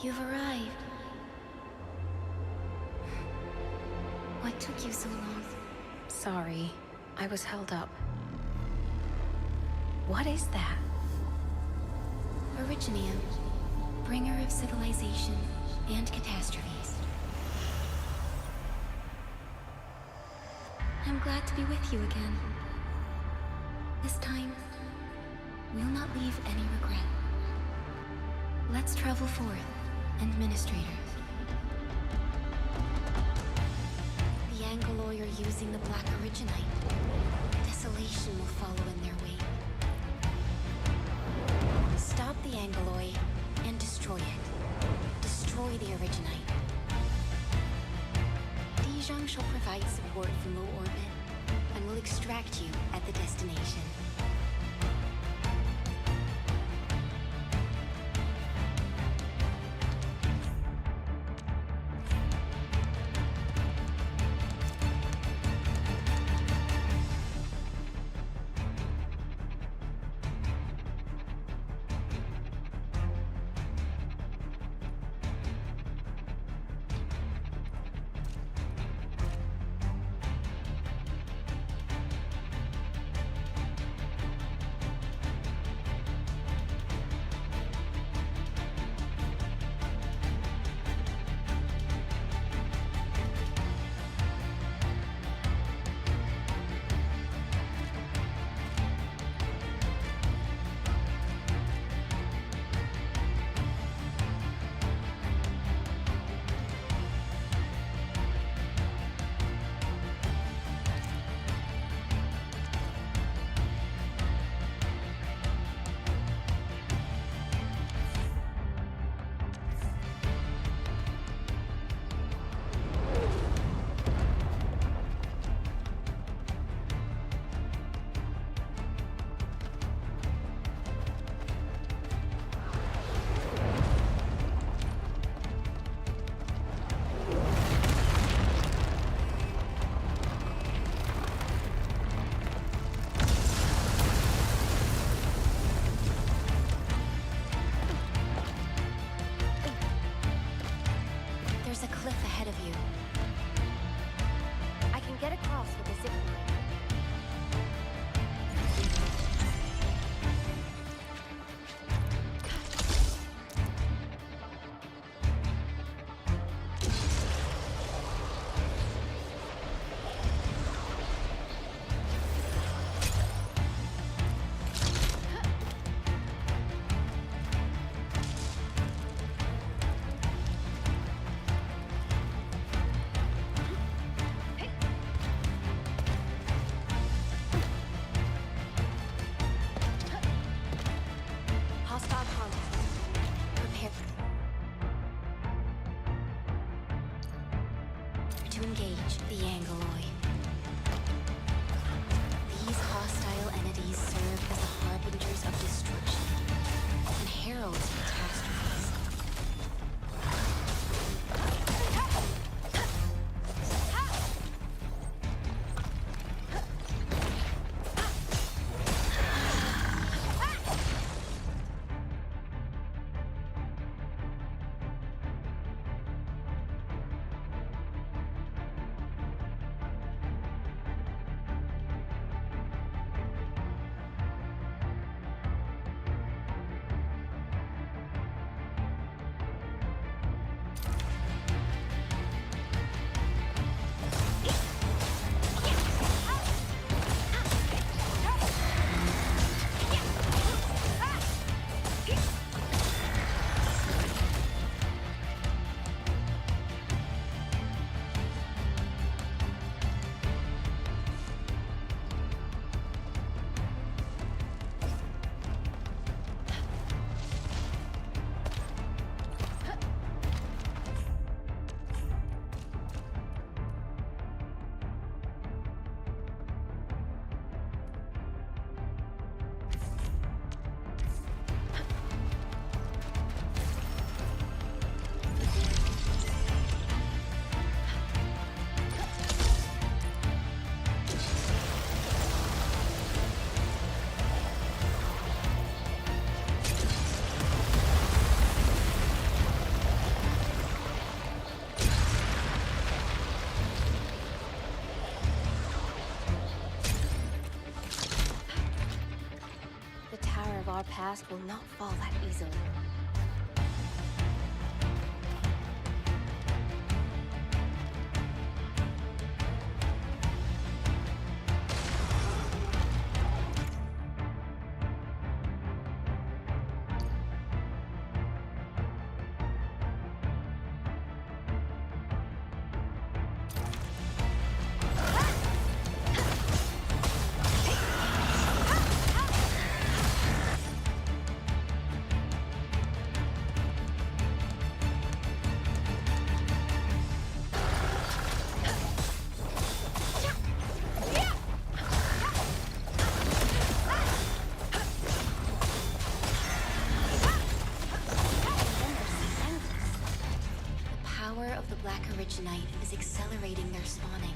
You've arrived. What took you so long? Sorry, I was held up. What is that? Originium, bringer of civilization and catastrophes. I'm glad to be with you again. This time, we'll not leave any regret. Let's travel forth, Administrator. The Angoloi are using the Black Originite. Desolation will follow in their wake. Stop the Angoloi and destroy it. Destroy the Originite. Dijong shall provide support from low orbit and will extract you at the destination. There's a cliff ahead of you. I can get across with a zip line. Hostile contact. Prepare to engage the Angoloi. These hostile entities serve as the harbingers of destruction and heralds of catastrophes. past will not fall that easily. Arknight is accelerating their spawning.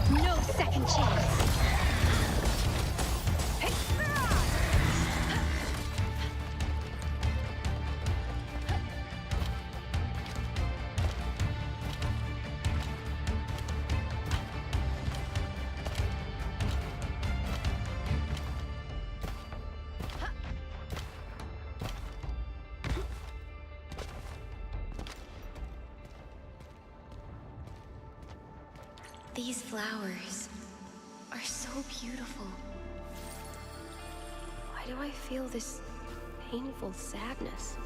No second chance. These flowers are so beautiful. Why do I feel this painful sadness?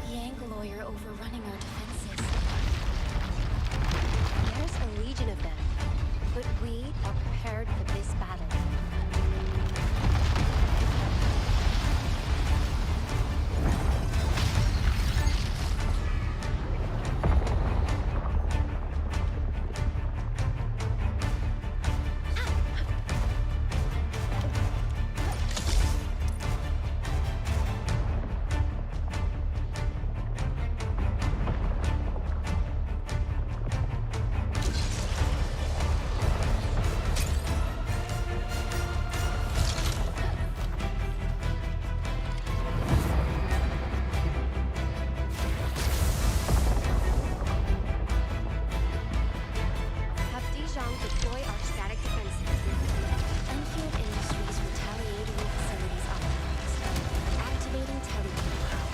The Angaloir overrunning our defenses. There's a legion of them, but we are prepared for this battle. Deploy our static defenses. Endfield Industries retaliating facilities optimized. Activating teleport power.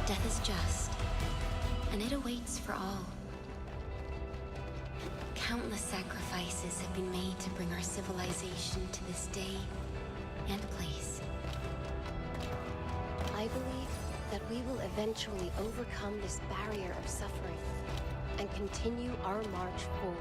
Death is just, and it awaits for all. Countless sacrifices have been made to bring our civilization to this day and place. I believe that we will eventually overcome this barrier of suffering and continue our march forward.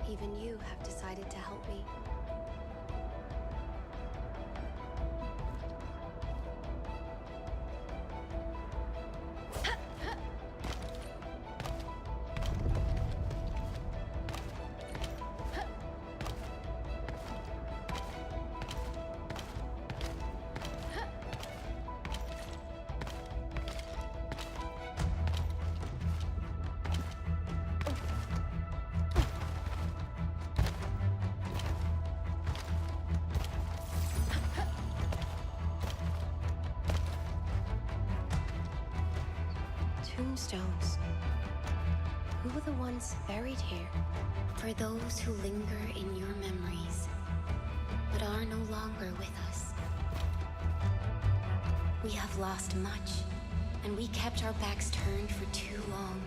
Even you have decided to help me. Tombstones. Who were the ones buried here? For those who linger in your memories, but are no longer with us. We have lost much, and we kept our backs turned for too long.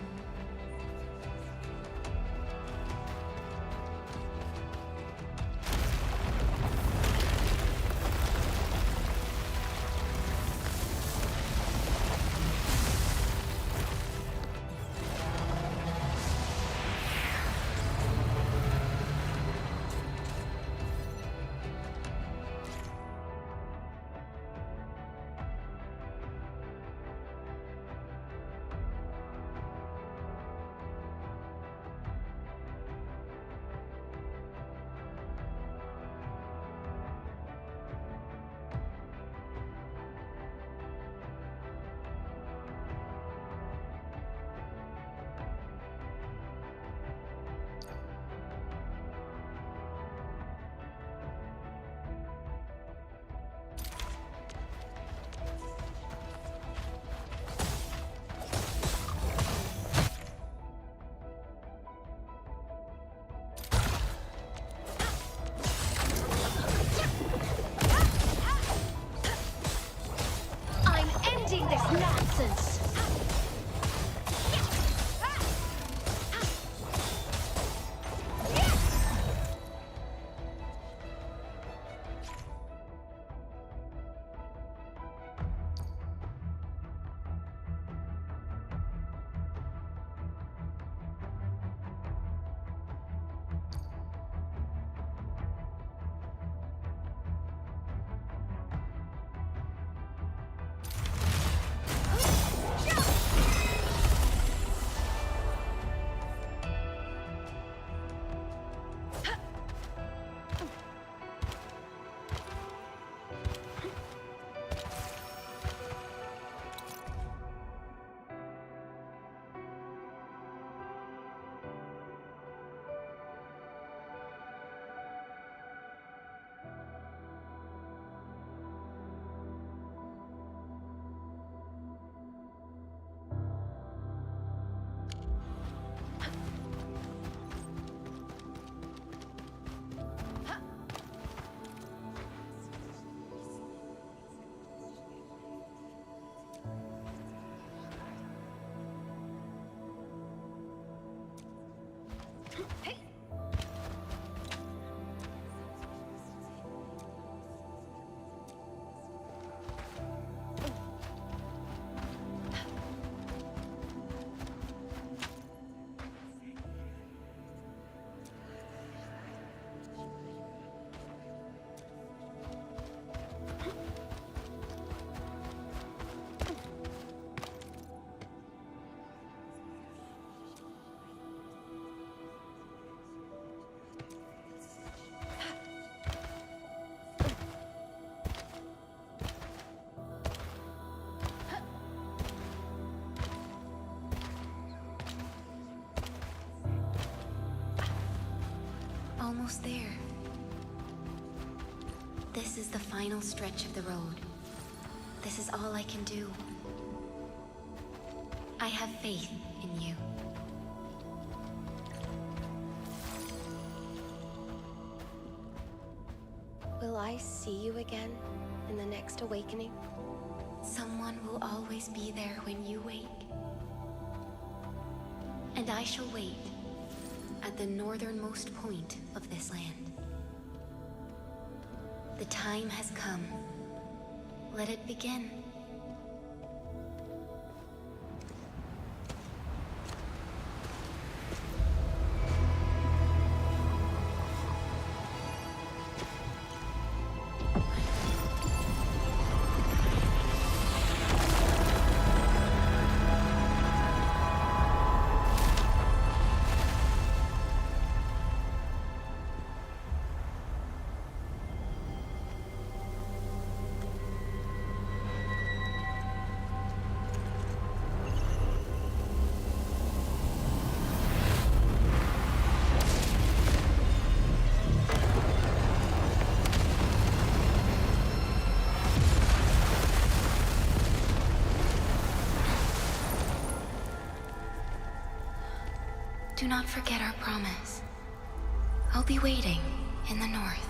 almost there. This is the final stretch of the road. This is all I can do. I have faith in you. Will I see you again in the next awakening? Someone will always be there when you wake. And I shall wait at the northernmost point of this land. The time has come. Let it begin. Do not forget our promise. I'll be waiting in the north.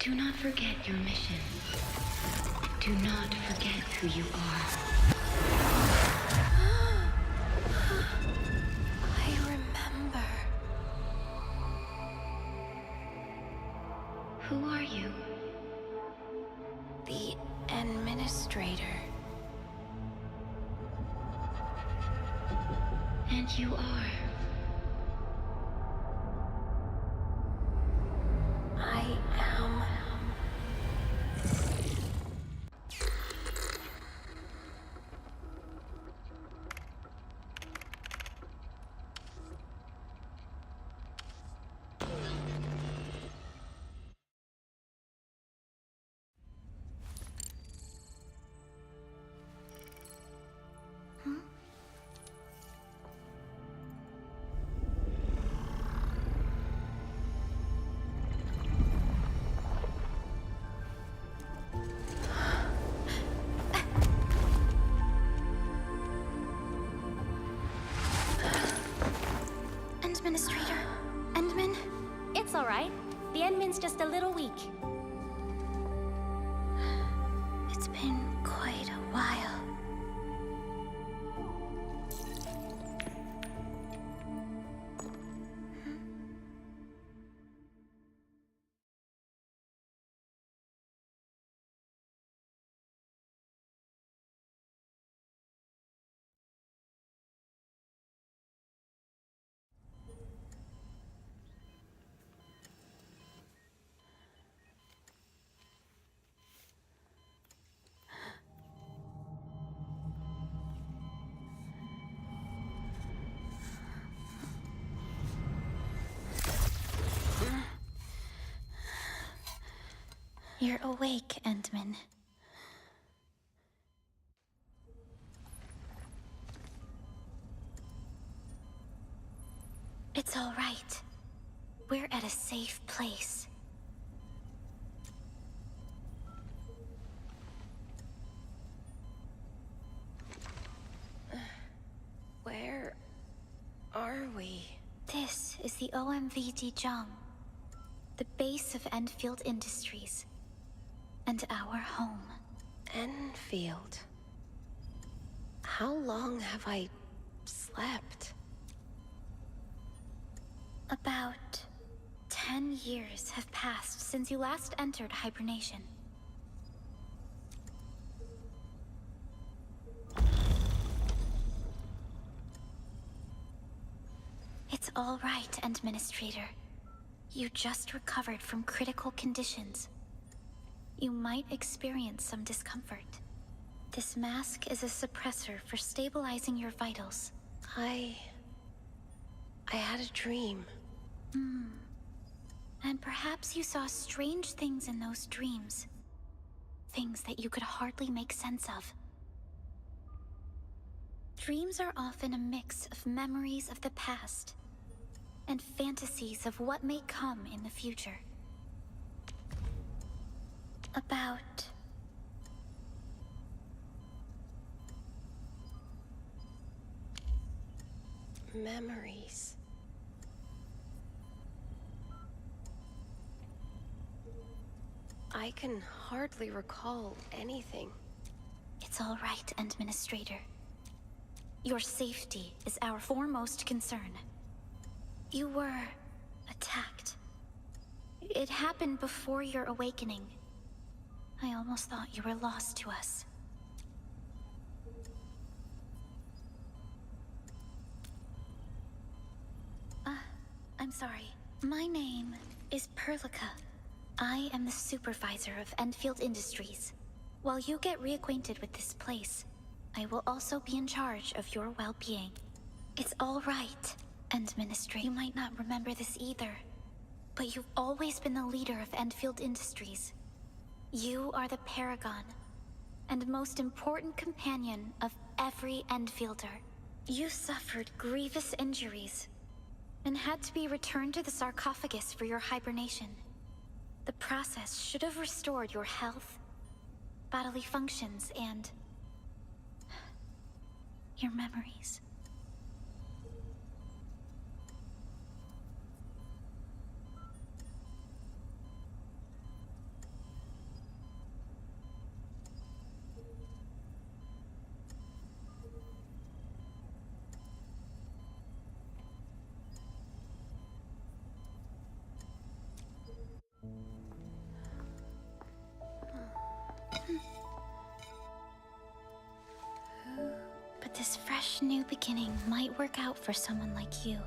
Do not forget your mission. Do not forget who you are. I remember. Who are you? The Administrator. And you are. I am. Administrator, Endman? It's all right. The Endman's just a little weak. It's been quite a while. You're awake, Endman. It's all right. We're at a safe place. Where are we? This is the OMVD Jung, the base of Endfield Industries, and our home. Enfield. How long have I slept? About 10 years have passed since you last entered hibernation. It's all right, Administrator. You just recovered from critical conditions. You might experience some discomfort. This mask is a suppressor for stabilizing your vitals. I had a dream. And perhaps you saw strange things in those dreams. Things that you could hardly make sense of. Dreams are often a mix of memories of the past and fantasies of what may come in the future. About... memories. I can hardly recall anything. It's all right, Administrator. Your safety is our foremost concern. You were attacked. It happened before your awakening. I almost thought you were lost to us. I'm sorry. My name is Perlica. I am the supervisor of Endfield Industries. While you get reacquainted with this place, I will also be in charge of your well-being. It's all right, Administrator. You might not remember this either, but you've always been the leader of Endfield Industries. You are the paragon, and most important companion of every Endfielder. You suffered grievous injuries, and had to be returned to the sarcophagus for your hibernation. The process should have restored your health, bodily functions, and... your memories. But this fresh new beginning might work out for someone like you.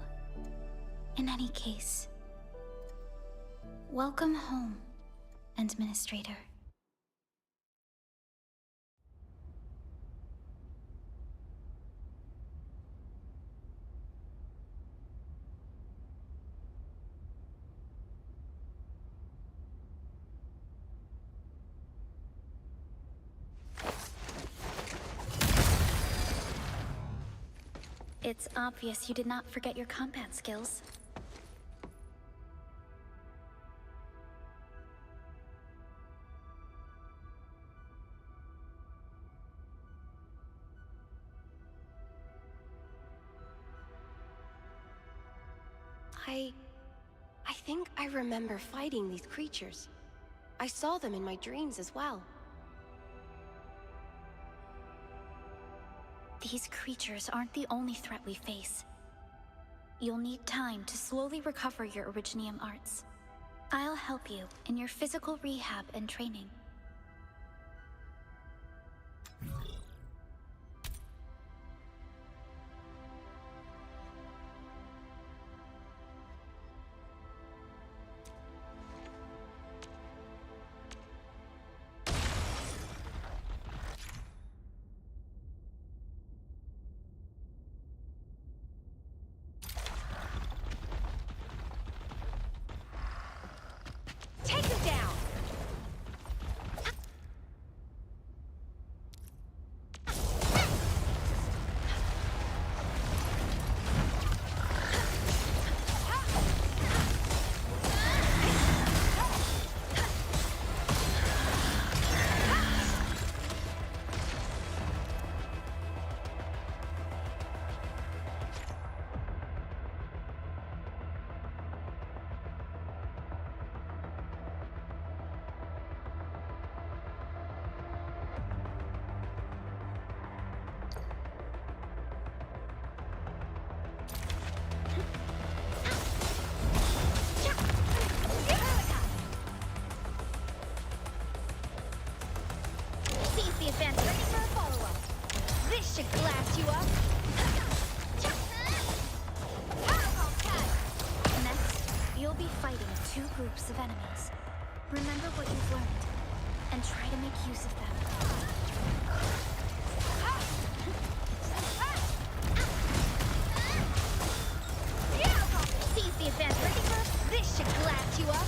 In any case, welcome home, Administrator. It's obvious you did not forget your combat skills. I think I remember fighting these creatures. I saw them in my dreams as well. These creatures aren't the only threat we face. You'll need time to slowly recover your Originium arts. I'll help you in your physical rehab and training. Take him down! The advance ready for a follow-up. This should glass you up. Next, you'll be fighting two groups of enemies. Remember what you've learned, and try to make use of them. Seize the advance ready for... This This should glass you up.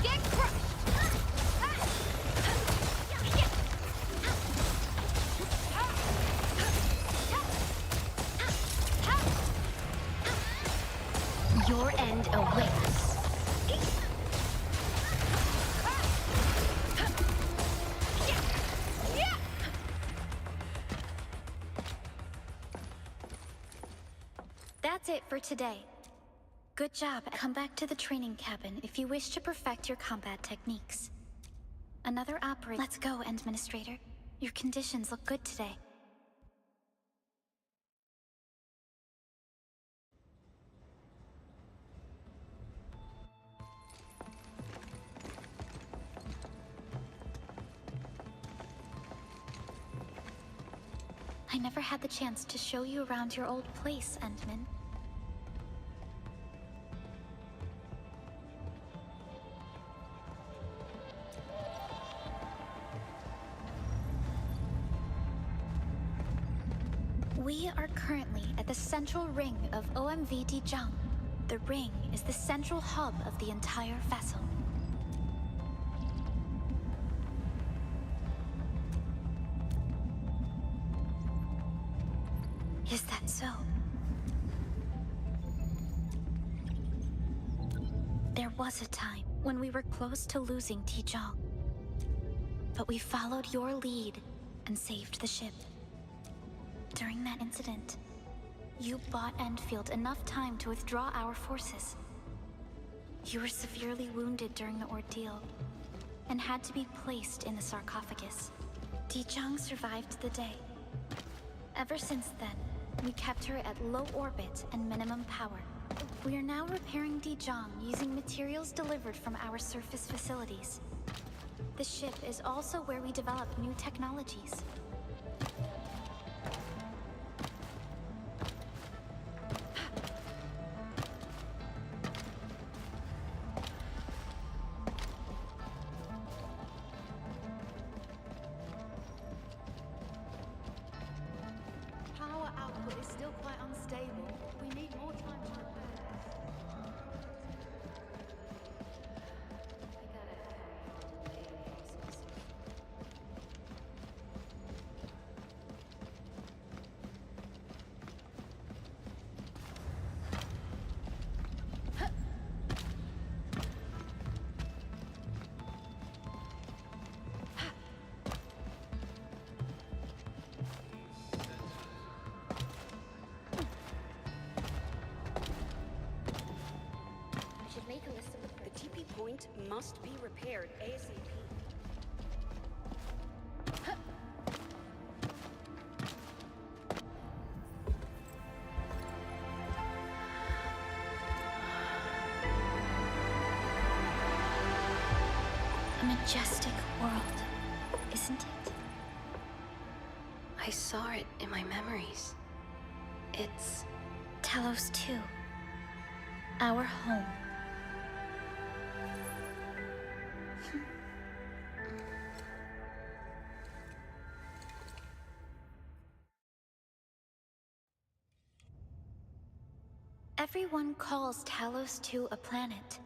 Get crushed. Your end awaits. That's it for today. Good job. Come back to the training cabin if you wish to perfect your combat techniques. Another operator. Let's go, Administrator. Your conditions look good today. I never had the chance to show you around your old place, Endman. We are currently at the central ring of OMV Dijang. The ring is the central hub of the entire vessel. Is that so? There was a time when we were close to losing Dijang. But we followed your lead and saved the ship. During that incident, you bought Endfield enough time to withdraw our forces. You were severely wounded during the ordeal and had to be placed in the sarcophagus. Dijang survived the day. Ever since then, we kept her at low orbit and minimum power. We are now repairing Dijang using materials delivered from our surface facilities. The ship is also where we develop new technologies. Power output is still quite unstable. We need more time to repair this. I should make a list of The TP point must be repaired ASAP. A majestic world, isn't it? I saw it in my memories. It's... Talos 2. Our home. Everyone calls Talos 2 a planet.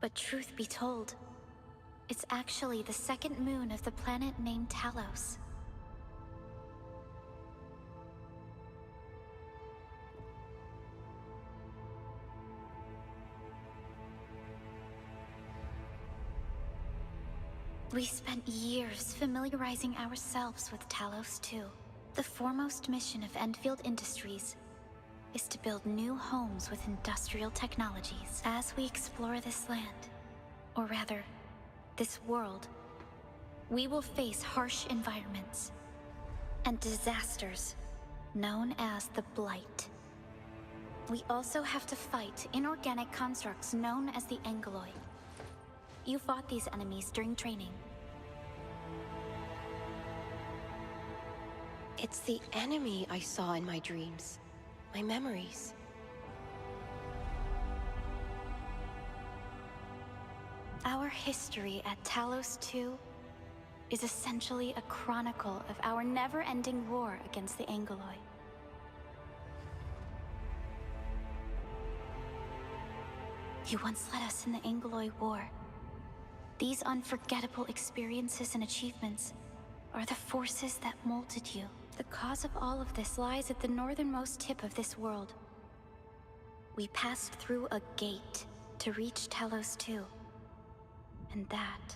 But truth be told, it's actually the second moon of the planet named Talos. We spent years familiarizing ourselves with Talos 2. The foremost mission of Endfield Industries is to build new homes with industrial technologies. As we explore this land, or rather, this world, we will face harsh environments and disasters known as the Blight. We also have to fight inorganic constructs known as the Angoloi. You fought these enemies during training. It's the enemy I saw in my dreams. My memories. Our history at Talos 2 is essentially a chronicle of our never-ending war against the Angoloi. You once led us in the Angloid War. These unforgettable experiences and achievements are the forces that molded you. The cause of all of this lies at the northernmost tip of this world. We passed through a gate to reach Talos II. And that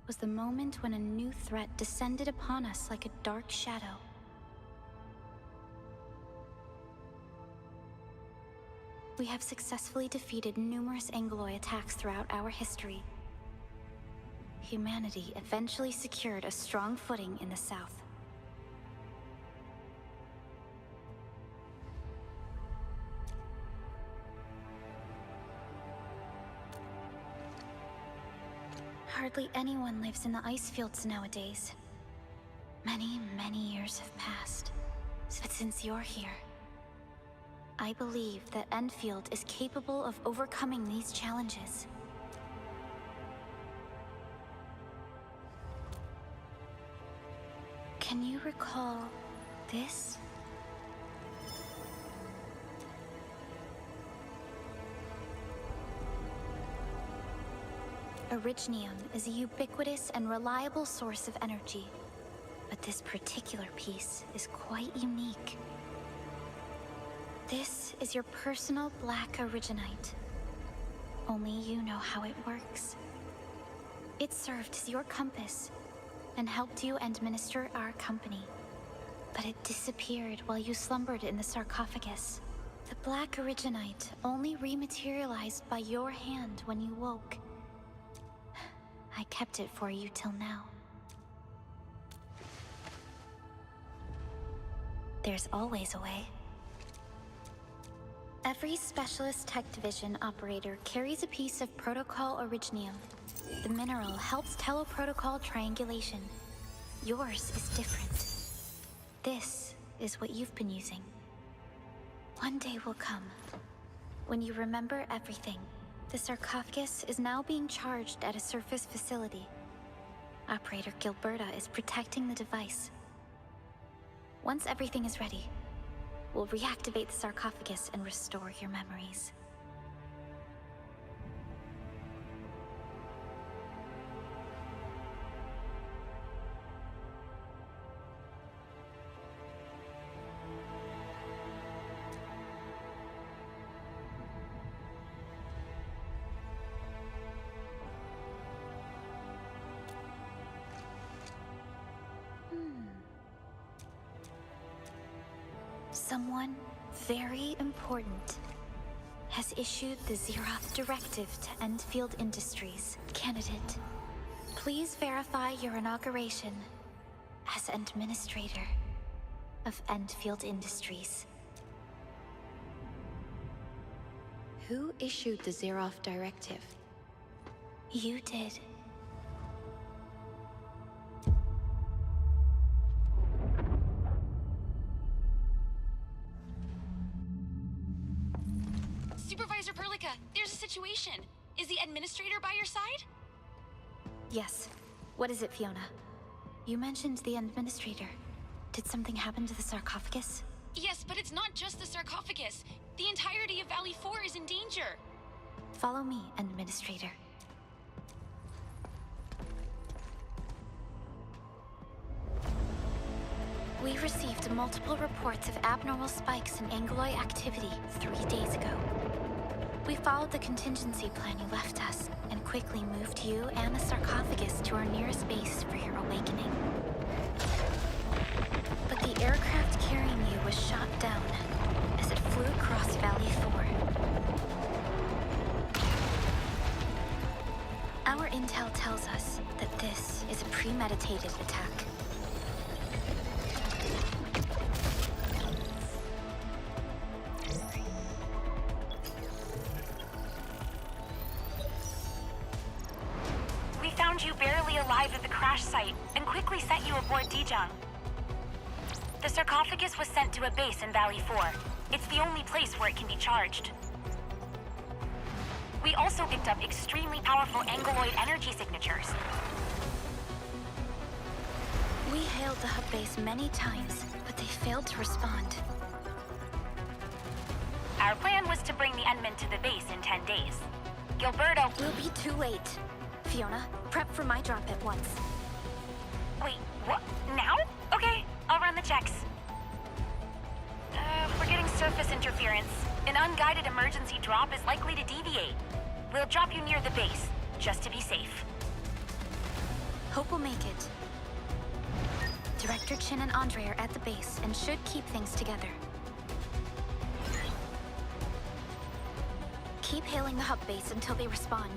was the moment when a new threat descended upon us like a dark shadow. We have successfully defeated numerous Angloid attacks throughout our history. Humanity eventually secured a strong footing in the south. Hardly anyone lives in the ice fields nowadays. Many, many years have passed. But since you're here, I believe that Endfield is capable of overcoming these challenges. Can you recall this? Orignium is a ubiquitous and reliable source of energy, but this particular piece is quite unique. This is your personal black Orignight. Only you know how it works. It served as your compass and helped you administer our company. But it disappeared while you slumbered in the sarcophagus. The black Orignight only rematerialized by your hand when you woke. I kept it for you till now. There's always a way. Every Specialist Tech Division operator carries a piece of Protocol Orignium. The mineral helps teleprotocol triangulation. Yours is different. This is what you've been using. One day will come when you remember everything. The sarcophagus is now being charged at a surface facility. Operator Gilberta is protecting the device. Once everything is ready, we'll reactivate the sarcophagus and restore your memories. Someone very important has issued the Zeroth Directive to Endfield Industries. Candidate, please verify your inauguration as Administrator of Endfield Industries. Who issued the Zeroth Directive? You did. Supervisor Perlica, there's a situation. Is the Administrator by your side? Yes. What is it, Fiona? You mentioned the Administrator. Did something happen to the sarcophagus? Yes, but it's not just the sarcophagus. The entirety of Valley 4 is in danger. Follow me, Administrator. We received multiple reports of abnormal spikes in Angloid activity 3 days ago. We followed the contingency plan you left us, and quickly moved you and the sarcophagus to our nearest base for your awakening. But the aircraft carrying you was shot down as it flew across Valley 4. Our intel tells us that this is a premeditated attack. We found you barely alive at the crash site and quickly sent you aboard Dijang. The sarcophagus was sent to a base in Valley 4. It's the only place where it can be charged. We also picked up extremely powerful Angloid energy signatures. We hailed the hub base many times, but they failed to respond. Our plan was to bring the Endman to the base in 10 days. Gilberto... We'll be too late. Fiona, prep for my drop at once. Wait, what? Now? Okay, I'll run the checks. We're getting surface interference. An unguided emergency drop is likely to deviate. We'll drop you near the base, just to be safe. Hope we'll make it. Director Chin and Andre are at the base and should keep things together. Keep hailing the hub base until they respond.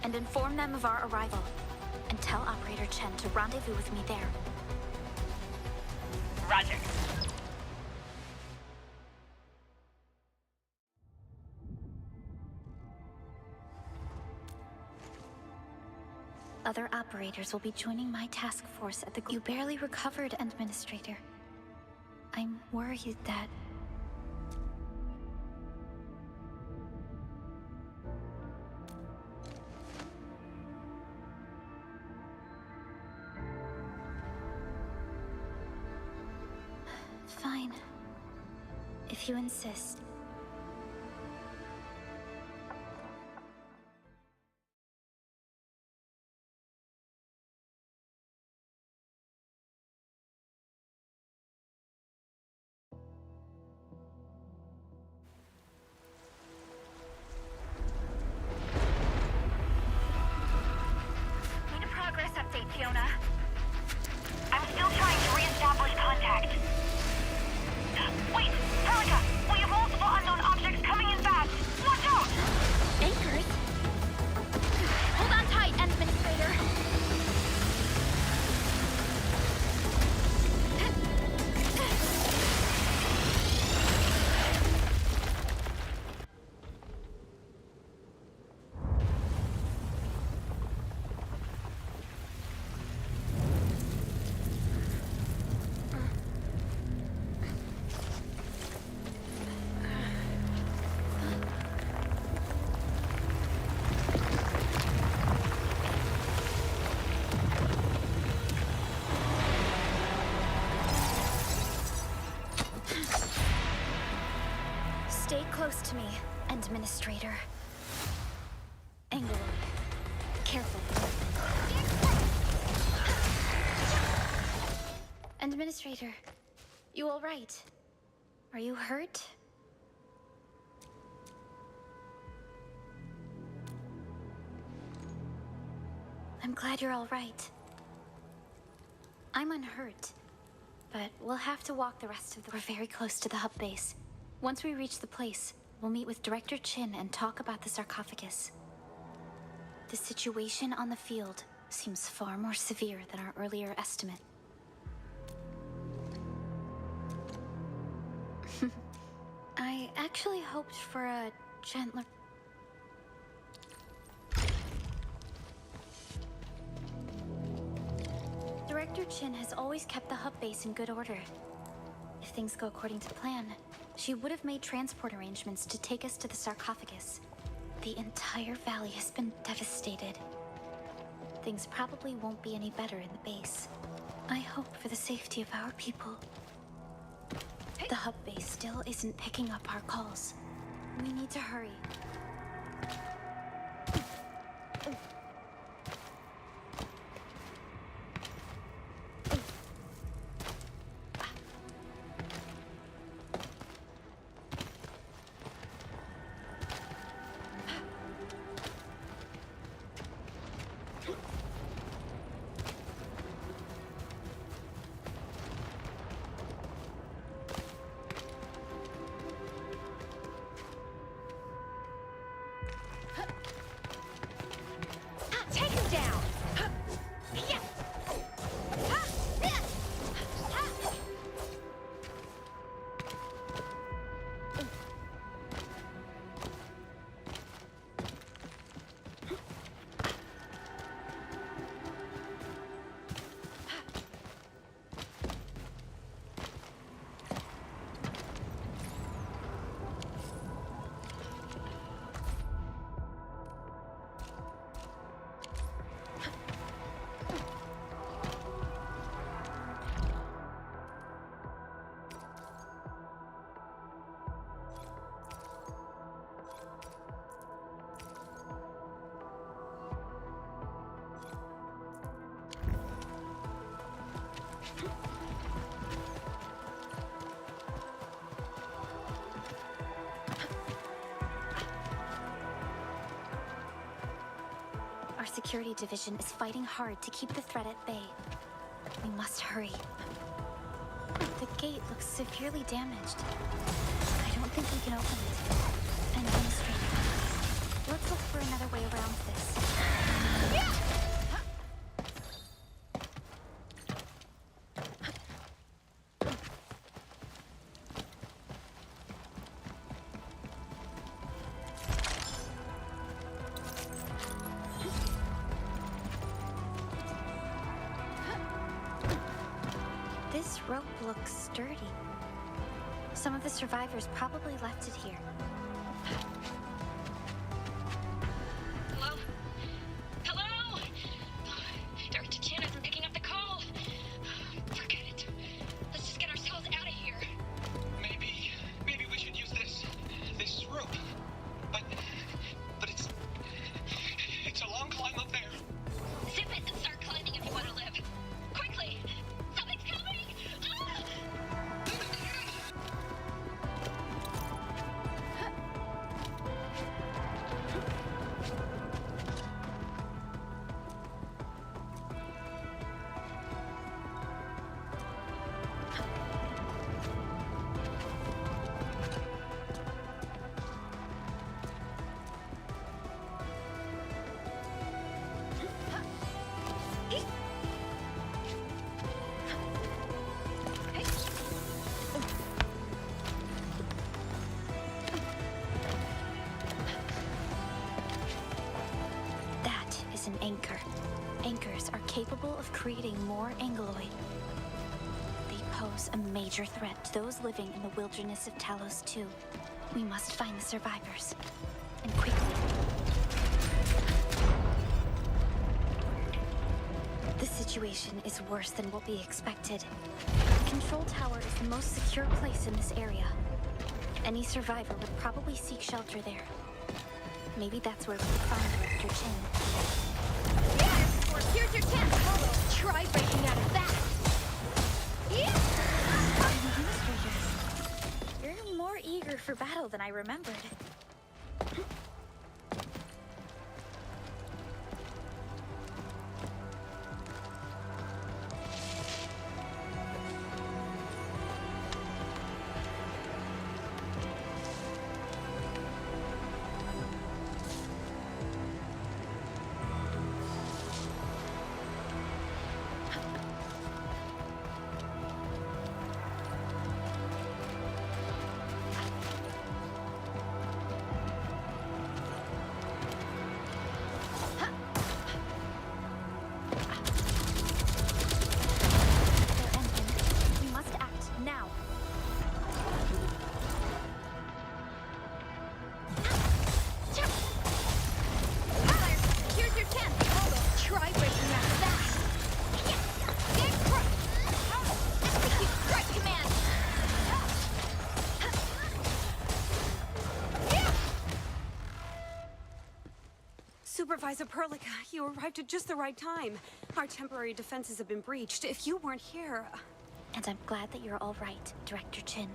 And inform them of our arrival. And tell Operator Chen to rendezvous with me there. Roger. Other operators will be joining my task force at the... You barely recovered, Administrator. I'm worried that... Fine. If you insist. Need a progress update, Fiona. I'm still trying to re-establish contact. Wait, Pelica! We have multiple unknown objects coming in fast! Watch out! Anchors? Hold on tight, Administrator! Stay close to me, Administrator. Angle. Careful. Administrator, you all right? Are you hurt? I'm glad you're all right. I'm unhurt, but we'll have to walk the rest of the... We're very close to the hub base. Once we reach the place, we'll meet with Director Chin and talk about the sarcophagus. The situation on the field seems far more severe than our earlier estimate. I actually hoped for a gentler... Director Chin has always kept the hub base in good order. If things go according to plan, she would have made transport arrangements to take us to the sarcophagus. The entire valley has been devastated. Things probably won't be any better in the base. I hope for the safety of our people. The hub base still isn't picking up our calls. We need to hurry. Security Division is fighting hard to keep the threat at bay. We must hurry. The gate looks severely damaged. I don't think we can open it. Administrator, let's look for another way around this. Yeah! This rope looks sturdy. Some of the survivors probably left it here. Hello? Hello? Director Chan isn't picking up the call. Forget it. Let's just get ourselves out of here. Maybe we should use this rope. But it's a long climb up there. Zip it and start climbing if you want to live. Quickly! Something's coming! Ah! That is an anchor. Anchors are capable of creating more angeloid. They pose a major threat to those living in the wilderness of Talos 2. We must find the survivors. And quickly. The situation is worse than what we expected. The control tower is the most secure place in this area. Any survivor would probably seek shelter there. Maybe that's where we could find Director Chin. Here's your chance, Polo. Try breaking out of that. Yeah! Administrator, you're more eager for battle than I remembered. We must act now. Here's your chance, Polo. Try breaking out of that. Get crushed. Execute strike command. Supervisor Perlica, you arrived at just the right time. Our temporary defenses have been breached. If you weren't here... And I'm glad that you're all right, Director Chin.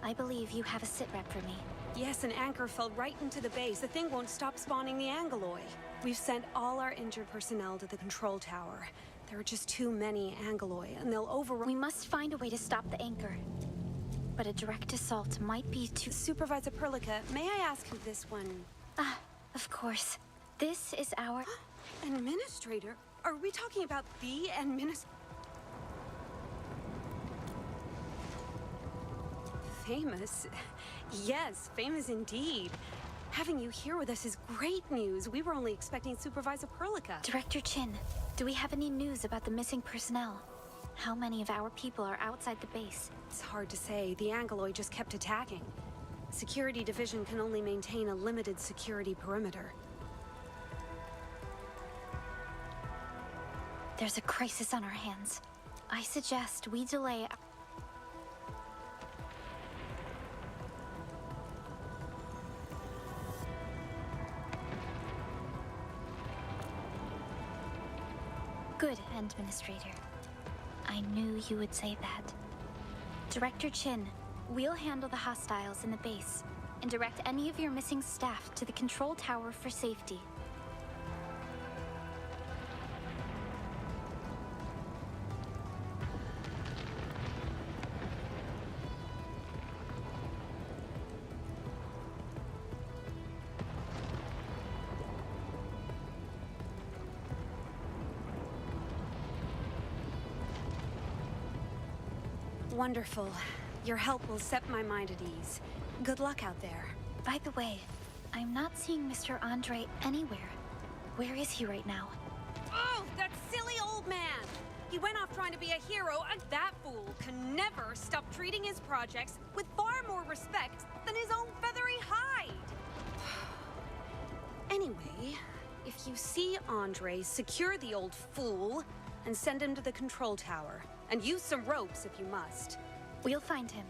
I believe you have a sitrep for me. Yes, an anchor fell right into the base. The thing won't stop spawning the Angeloy. We've sent all our injured personnel to the control tower. There are just too many Angeloy, and they'll overrun... We must find a way to stop the anchor. But a direct assault might be too... Supervisor Perlica, may I ask who this one... Ah, of course. This is our... Administrator? Are we talking about the administrator? Famous? Yes, famous indeed. Having you here with us is great news. We were only expecting Supervisor Perlica. Director Chin, do we have any news about the missing personnel? How many of our people are outside the base? It's hard to say. The Angeloy just kept attacking. Security Division can only maintain a limited security perimeter. There's a crisis on our hands. I suggest we delay... Good, Administrator. I knew you would say that. Director Chin, we'll handle the hostiles in the base and direct any of your missing staff to the control tower for safety. Wonderful. Your help will set my mind at ease. Good luck out there. By the way, I'm not seeing Mr. Andre anywhere. Where is he right now? Oh, that silly old man! He went off trying to be a hero, and that fool can never stop treating his projects with far more respect than his own feathery hide! Anyway, if you see Andre, secure the old fool and send him to the control tower. And use some ropes if you must. We'll find him.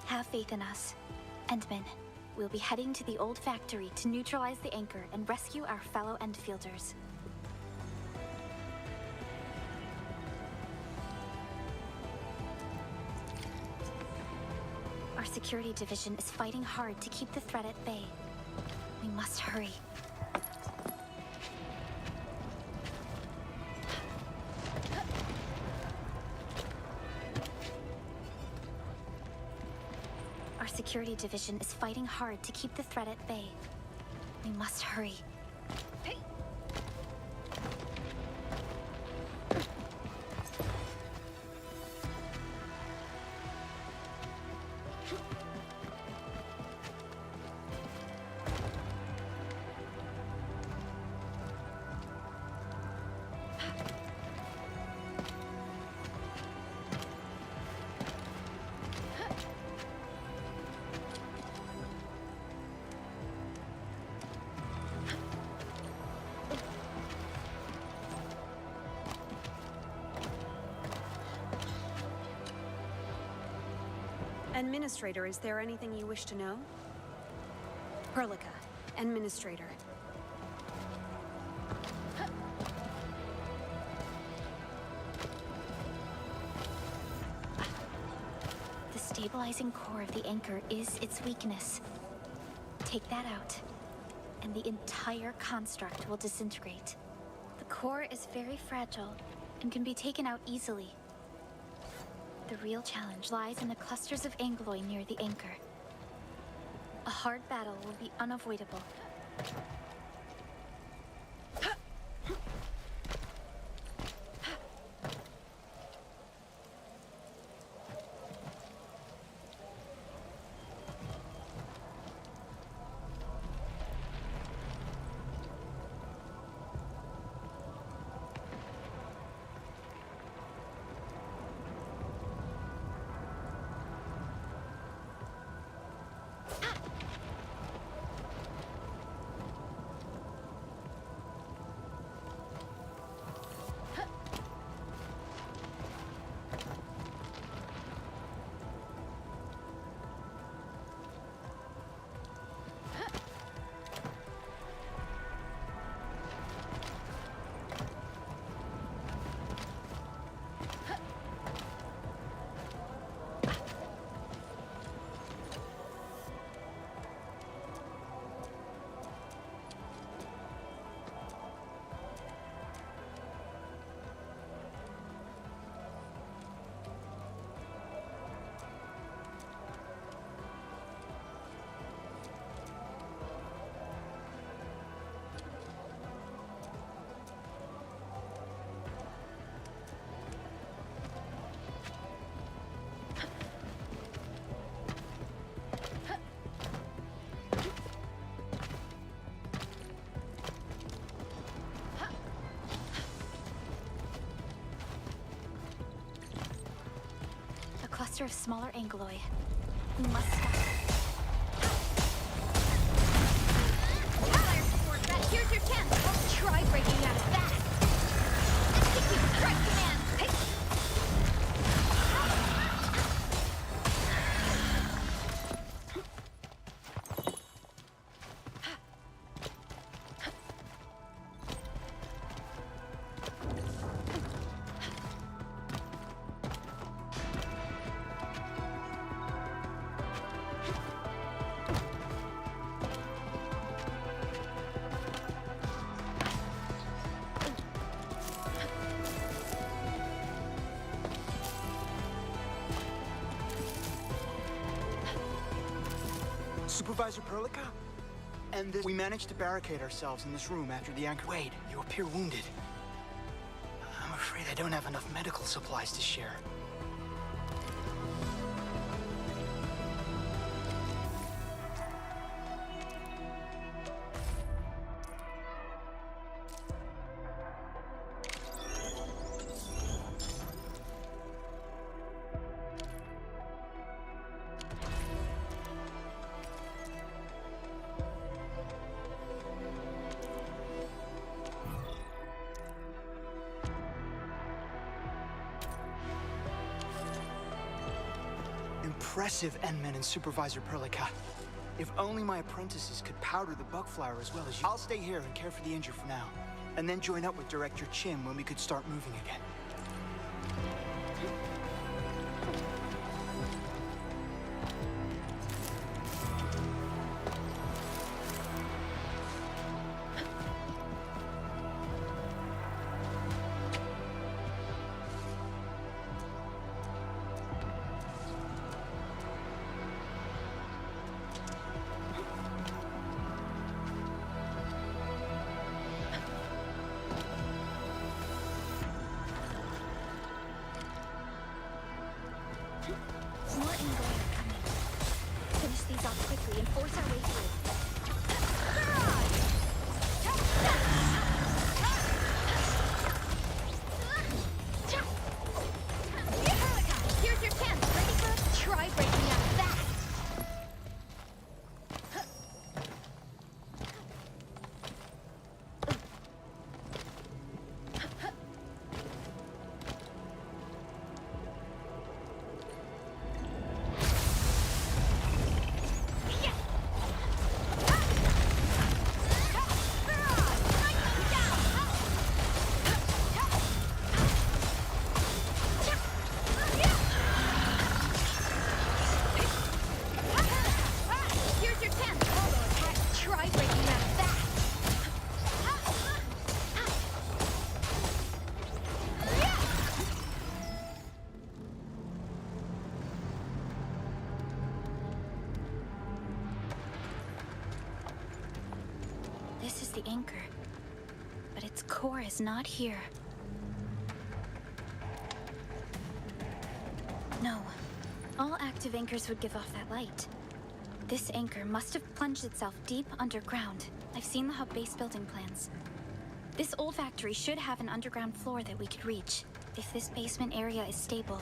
Have faith in us. Endman, we'll be heading to the old factory to neutralize the anchor and rescue our fellow Endfielders. Our security division is fighting hard to keep the threat at bay. We must hurry. Our security division is fighting hard to keep the threat at bay. We must hurry. Hey. Administrator, is there anything you wish to know? Perlica, Administrator. The stabilizing core of the anchor is its weakness. Take that out, and the entire construct will disintegrate. The core is very fragile and can be taken out easily. The real challenge lies in the clusters of angloi near the anchor. A hard battle will be unavoidable. Cluster of smaller angloi. We must stop. Fire support, Rat. Here's your chance. Try breaking out of that. Execute strike command. Hey. Supervisor Perlica? And we managed to barricade ourselves in this room after the anchor. Wade, you appear wounded. I'm afraid I don't have enough medical supplies to share. Impressive, Endman and Supervisor Perlica. If only my apprentices could powder the bug flower as well as you. I'll stay here and care for the injured for now, and then join up with Director Chim when we could start moving again. More Anglo are coming. Finish these off quickly and force our way through. Here's your chance. Ready for a try breaking out of that. Here's your chance. Combo attack. Try breaking out of that. This is the anchor, but its core is not here. No. All active anchors would give off that light. This anchor must have plunged itself deep underground. I've seen the hub base building plans. This old factory should have an underground floor that we could reach. If this basement area is stable,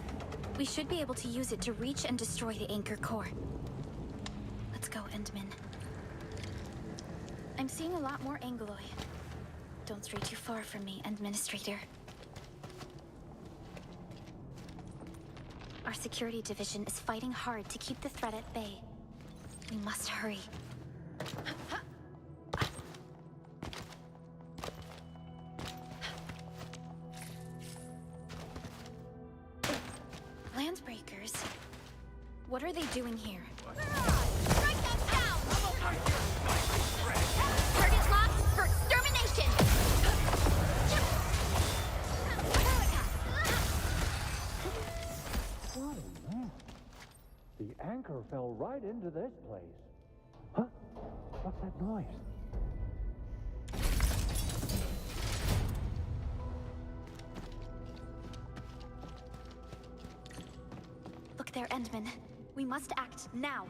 we should be able to use it to reach and destroy the anchor core. Let's go, Endman. I'm seeing a lot more Angoloi. Don't stray too far from me, Administrator. Our security division is fighting hard to keep the threat at bay. We must hurry. Landbreakers? What are they doing here? Strike them down. Target locked for extermination. What a mess. The anchor fell right into this place. Huh? What's that noise? Look there, Endman. We must act now.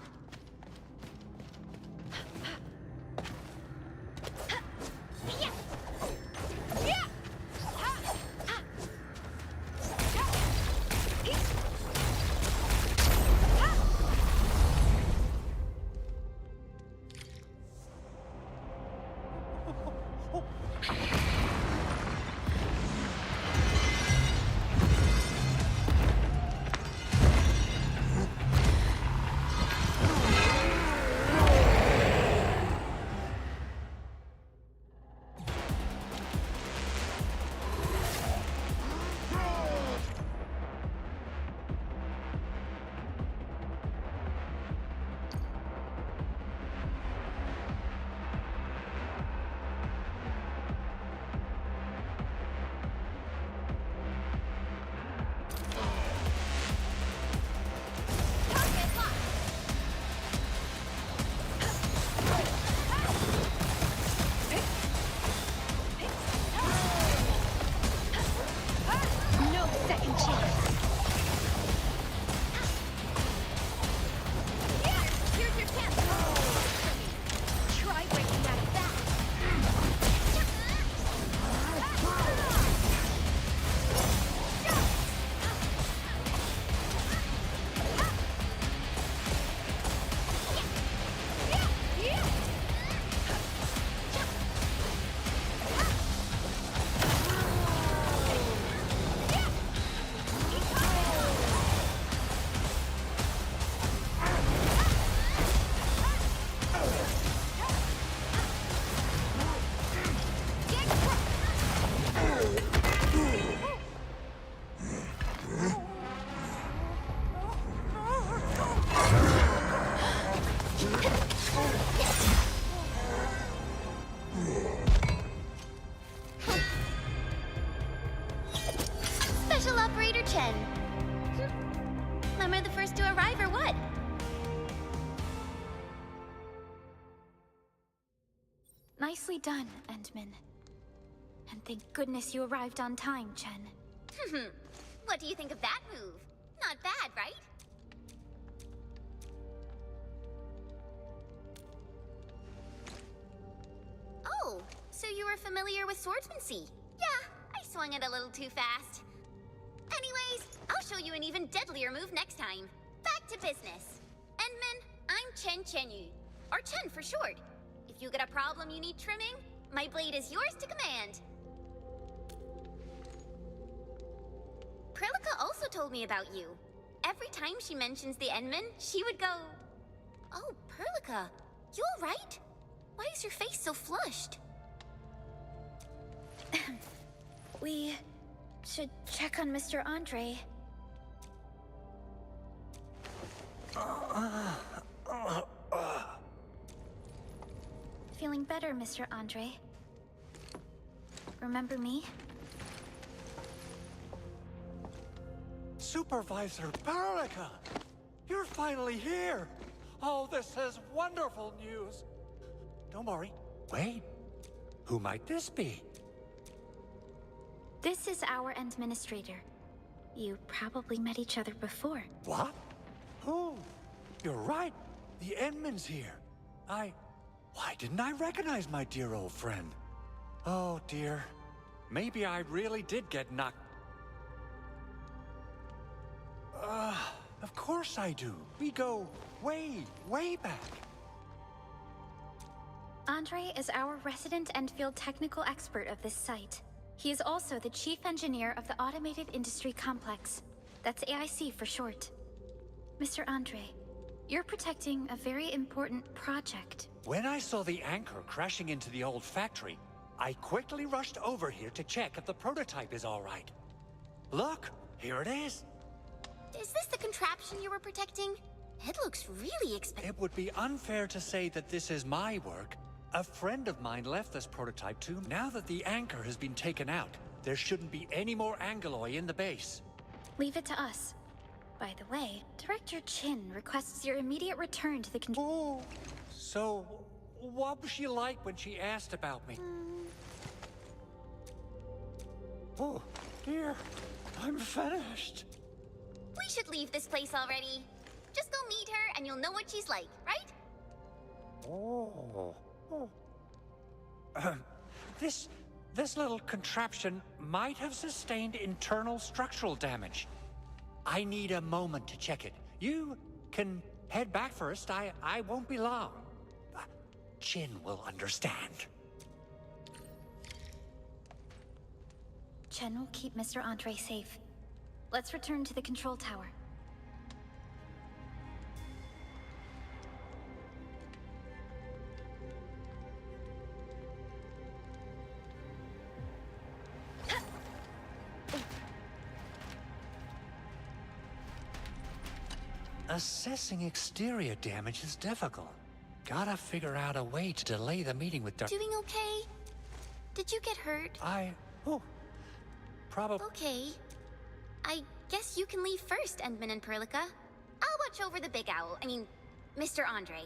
then. Am I the first to arrive or what? Nicely done, Endman. And thank goodness you arrived on time, Chen. What do you think of that move? Not bad, right? Oh, so you were familiar with swordsmancy? Yeah, I swung it a little too fast. Anyways, I'll show you an even deadlier move next time. Back to business. Endman, I'm Chen Chenyu, or Chen for short. If you get a problem you need trimming, my blade is yours to command. Prilika also told me about you. Every time she mentions the Endman, she would go, "Oh, Prilika, you alright? Why is your face so flushed?" We should check on Mr. Andre. Feeling better, Mr. Andre? Remember me? Supervisor Baraka! You're finally here! Oh, this is wonderful news! Don't worry. Wait. Who might this be? This is our administrator. You probably met each other before. What? Oh, you're right. The Endman's here. Why didn't I recognize my dear old friend? Oh, dear. Maybe I really did get knocked. Of course I do. We go way, way back. Andre is our resident Endfield technical expert of this site. He is also the chief engineer of the Automated Industry Complex. That's AIC for short. Mr. Andre, you're protecting a very important project. When I saw the anchor crashing into the old factory, I quickly rushed over here to check if the prototype is all right. Look, here it is. Is this the contraption you were protecting? It looks really expensive. It would be unfair to say that this is my work. A friend of mine left this prototype too. Now that the anchor has been taken out, there shouldn't be any more Angeloi in the base. Leave it to us. By the way, Director Chin requests your immediate return to the control. Oh, so what was she like when she asked about me? Oh, dear, I'm finished. We should leave this place already. Just go meet her and you'll know what she's like, right? Oh. This little contraption might have sustained internal structural damage. I need a moment to check it. You can head back first. I won't be long. Chin will understand. Chen will keep Mr. Andre safe. Let's return to the control tower. Assessing exterior damage is difficult. Gotta figure out a way to delay the meeting with Doing okay? Did you get hurt? Probably. Okay. I guess you can leave first, Endman and Prilika. I'll watch over the Big Owl. I mean, Mr. Andre.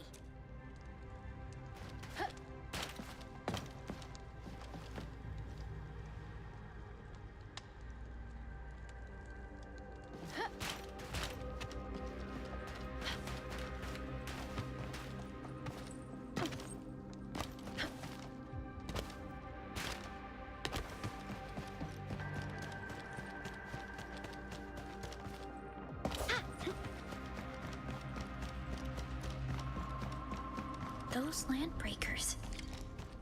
Those landbreakers.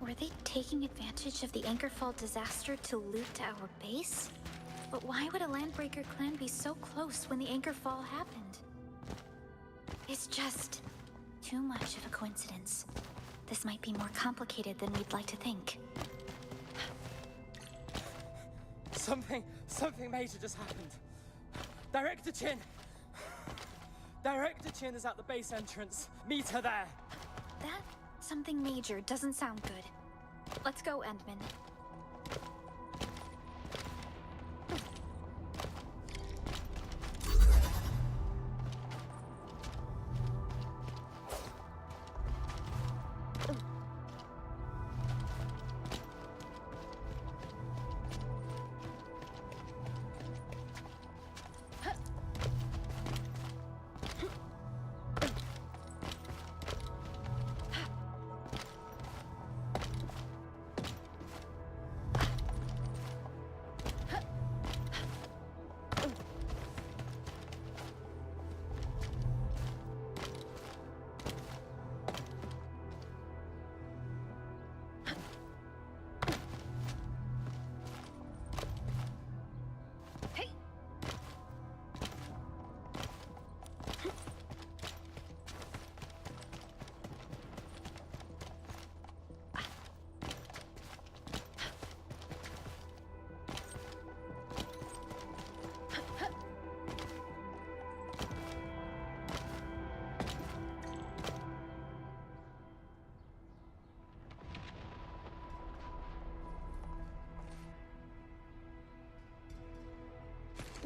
Were they taking advantage of the Anchorfall disaster to loot our base? But why would a landbreaker clan be so close when the Anchorfall happened? It's just too much of a coincidence. This might be more complicated than we'd like to think. Something major just happened. Director Chin! Director Chin is at the base entrance. Meet her there. That something major doesn't sound good. Let's go, Endman.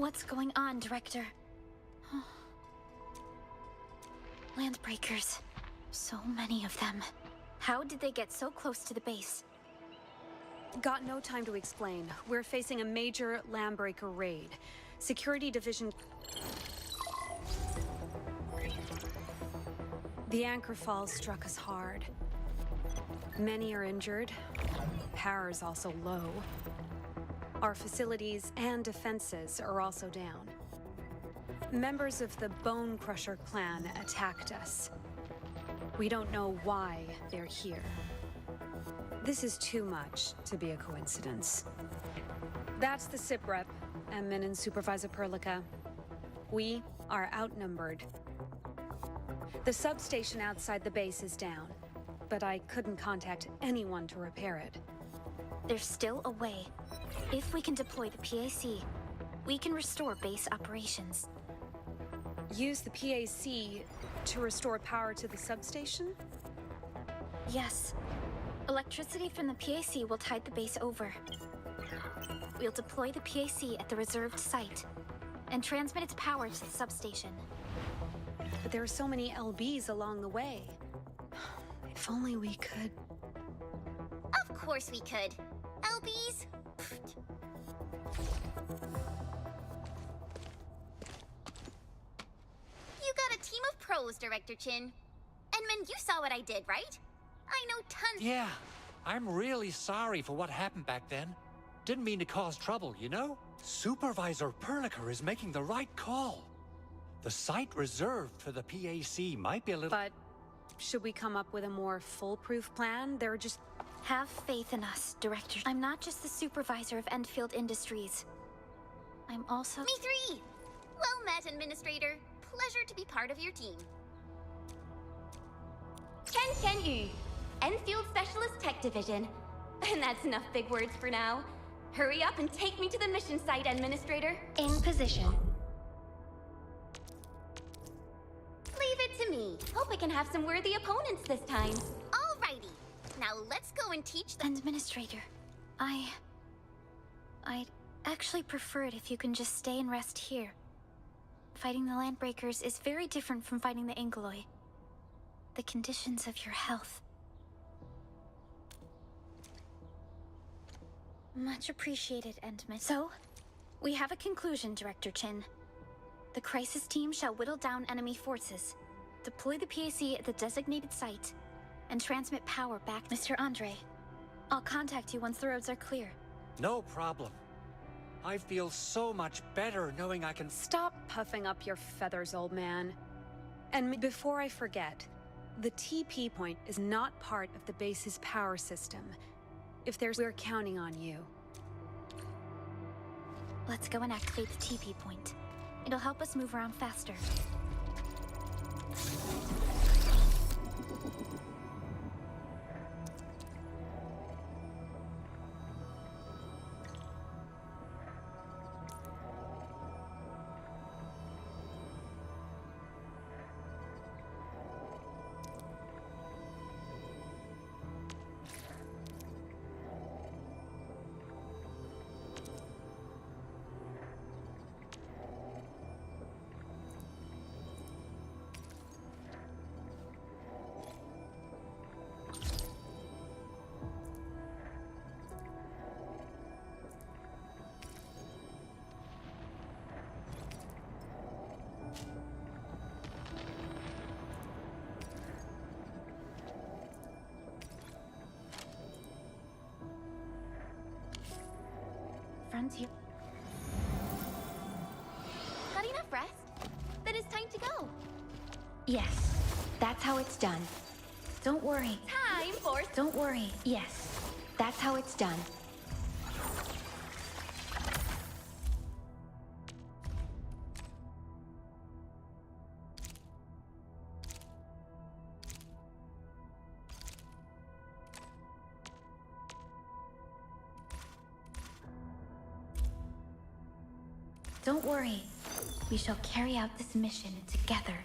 What's going on, Director? Landbreakers. So many of them. How did they get so close to the base? Got no time to explain. We're facing a major Landbreaker raid. Security Division... The anchor fall struck us hard. Many are injured. Power is also low. Our facilities and defenses are also down. Members of the Bone Crusher clan attacked us. We don't know why they're here. This is too much to be a coincidence. That's the SIP rep, Admin and Supervisor Perlica. We are outnumbered. The substation outside the base is down, but I couldn't contact anyone to repair it. There's still a way. If we can deploy the PAC, we can restore base operations. Use the PAC to restore power to the substation? Yes. Electricity from the PAC will tide the base over. We'll deploy the PAC at the reserved site and transmit its power to the substation. But there are so many LBs along the way. If only we could... Of course we could. LBs? You got a team of pros, Director Chin. Enman, you saw what I did, right? I know tons... Yeah, I'm really sorry for what happened back then. Didn't mean to cause trouble, you know? Supervisor Perlica is making the right call. The site reserved for the PAC might be a little... But should we come up with a more foolproof plan? There are just... Have faith in us, Director. I'm not just the supervisor of Endfield Industries. I'm also... Me three! Well met, Administrator. Pleasure to be part of your team. Chen Yu, Enfield Specialist Tech Division. And that's enough big words for now. Hurry up and take me to the mission site, Administrator. In position. Leave it to me. Hope I can have some worthy opponents this time. Alrighty. Now let's go and teach the... Administrator, I'd actually prefer it if you can just stay and rest here. Fighting the Landbreakers is very different from fighting the Angeloi. The conditions of your health. Much appreciated, Endman. So, we have a conclusion, Director Chin. The crisis team shall whittle down enemy forces, deploy the PAC at the designated site, and transmit power back. Mr. Andre, I'll contact you once the roads are clear. No problem. I feel so much better knowing I can... Stop puffing up your feathers, old man. And before I forget, the TP point is not part of the base's power system. If there's... We're counting on you. Let's go and activate the TP point. It'll help us move around faster. Frontier. Got enough rest? Then it's time to go. Yes, that's how it's done. Don't worry. Time for... Don't worry. Yes, that's how it's done. Don't worry. We shall carry out this mission together.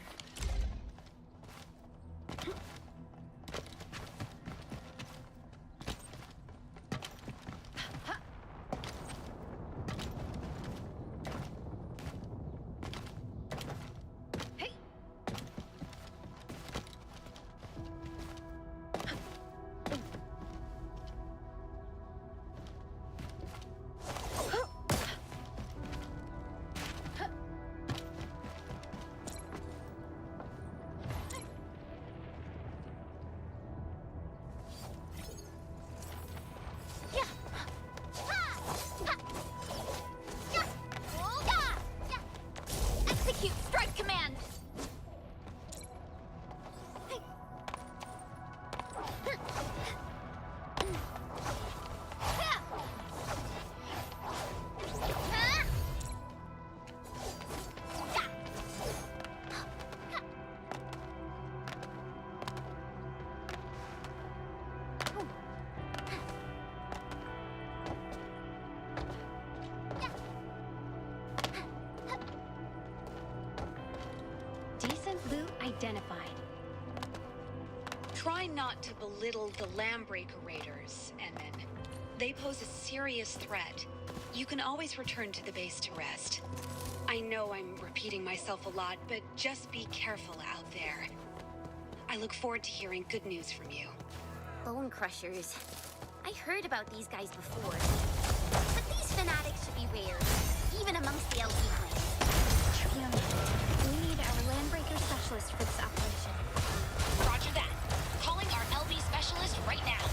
not to belittle the Lambreaker Raiders, Enman. They pose a serious threat. You can always return to the base to rest. I know I'm repeating myself a lot, but just be careful out there. I look forward to hearing good news from you. Bone Crushers. I heard about these guys before. But these fanatics should be rare, even amongst the LP clans. Fiona, we need our Landbreaker specialist for this operation. Roger that. Calling our LB specialist right now.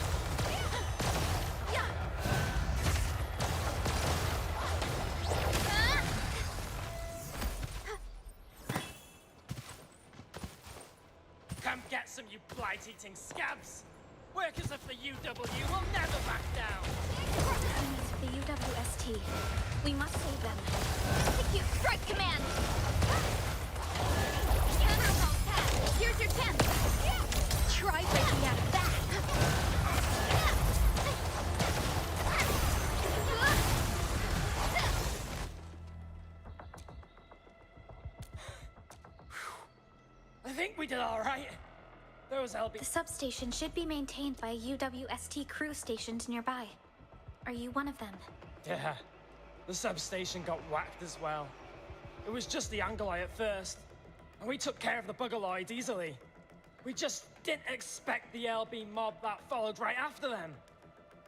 Come get some, you blight-eating scabs! Workers of the UW will never back down! The UWST. We must save them. Execute strike command! Here's your chance! Try breaking out of that. I think we did all right. Those LB... The substation should be maintained by UWST crew stationed nearby. Are you one of them? Yeah, the substation got whacked as well. It was just the Angolai at first, and we took care of the Bugaloid easily. We just didn't expect the LB mob that followed right after them.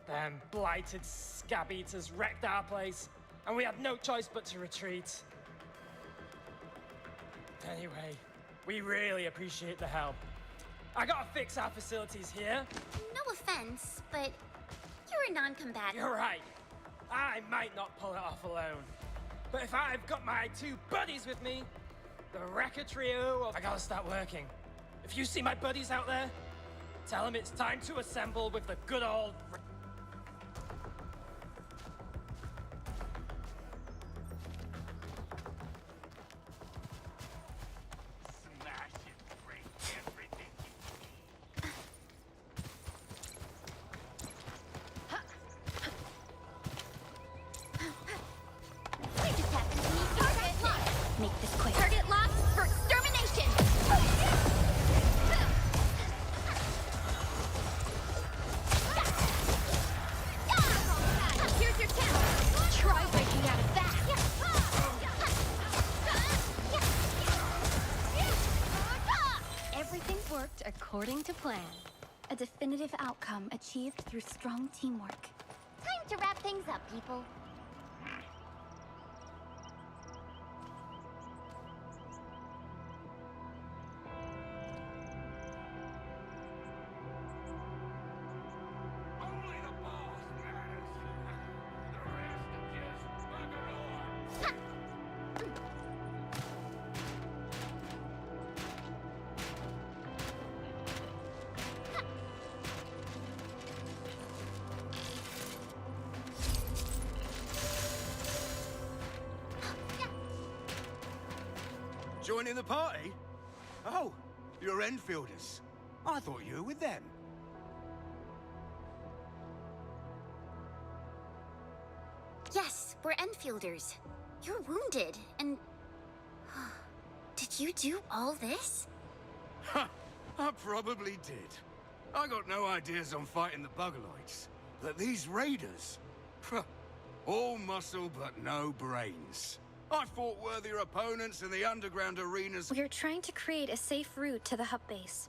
Them blighted scab eaters wrecked our place, and we had no choice but to retreat. Anyway, we really appreciate the help. I gotta fix our facilities here. No offense, but you're a non-combatant. You're right. I might not pull it off alone. But if I've got my two buddies with me, the Wrecker Trio, I gotta start working. If you see my buddies out there, tell them it's time to assemble with the good old... Make this quick. Target locked for extermination! Here's your chance! Try breaking out of that! Everything worked according to plan. A definitive outcome achieved through strong teamwork. Time to wrap things up, people. Only the boss matters. The rest are just bugger Joining the party? Oh, you're Enfielders. I thought you were with them. Yes, we're Enfielders. You're wounded, and... Did you do all this? Ha! I probably did. I got no ideas on fighting the Bugaloids. But these raiders... all muscle but no brains. I fought worthier opponents in the underground arenas. We're trying to create a safe route to the hub base.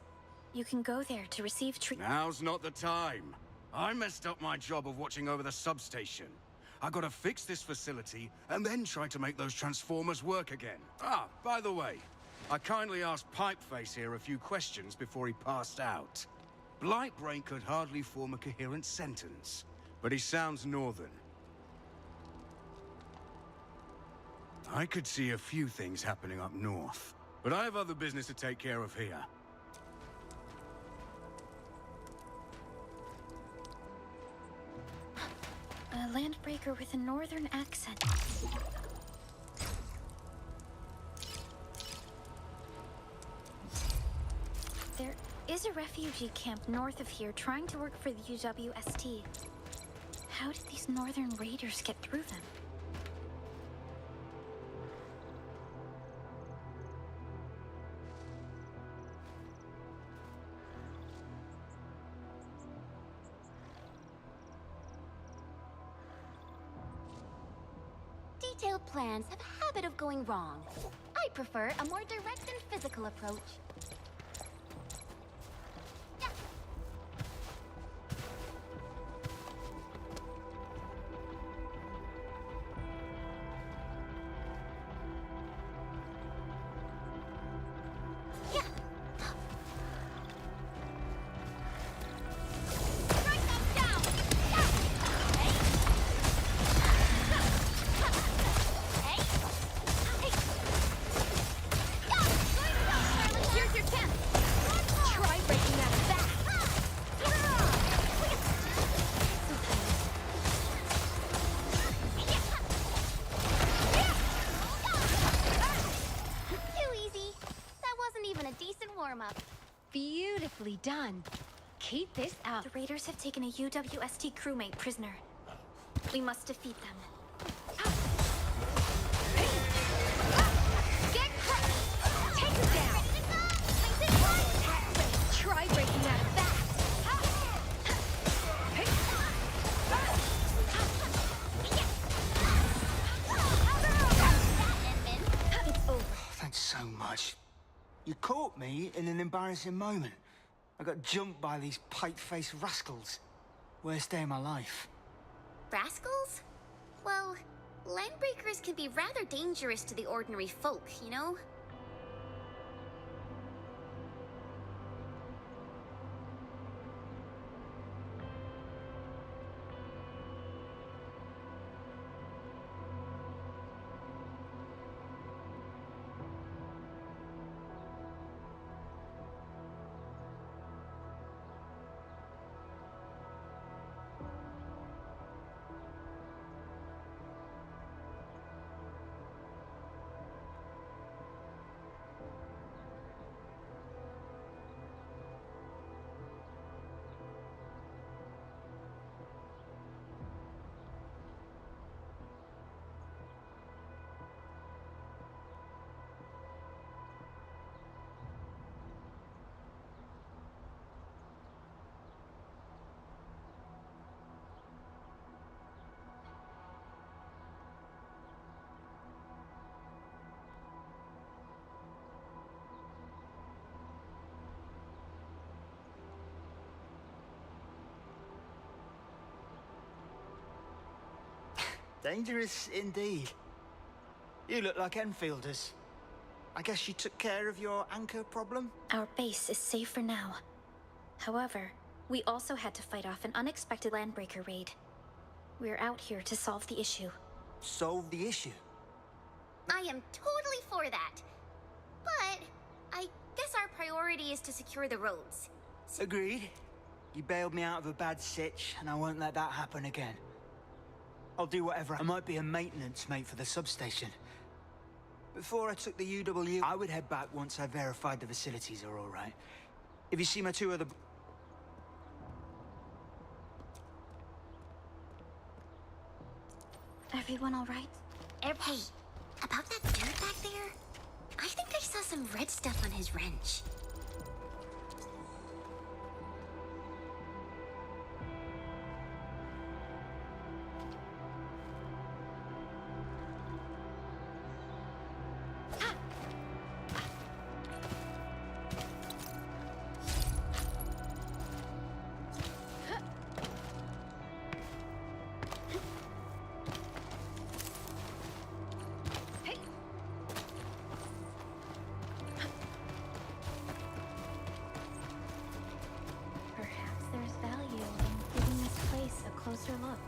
You can go there to receive treatment. Now's not the time. I messed up my job of watching over the substation. I gotta fix this facility and then try to make those transformers work again. Ah, by the way, I kindly asked Pipeface here a few questions before he passed out. Blightbrain could hardly form a coherent sentence, but he sounds northern. I could see a few things happening up north, but I have other business to take care of here. A landbreaker with a northern accent. There is a refugee camp north of here trying to work for the UWST. How did these northern raiders get through them? detailed plans have a habit of going wrong. I prefer a more direct and physical approach. Beautifully done. Keep this up. The raiders have taken a UWST crewmate prisoner. We must defeat them. Get crushed! Take it down! Try breaking out of that! It's over. Thanks so much. You caught me in an embarrassing moment. I got jumped by these pike-faced rascals. Worst day of my life. Rascals? Well, landbreakers can be rather dangerous to the ordinary folk, you know? Dangerous indeed. You look like Enfielders. I guess you took care of your anchor problem? Our base is safe for now. However, we also had to fight off an unexpected landbreaker raid. We're out here to solve the issue. Solve the issue? I am totally for that. But I guess our priority is to secure the roads. Agreed. You bailed me out of a bad sitch, and I won't let that happen again. I'll do whatever. I might be a maintenance mate for the substation. Before I took the UW, I would head back once I verified the facilities are all right. If you see my two other... Everyone all right? Hey, about that dude back there? I think I saw some red stuff on his wrench. Closer look.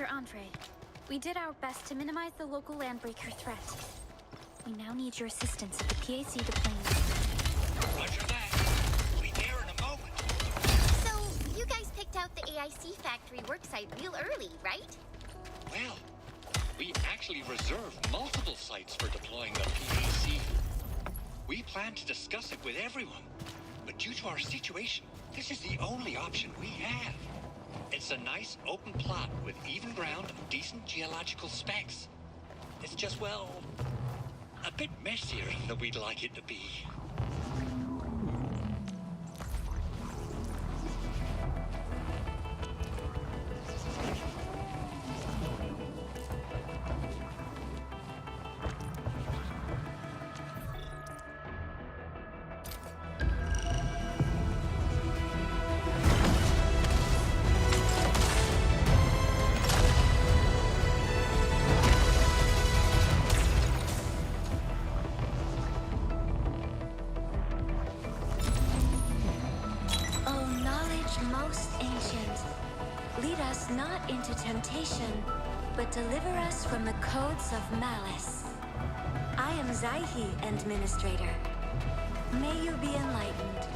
Mr. Andre. We did our best to minimize the local landbreaker threat. We now need your assistance at the PAC deployment. Roger that. We'll be there in a moment. So, you guys picked out the AIC factory worksite real early, right? Well, we actually reserved multiple sites for deploying the PAC. We plan to discuss it with everyone, but due to our situation, this is the only option we have. It's a nice open plot with even ground and decent geological specs. It's just, well, a bit messier than we'd like it to be. Not into temptation, but deliver us from the codes of malice. I am Zaihi, Administrator. May you be enlightened.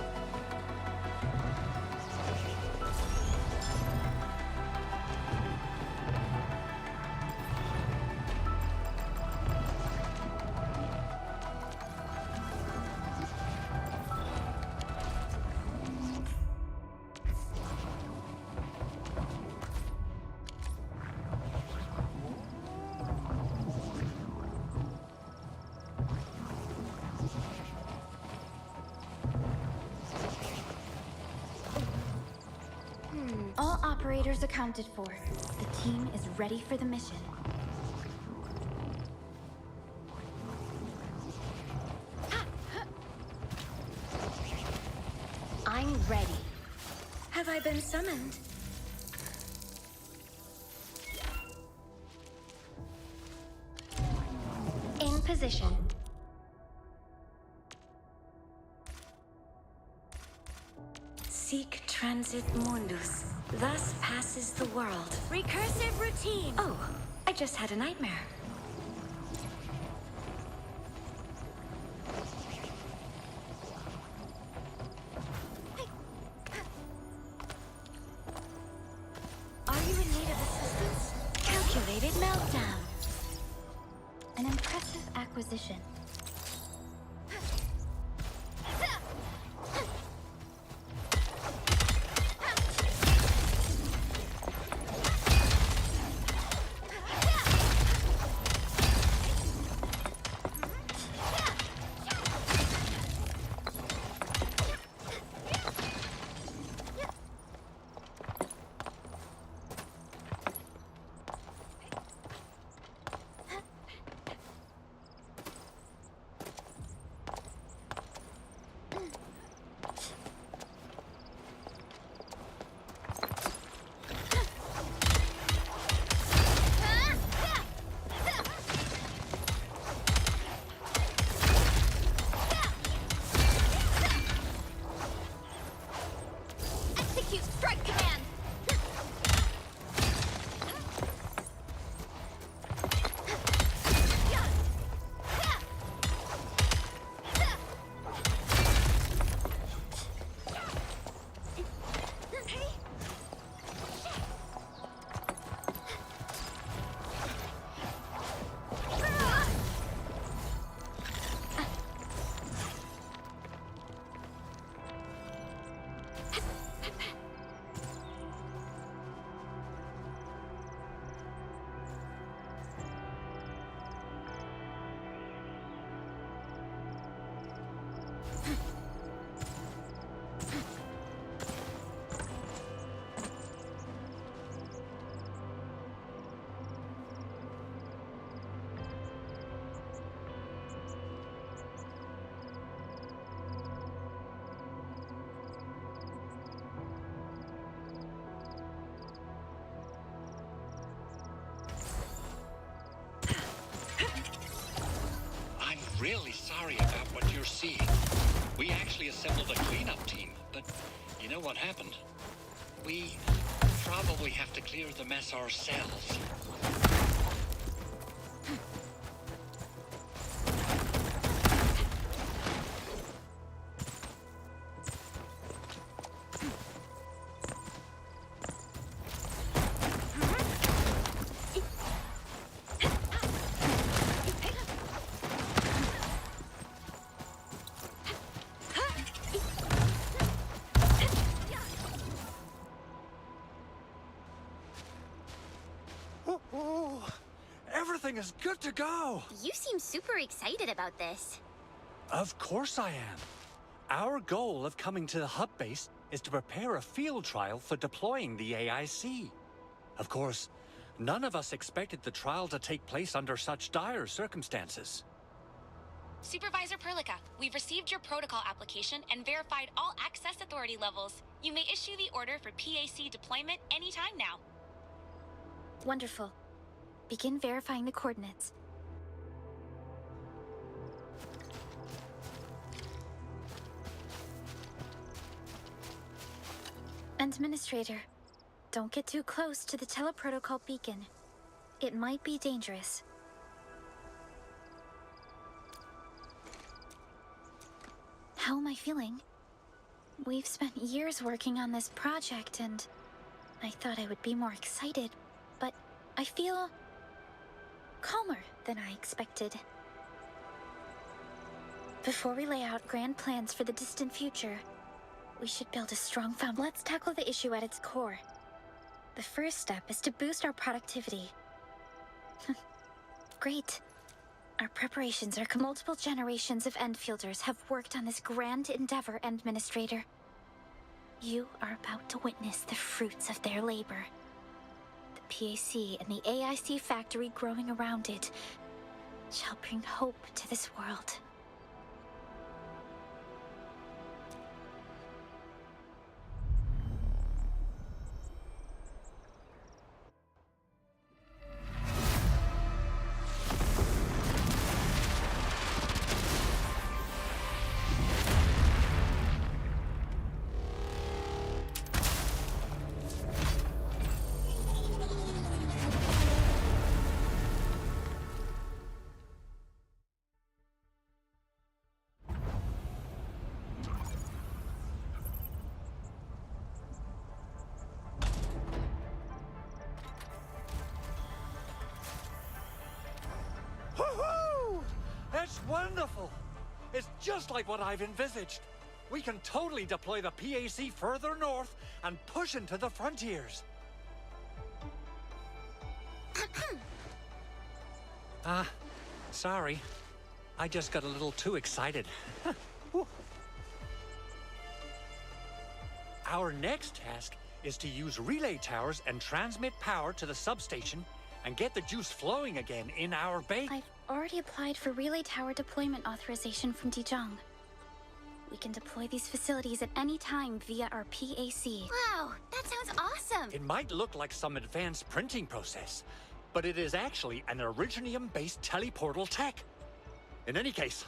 All operators accounted for. The team is ready for the mission. I'm ready. Have I been summoned? In position. Seek transit mundus. Thus passes the world. Recursive routine. Oh, I just had a nightmare. Are you in need of assistance? Calculated meltdown. An impressive acquisition. Really sorry about what you're seeing. We actually assembled a cleanup team, but you know what happened? We probably have to clear the mess ourselves. Everything is good to go! You seem super excited about this. Of course I am. Our goal of coming to the hub base is to prepare a field trial for deploying the AIC. Of course, none of us expected the trial to take place under such dire circumstances. Supervisor Perlica, we've received your protocol application and verified all access authority levels. You may issue the order for PAC deployment anytime now. Wonderful. Begin verifying the coordinates. Administrator, don't get too close to the teleprotocol beacon. It might be dangerous. How am I feeling? We've spent years working on this project, and I thought I would be more excited, but I feel calmer than I expected. Before we lay out grand plans for the distant future, we should build a strong foundation. Let's tackle the issue at its core. The first step is to boost our productivity. Great. Our preparations are multiple generations of Endfielders have worked on this grand endeavor, Administrator. You are about to witness the fruits of their labor. The PAC and the AIC factory growing around it shall bring hope to this world. That's wonderful! It's just like what I've envisaged. We can totally deploy the PAC further north and push into the frontiers. Sorry. I just got a little too excited. Our next task is to use relay towers and transmit power to the substation and get the juice flowing again in our base. I've already applied for relay tower deployment authorization from Dijon. We can deploy these facilities at any time via our PAC. Wow, that sounds awesome! It might look like some advanced printing process, but it is actually an Originium-based teleportal tech. In any case,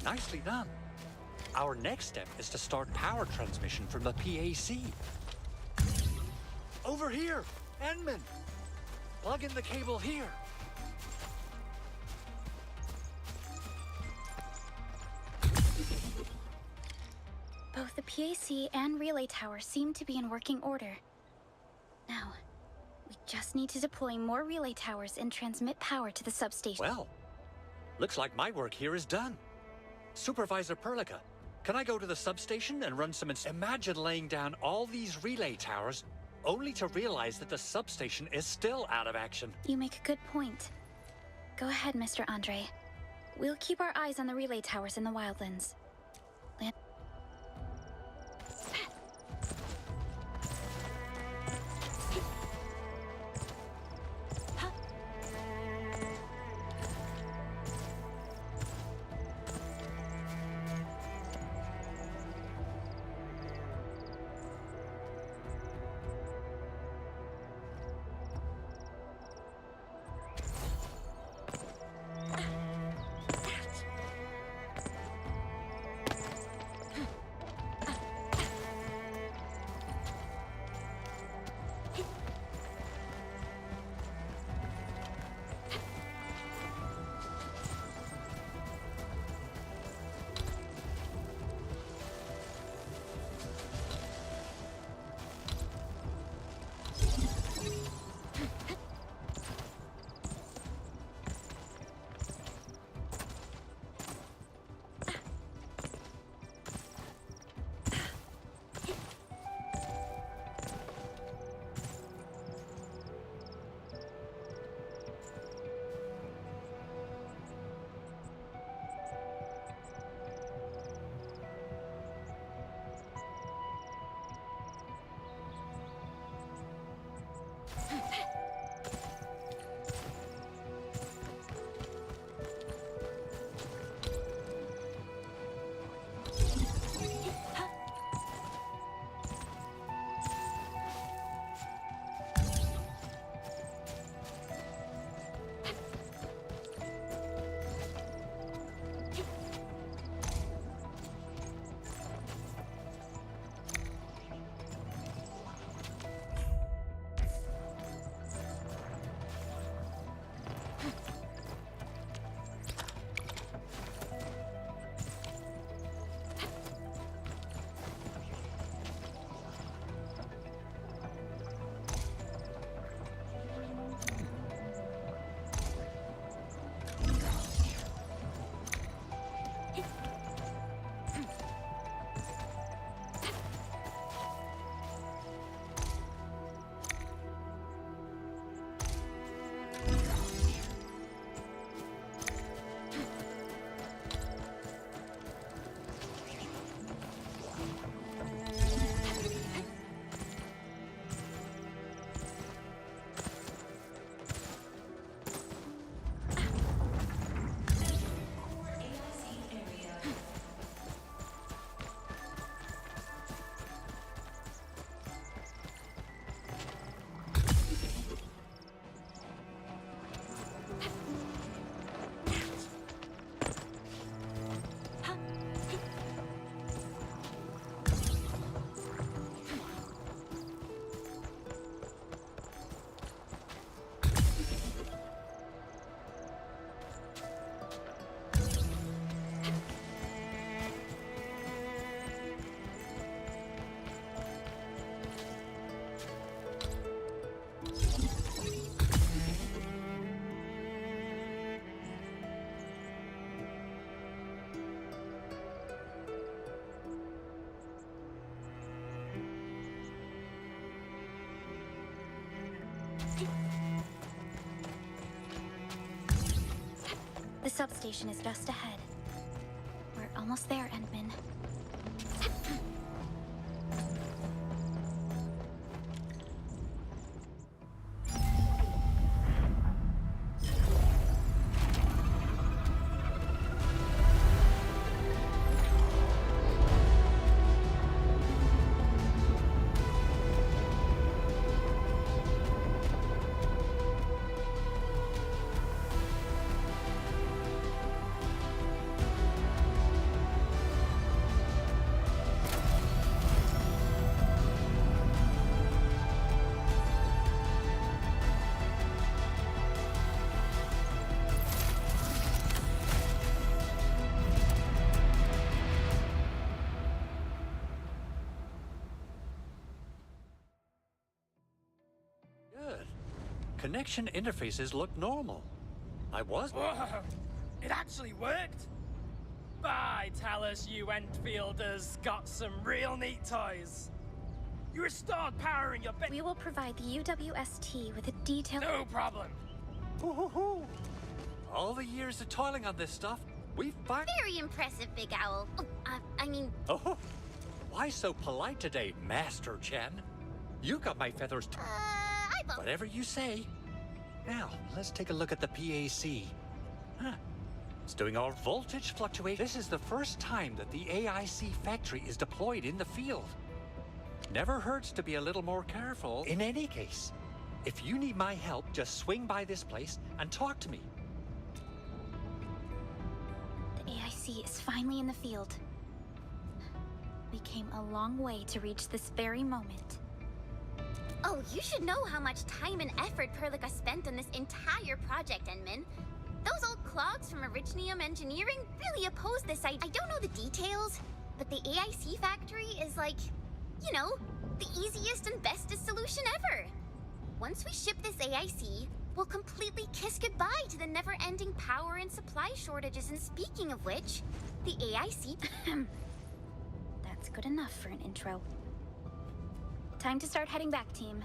nicely done. Our next step is to start power transmission from the PAC. Over here, Enman! Plug in the cable here. Both the PAC and relay tower seem to be in working order. Now, we just need to deploy more relay towers and transmit power to the substation. Well, looks like my work here is done. Supervisor Perlica, can I go to the substation and run some Imagine laying down all these relay towers, only to realize that the substation is still out of action. You make a good point. Go ahead, Mr. Andre. We'll keep our eyes on the relay towers in the Wildlands. The substation is just ahead. We're almost there, Endman. connection interfaces look normal. I was... Whoa! It actually worked! Bye, tell us you Endfielders got some real neat toys. You restored power in your bed. We will provide the UWST with a detailed... No problem. All the years of toiling on this stuff, we find... Very impressive, Big Owl. Oh, why so polite today, Master Chen? You got my feathers... Whatever you say. Now, let's take a look at the PAC. Huh. It's doing all voltage fluctuation. This is the first time that the AIC factory is deployed in the field. Never hurts to be a little more careful. In any case, if you need my help, just swing by this place and talk to me. The AIC is finally in the field. We came a long way to reach this very moment. Oh, you should know how much time and effort Perlica spent on this entire project, Enmin. Those old clogs from Originium Engineering really oppose this idea. I don't know the details, but the AIC factory is like, you know, the easiest and bestest solution ever. Once we ship this AIC, we'll completely kiss goodbye to the never-ending power and supply shortages. And speaking of which, the AIC... That's good enough for an intro. Time to start heading back, team.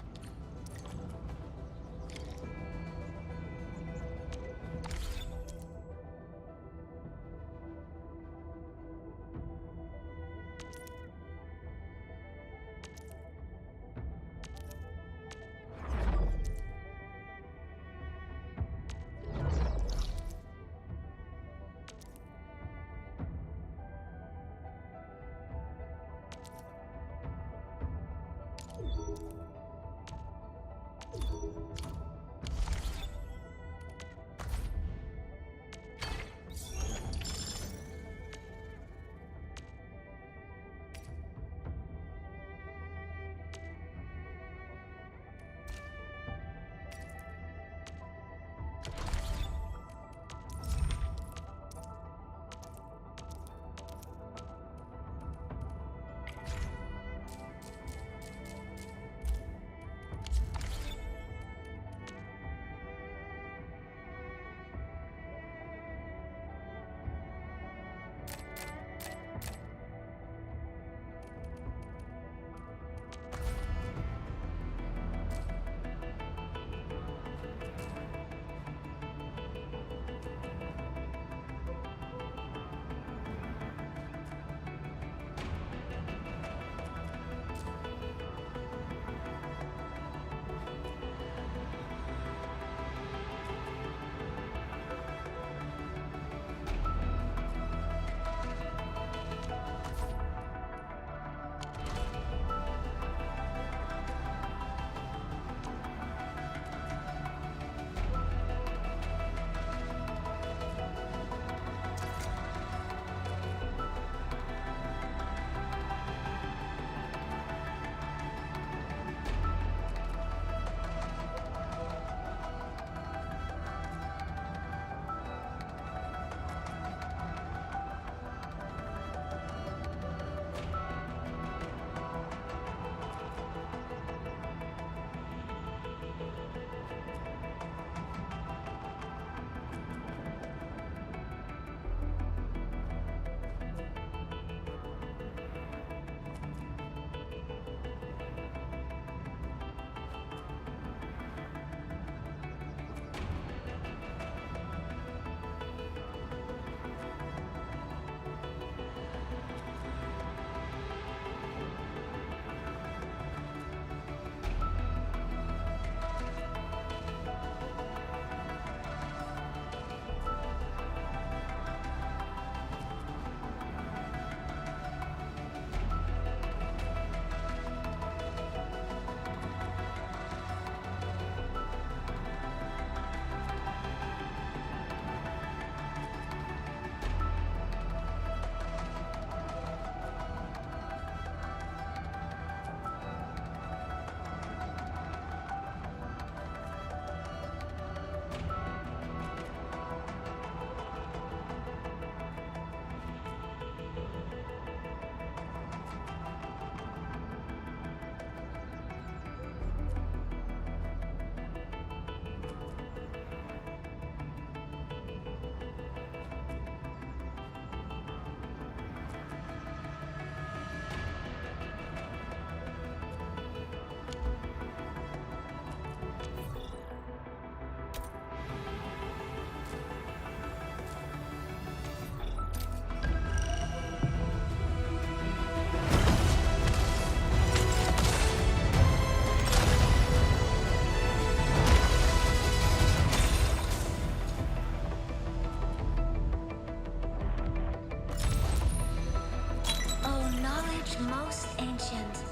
most ancient.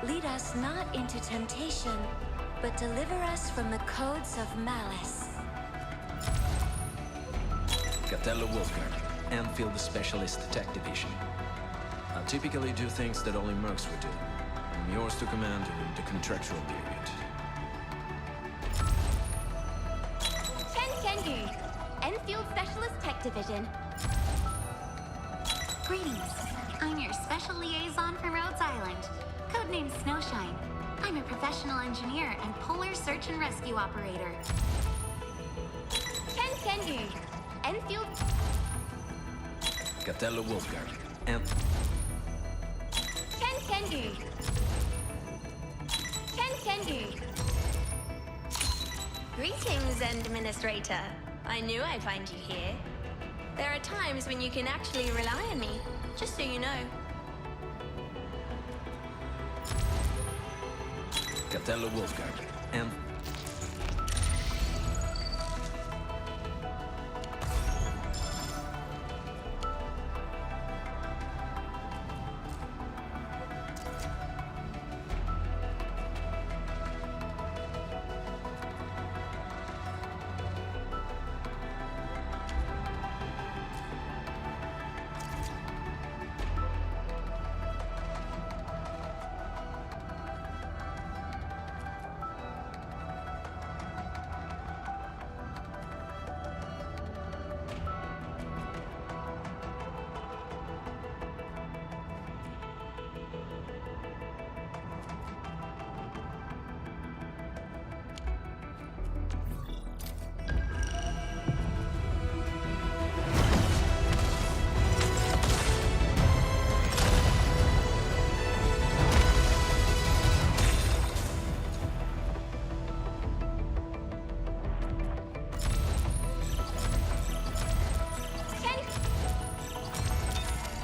Lead us not into temptation, but deliver us from the codes of malice. Capella Wolfguard, Endfield Specialist Tech Division. I typically do things that only mercs would do. I'm yours to command during the contractual period. Chen Yu, Enfield Specialist Tech Division. Greetings. I'm your special liaison for Rhodes Island, codenamed Snowshine. I'm a professional engineer and polar search and rescue operator. Chen Yu, Enfield... Capella Wolfguard, and... Chen Yu. Chen Yu. Greetings, Administrator. I knew I'd find you here. There are times when you can actually rely on me, just so you know. Capella Wolfguard, and...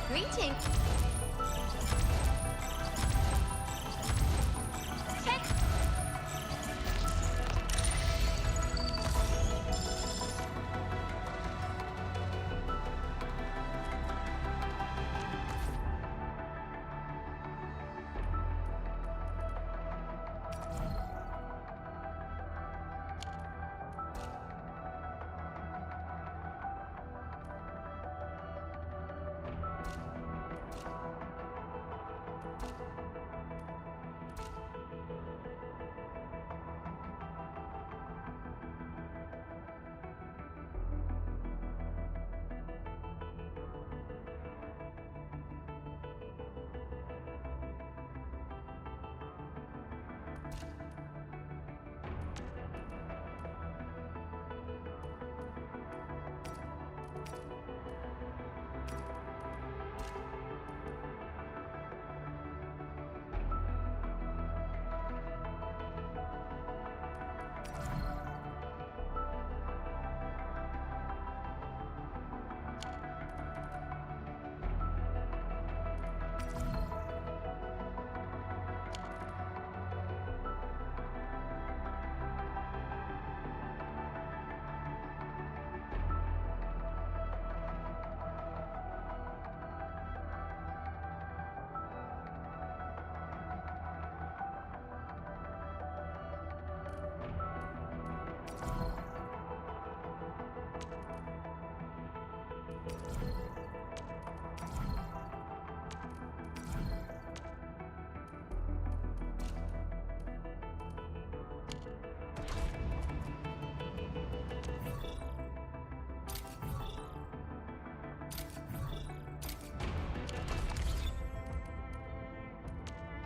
Greetings.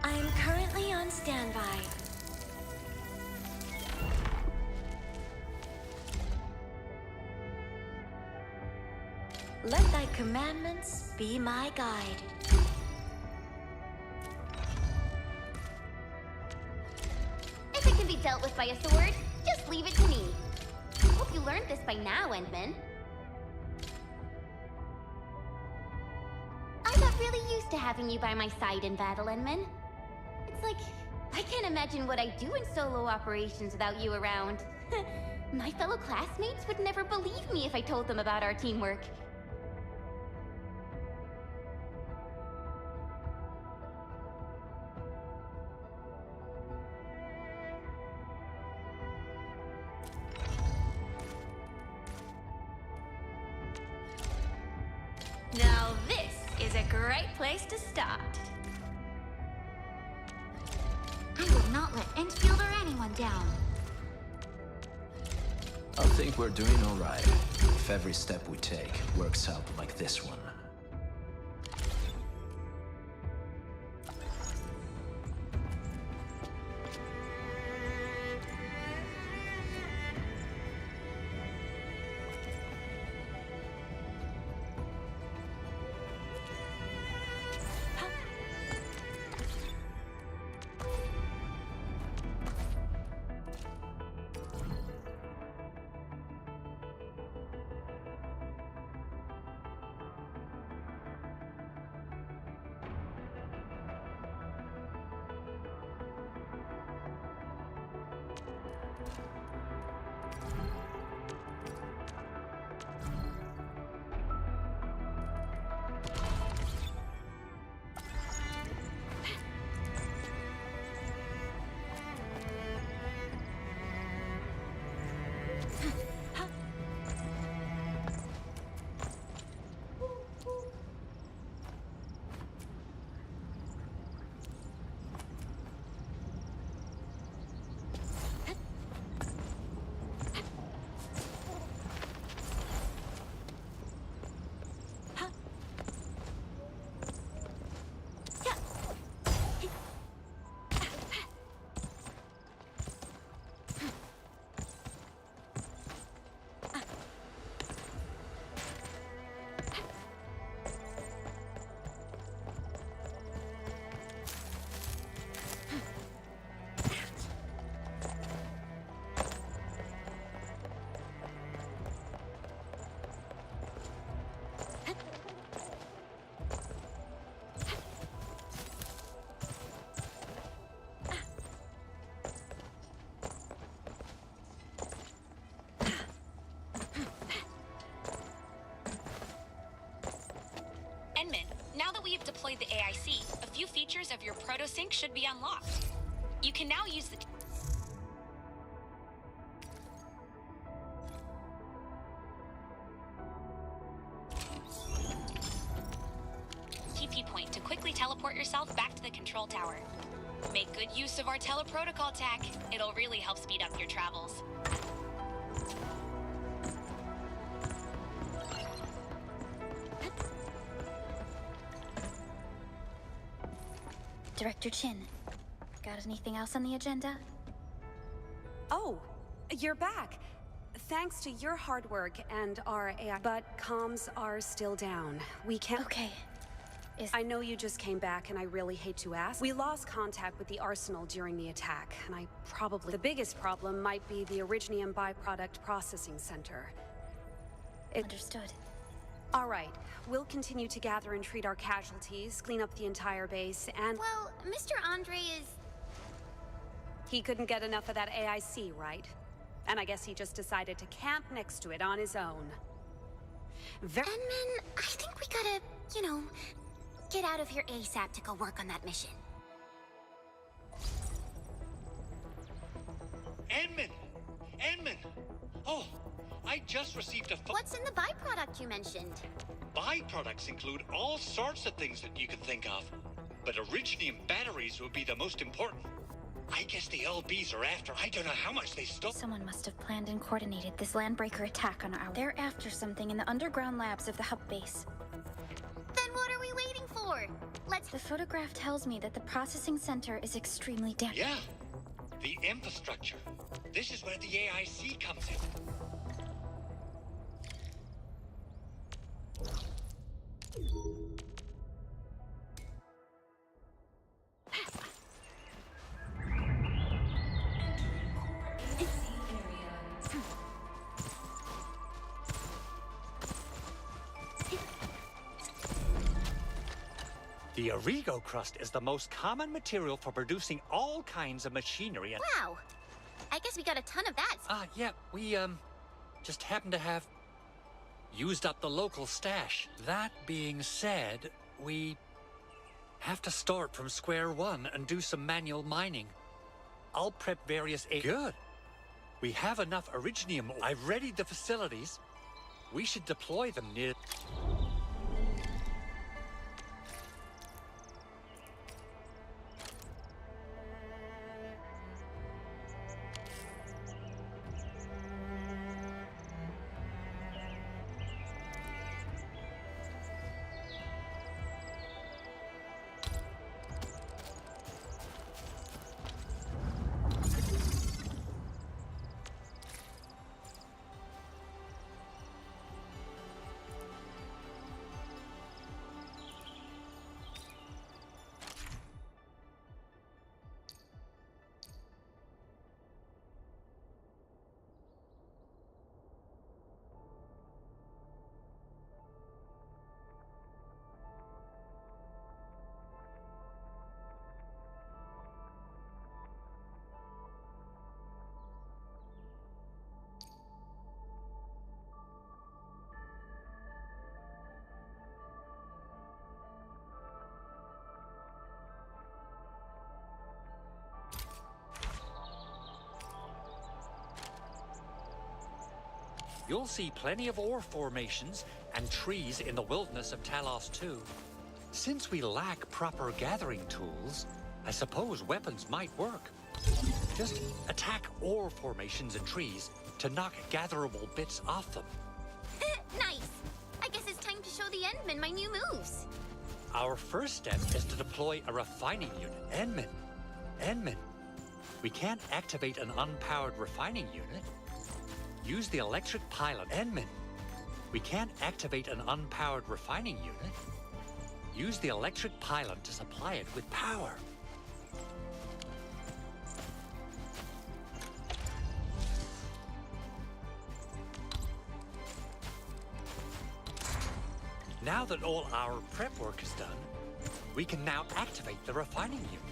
I'm currently on standby. Let thy commandments be my guide. If it can be dealt with by a sword, just leave it to me. Hope you learned this by now, Endman. I got really used to having you by my side in battle, Endman. It's like, I can't imagine what I do in solo operations without you around. My fellow classmates would never believe me if I told them about our teamwork. Now this is a great place to start. I will not let Endfield or anyone down. I think we're doing all right, if every step we take works out like this one. Now that we have deployed the AIC, a few features of your proto-sync should be unlocked. You can now use the TP point to quickly teleport yourself back to the control tower. Make good use of our teleprotocol tech. It'll really help speed up your travels. Director Chin, got anything else on the agenda? Oh, you're back. Thanks to your hard work and our AI, but comms are still down. We can't... Okay. I know you just came back, and I really hate to ask. We lost contact with the Arsenal during the attack, and the biggest problem might be the Originium byproduct processing center. Understood. All right. We'll continue to gather and treat our casualties, clean up the entire base, and... Well, Mr. Andre is... He couldn't get enough of that AIC, right? And I guess he just decided to camp next to it on his own. Edmund, I think we gotta, get out of here ASAP to go work on that mission. Edmund! Edmund! Oh, I just received a What's in the byproduct you mentioned? Byproducts include all sorts of things that you can think of. But Originium batteries would be the most important. I guess the LBs are after. I don't know how much they stole. Someone must have planned and coordinated this landbreaker attack on our... They're after something in the underground labs of the hub base. Then what are we waiting for? The photograph tells me that the processing center is extremely damaged. Yeah, the infrastructure. This is where the AIC comes in. The Origo crust is the most common material for producing all kinds of machinery and... Wow! I guess we got a ton of that. Yeah, we, just happen to have used up the local stash. That being said, we have to start from square one and do some manual mining. I'll prep various... Good. We have enough Originium. I've readied the facilities. We should deploy them near... You'll see plenty of ore formations and trees in the wilderness of Talos too. Since we lack proper gathering tools, I suppose weapons might work. Just attack ore formations and trees to knock gatherable bits off them. Nice! I guess it's time to show the Endmen my new moves. Our first step is to deploy a refining unit. Endmen. We can't activate an unpowered refining unit. Use the electric pylon. Endmen. We can't activate an unpowered refining unit. Use the electric pylon to supply it with power. Now that all our prep work is done, we can now activate the refining unit.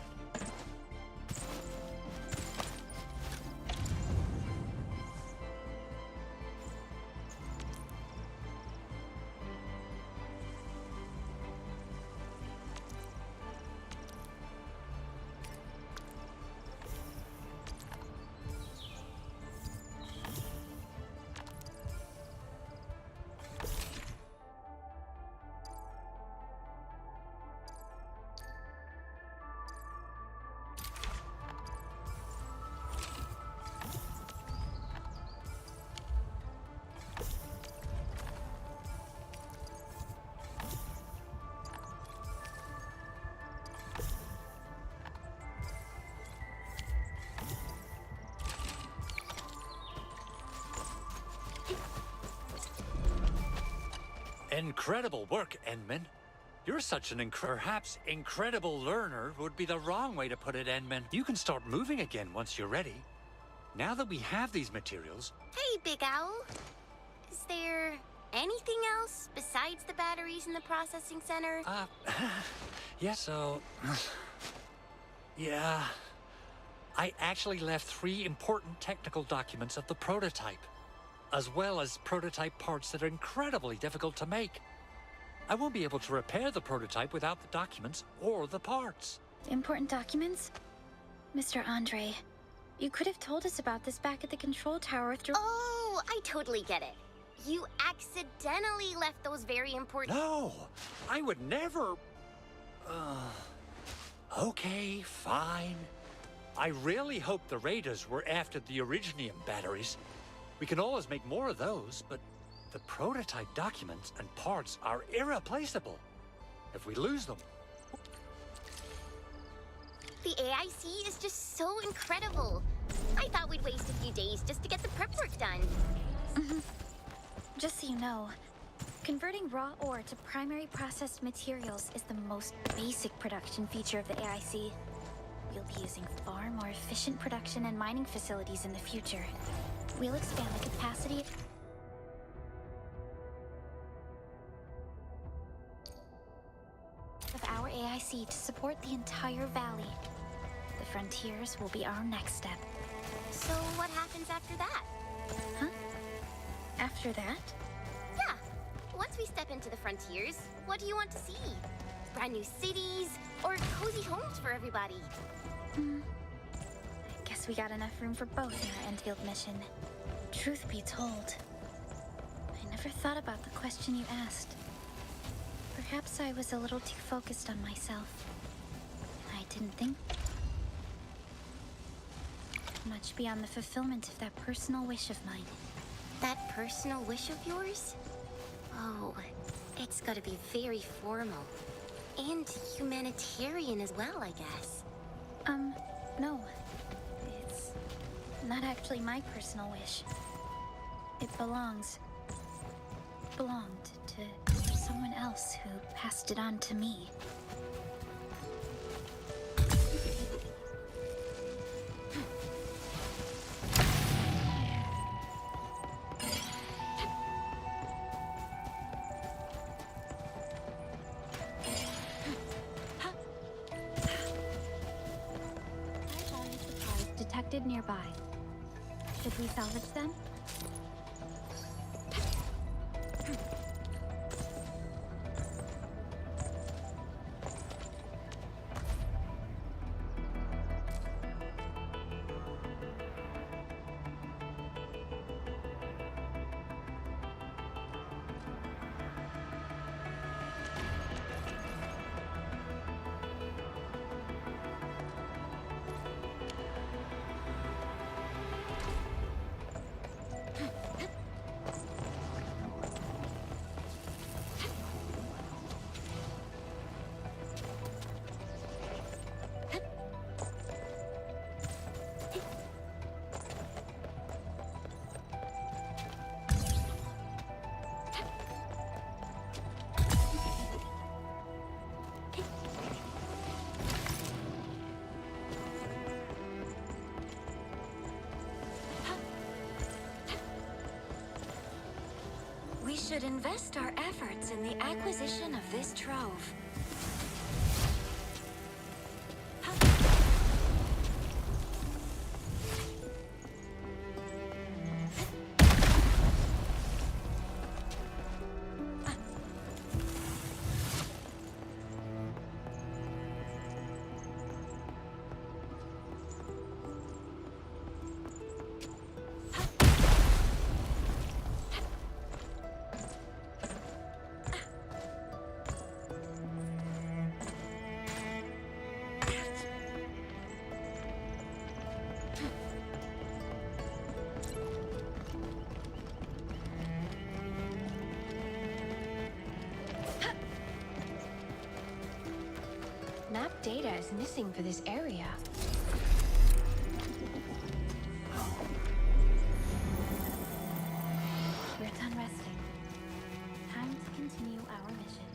Incredible work, Endman. You're such an perhaps incredible learner would be the wrong way to put it, Endman. You can start moving again once you're ready. Now that we have these materials... Hey, Big Owl. Is there anything else besides the batteries in the processing center? Yeah, so... yeah... I actually left 3 important technical documents of the prototype, as well as prototype parts that are incredibly difficult to make. I won't be able to repair the prototype without the documents or the parts. Important documents? Mr. Andre, you could have told us about this back at the control tower with... Oh, I totally get it. You accidentally left those very important... No! I would never... Okay, fine. I really hope the raiders were after the Originium batteries. We can always make more of those, but the prototype documents and parts are irreplaceable. If we lose them... The AIC is just so incredible. I thought we'd waste a few days just to get the prep work done. Just so you know, converting raw ore to primary processed materials is the most basic production feature of the AIC. We'll be using far more efficient production and mining facilities in the future. We'll expand the capacity of our AIC to support the entire valley. The frontiers will be our next step. So what happens after that? Huh? After that? Yeah. Once we step into the frontiers, what do you want to see? Brand new cities or cozy homes for everybody? I guess we got enough room for both in our Endfield mission. Truth be told, I never thought about the question you asked. Perhaps I was a little too focused on myself. I didn't think much beyond the fulfillment of that personal wish of mine. That personal wish of yours? Oh, it's gotta be very formal. And humanitarian as well, I guess. No. It's not actually my personal wish. It belonged to someone else who passed it on to me. Detected nearby. Should we salvage them? should invest our efforts in the acquisition of this trove. Map data is missing for this area. We're done resting. Time to continue our mission.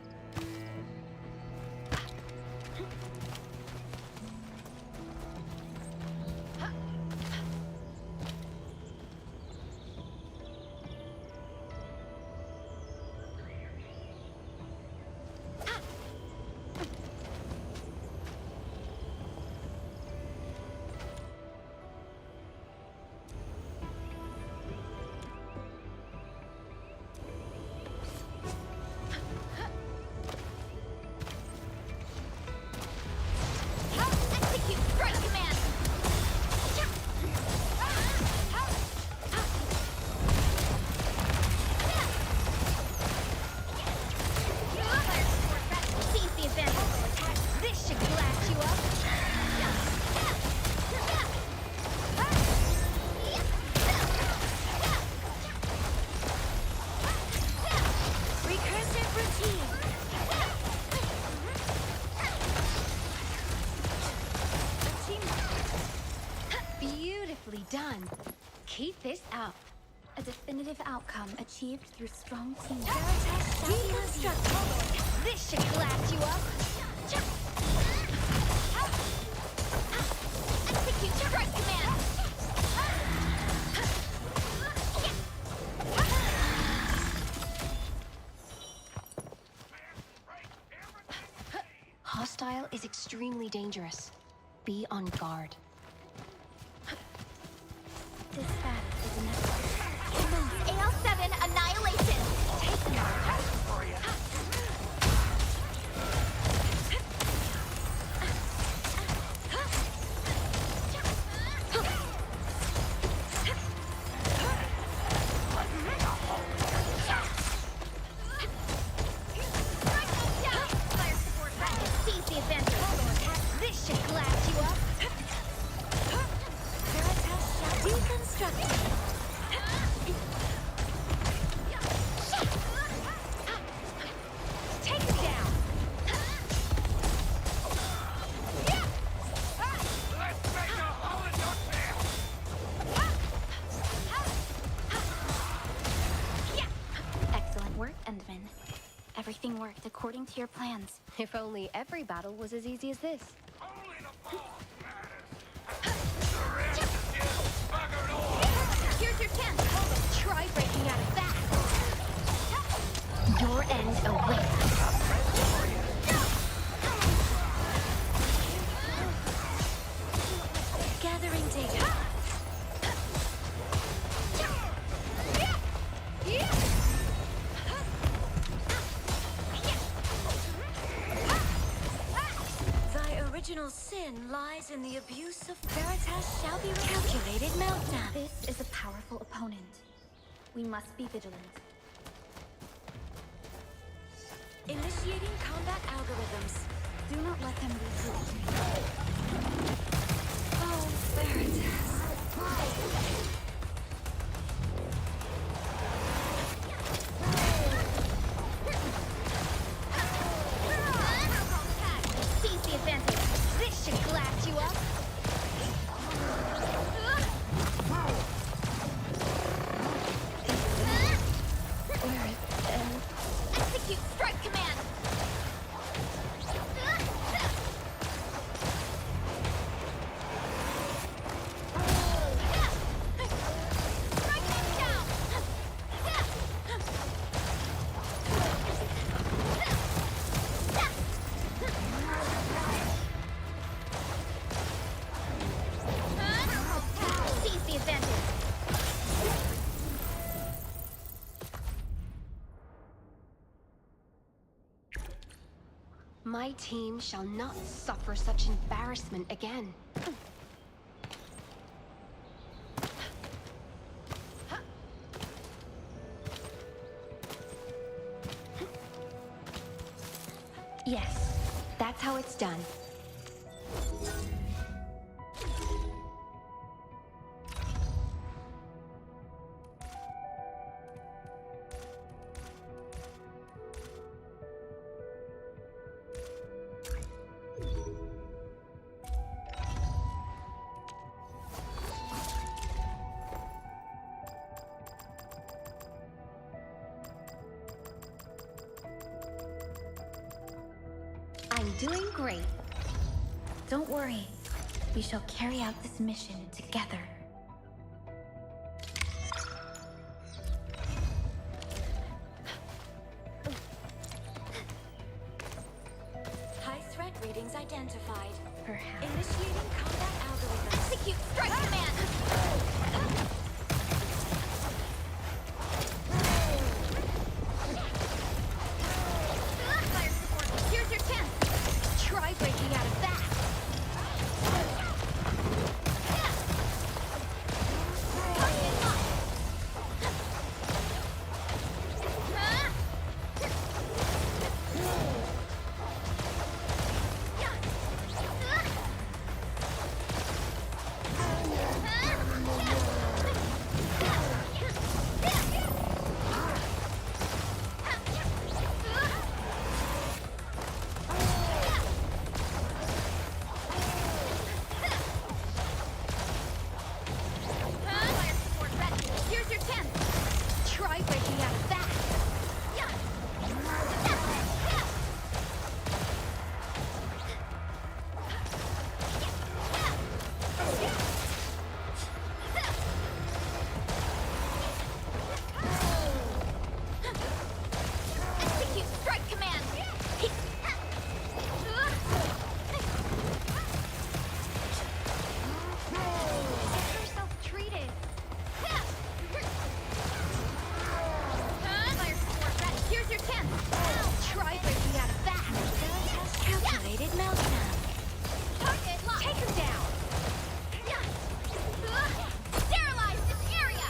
Beautifully done. Keep this up. A definitive outcome achieved through strong teamwork. Deconstruct. This should glass you up. Execute strike command! Hostile is extremely dangerous. Be on guard. This path is inevitable. AL7 annihilation! Take them out. Seize the advantage. This should glass you up. Deconstructed. Take it down. Excellent work, Endman. Everything worked according to your plans. If only every battle was as easy as this. Here's your chance. Try breaking out of that. Your end awaits. Gathering data. Thy original sin lies in the abuse of Veritas shall be calculated meltdown. This is a powerful opponent. We must be vigilant. Initiating combat algorithms. Do not let them regroup. Oh, Veritas. Seize the advantage. This should glass you up. Execute strike command. My team shall not suffer such embarrassment again. Yes, that's how it's done. I'm doing great. Don't worry. We shall carry out this mission together. High threat readings identified. Perhaps. Initiating combat algorithm. Execute strike command! Fire support, here's your chance! Try breaking out of that! Fire support ready, here's your chance! Try breaking out of that! Execute strike command! Get yourself treated! Fire support ready, here's your chance! Try breaking out of that! Calculated meltdown. Target locked! Take him down! Sterilize this area!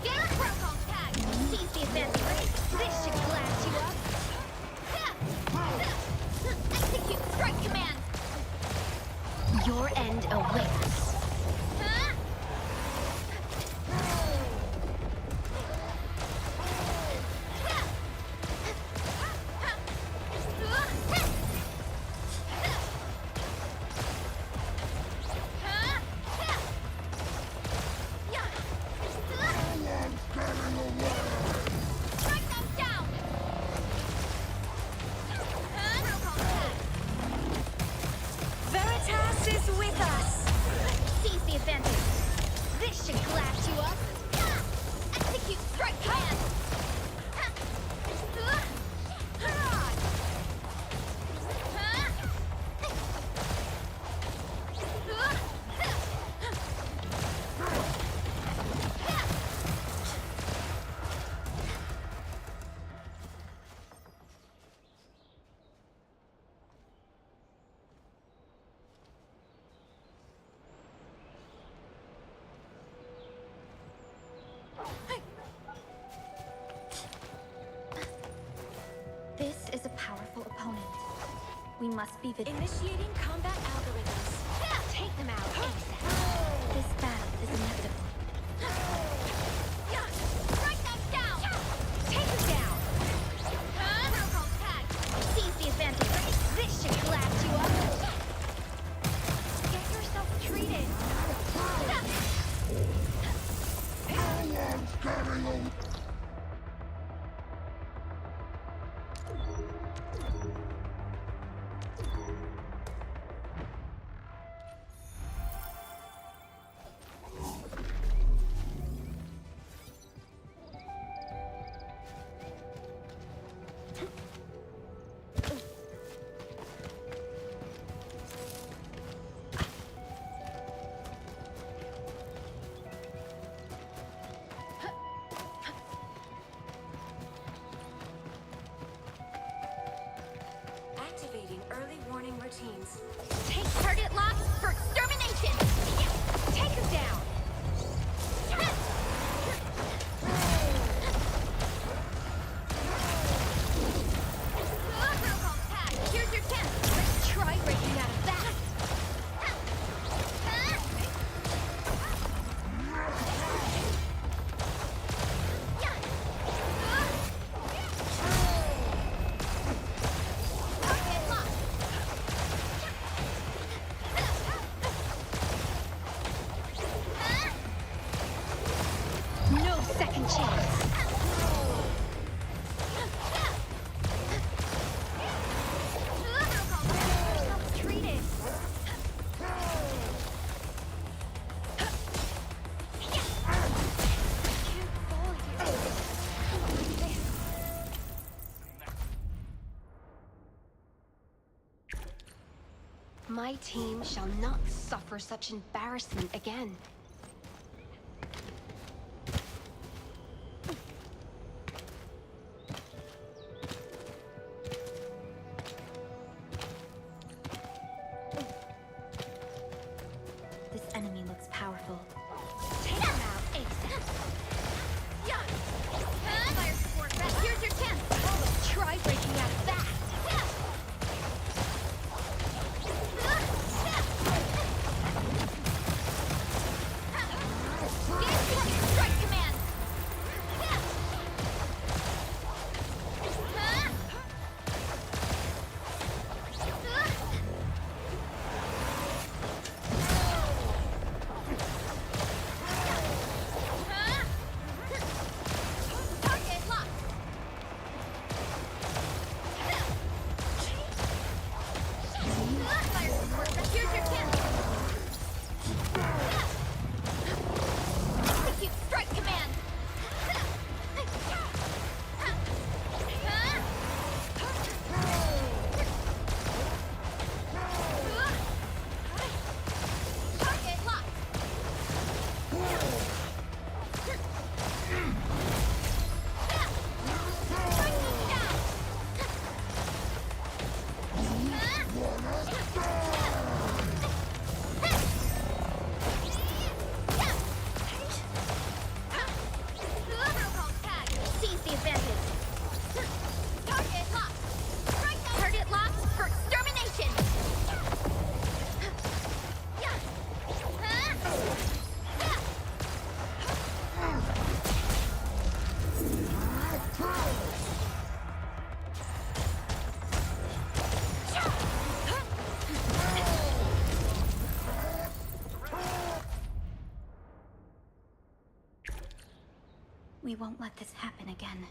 Get a protocol tag! Seize the advantage! This should blast you up! Execute strike command! Your end awaits! Strike them down! Protocol tag! Veritas is with us. Seize the advantage! This should glass you up! Execute strike command! This is a powerful opponent. We must be vigilant. Initiating combat algorithms. Take them out ASAP! This battle is inevitable. Strike them down! Take him down! Protocol tag! Seize the advantage! This should blast you up! Get yourself treated! warning routines. Take target lock for extermination! Take him down! Here's your chance! Let's try breaking out of that! No second chance! Treated! My team shall not suffer such embarrassment again. This enemy looks powerful. Take him out, ASAP! Fire support vest, here's your chance! Let's try breaking out of that! Strike command! Target locked! Fire support vest, here's your chance! Execute strike command! Target locked! Seize the advantage. Target locked. Target locked for extermination. We won't let this happen again.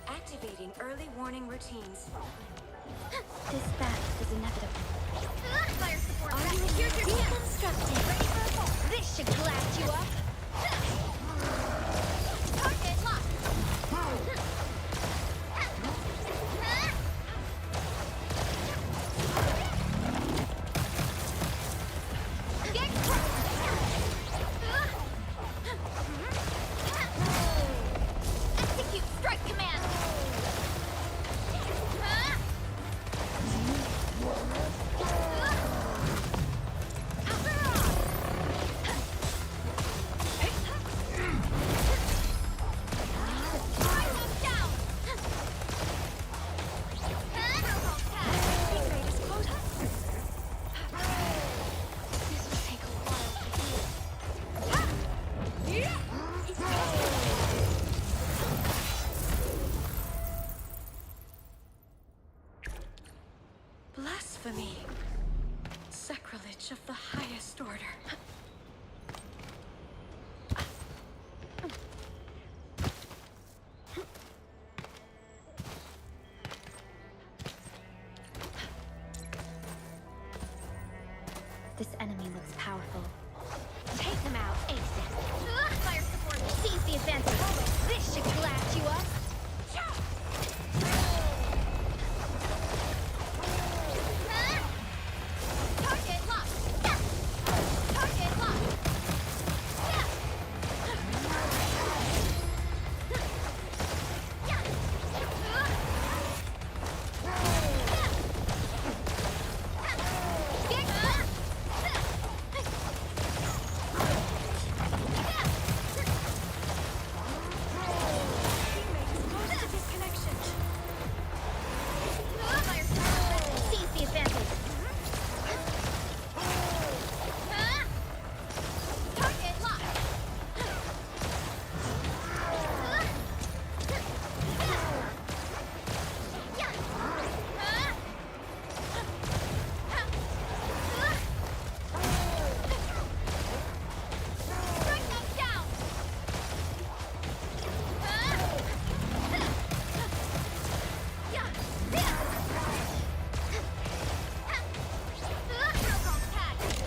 Activating early warning routines. This battle is inevitable. Fire support Are vest, you here's your chance. deconstructed? Ready for a fall. This should blast you up. Target locked. Get execute strike command. Blasphemy. Sacrilege of the highest order. This enemy looks powerful. Take them out, ASAP. Fire support, seize the advantage. This should glass you up. Target locked. Yeah. Target locked. Yeah. Seize the advantage. Target locked. Strike them down.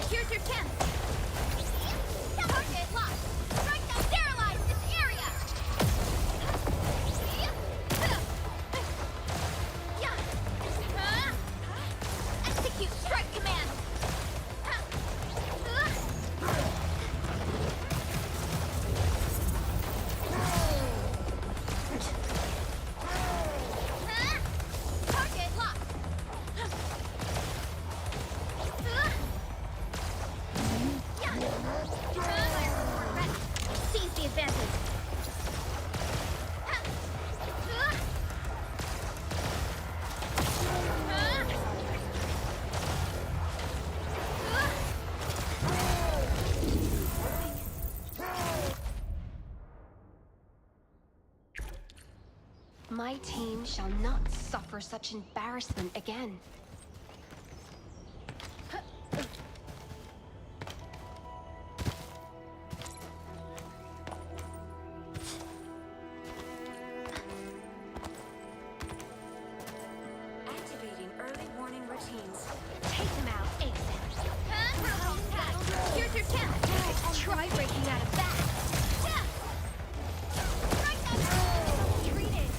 Here's your chance. Target locked. Strike them. Sterilize this area. Execute strike command. Target locked. Seize the advantage. My team shall not suffer such embarrassment again. Activating early warning routines. Take them out, ASAP. Protocol tag. Here's your chance. Try breaking out of that. Strike them. Treated.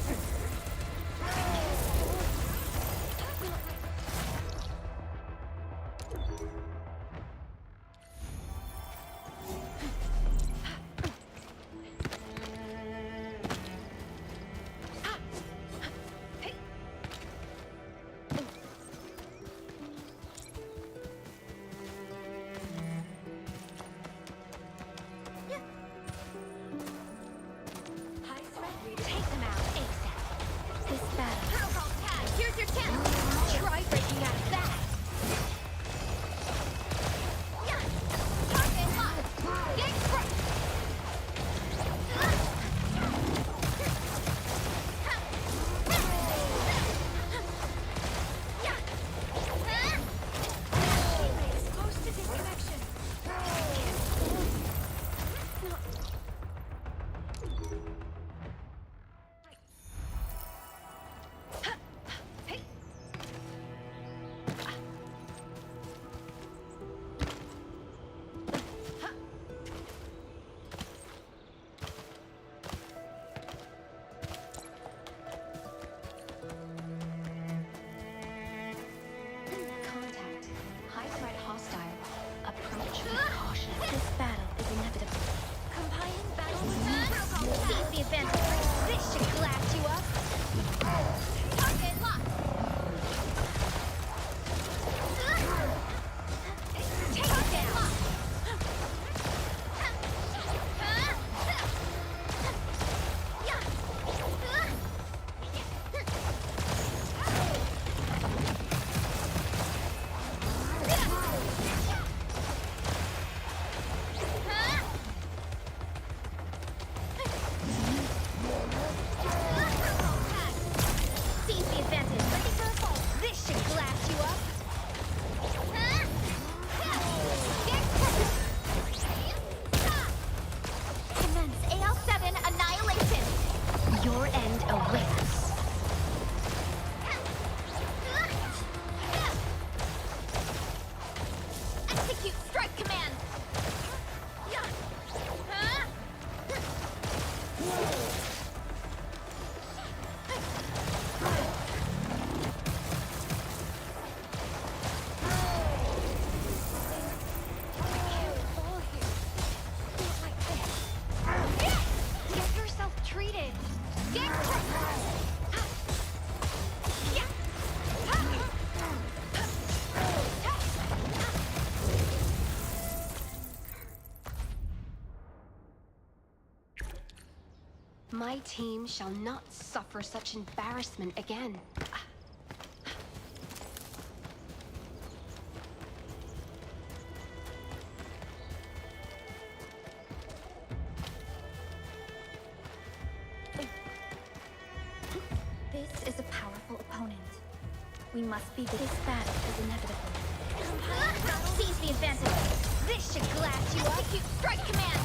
My team shall not suffer such embarrassment again. This is a powerful opponent. We must be this battle is inevitable. Seize the advantage. This should glass you up. Execute strike command.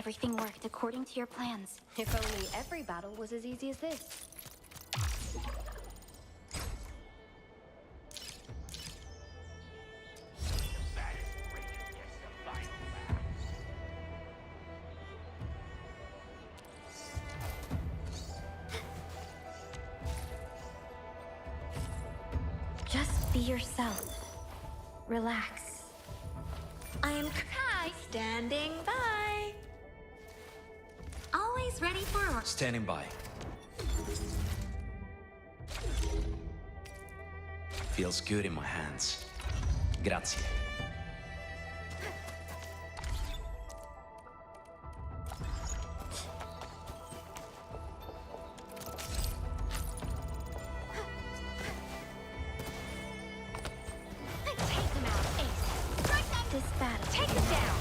Everything worked according to your plans. If only every battle was as easy as this. Just be yourself. Relax. I'm standing by. Always ready for... Standing by. Feels good in my hands. Grazie. This battle. Take it down!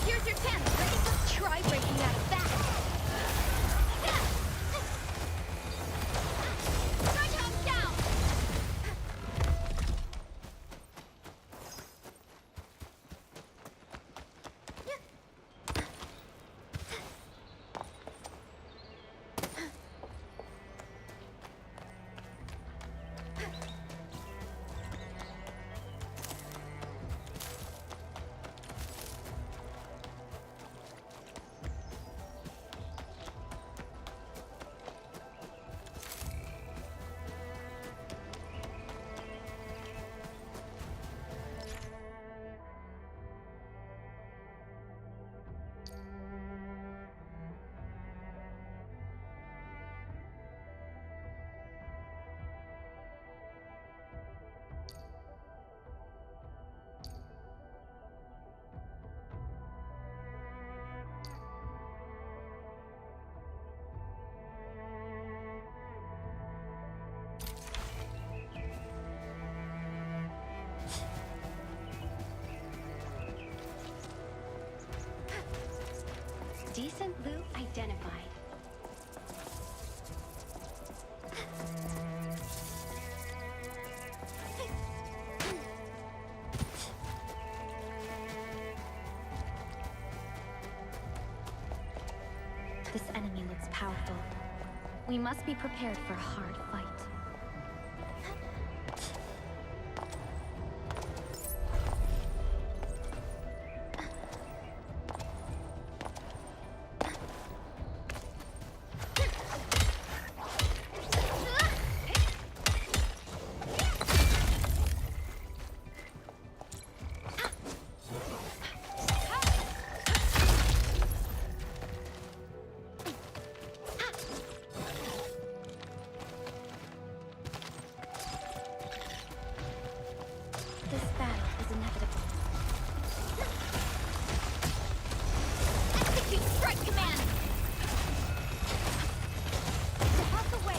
Here's your chance. Try breaking out of that! Down! Decent loot identified. This enemy looks powerful. We must be prepared for a hard fight. This battle is inevitable. Execute strike command! Step out the way!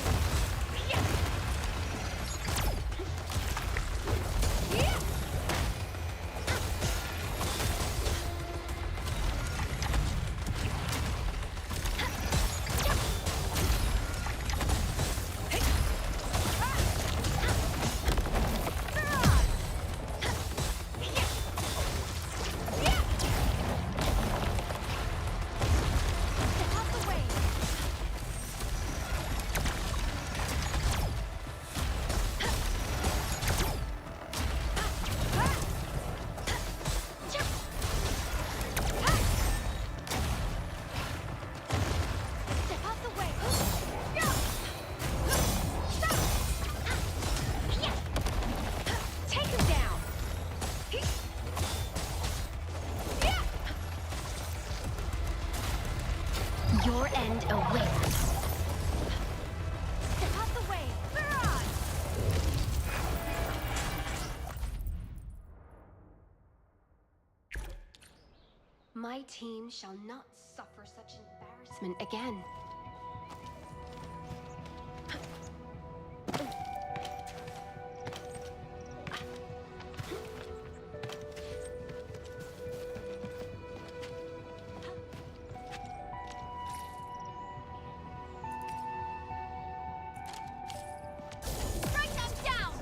Your end awaits. Step out the way! My team shall not suffer such embarrassment again. Strike them down!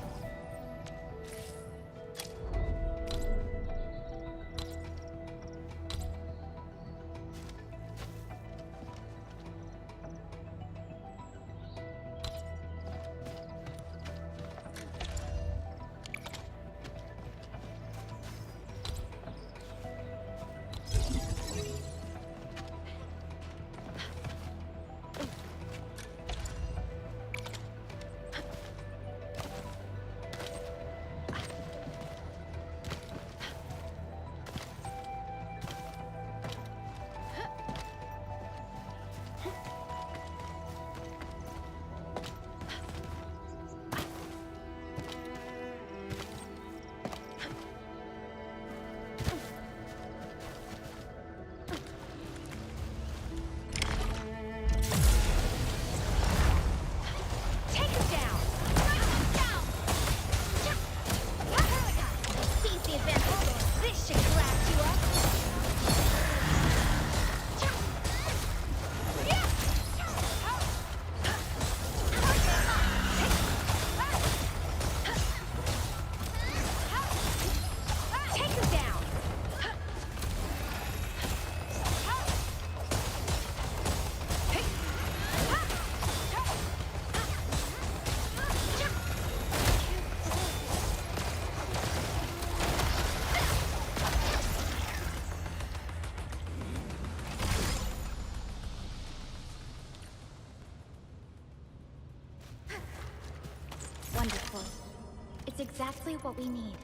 exactly what we need.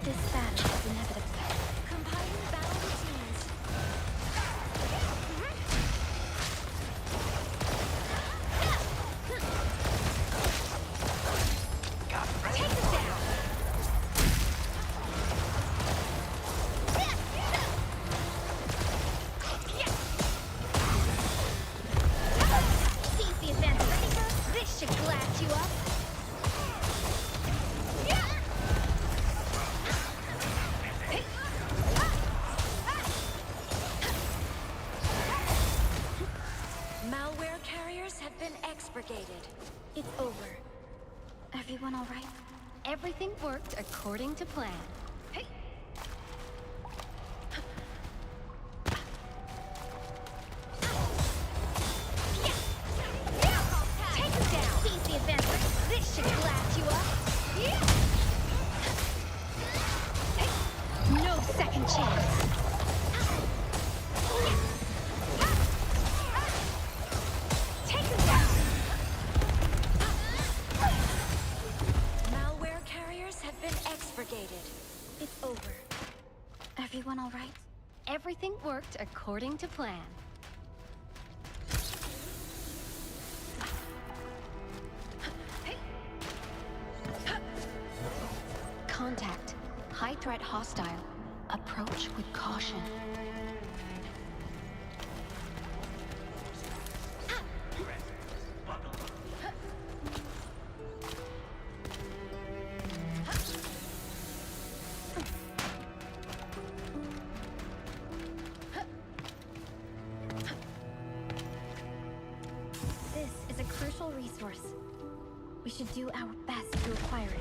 This battle is inevitable. Combining battle routines. Take us down! Seize the advantage. This should glass you up. Malware carriers have been expurgated. It's over. Everyone all right? Everything worked according to plan. Hey. Take us down! Seize the advantage. This should glass you up. No second chance. Take us down! Malware carriers have been expurgated. It's over. Everyone all right? Everything worked according to plan. Contact. High threat hostile. Approach with caution. This is a crucial resource. We should do our best to acquire it.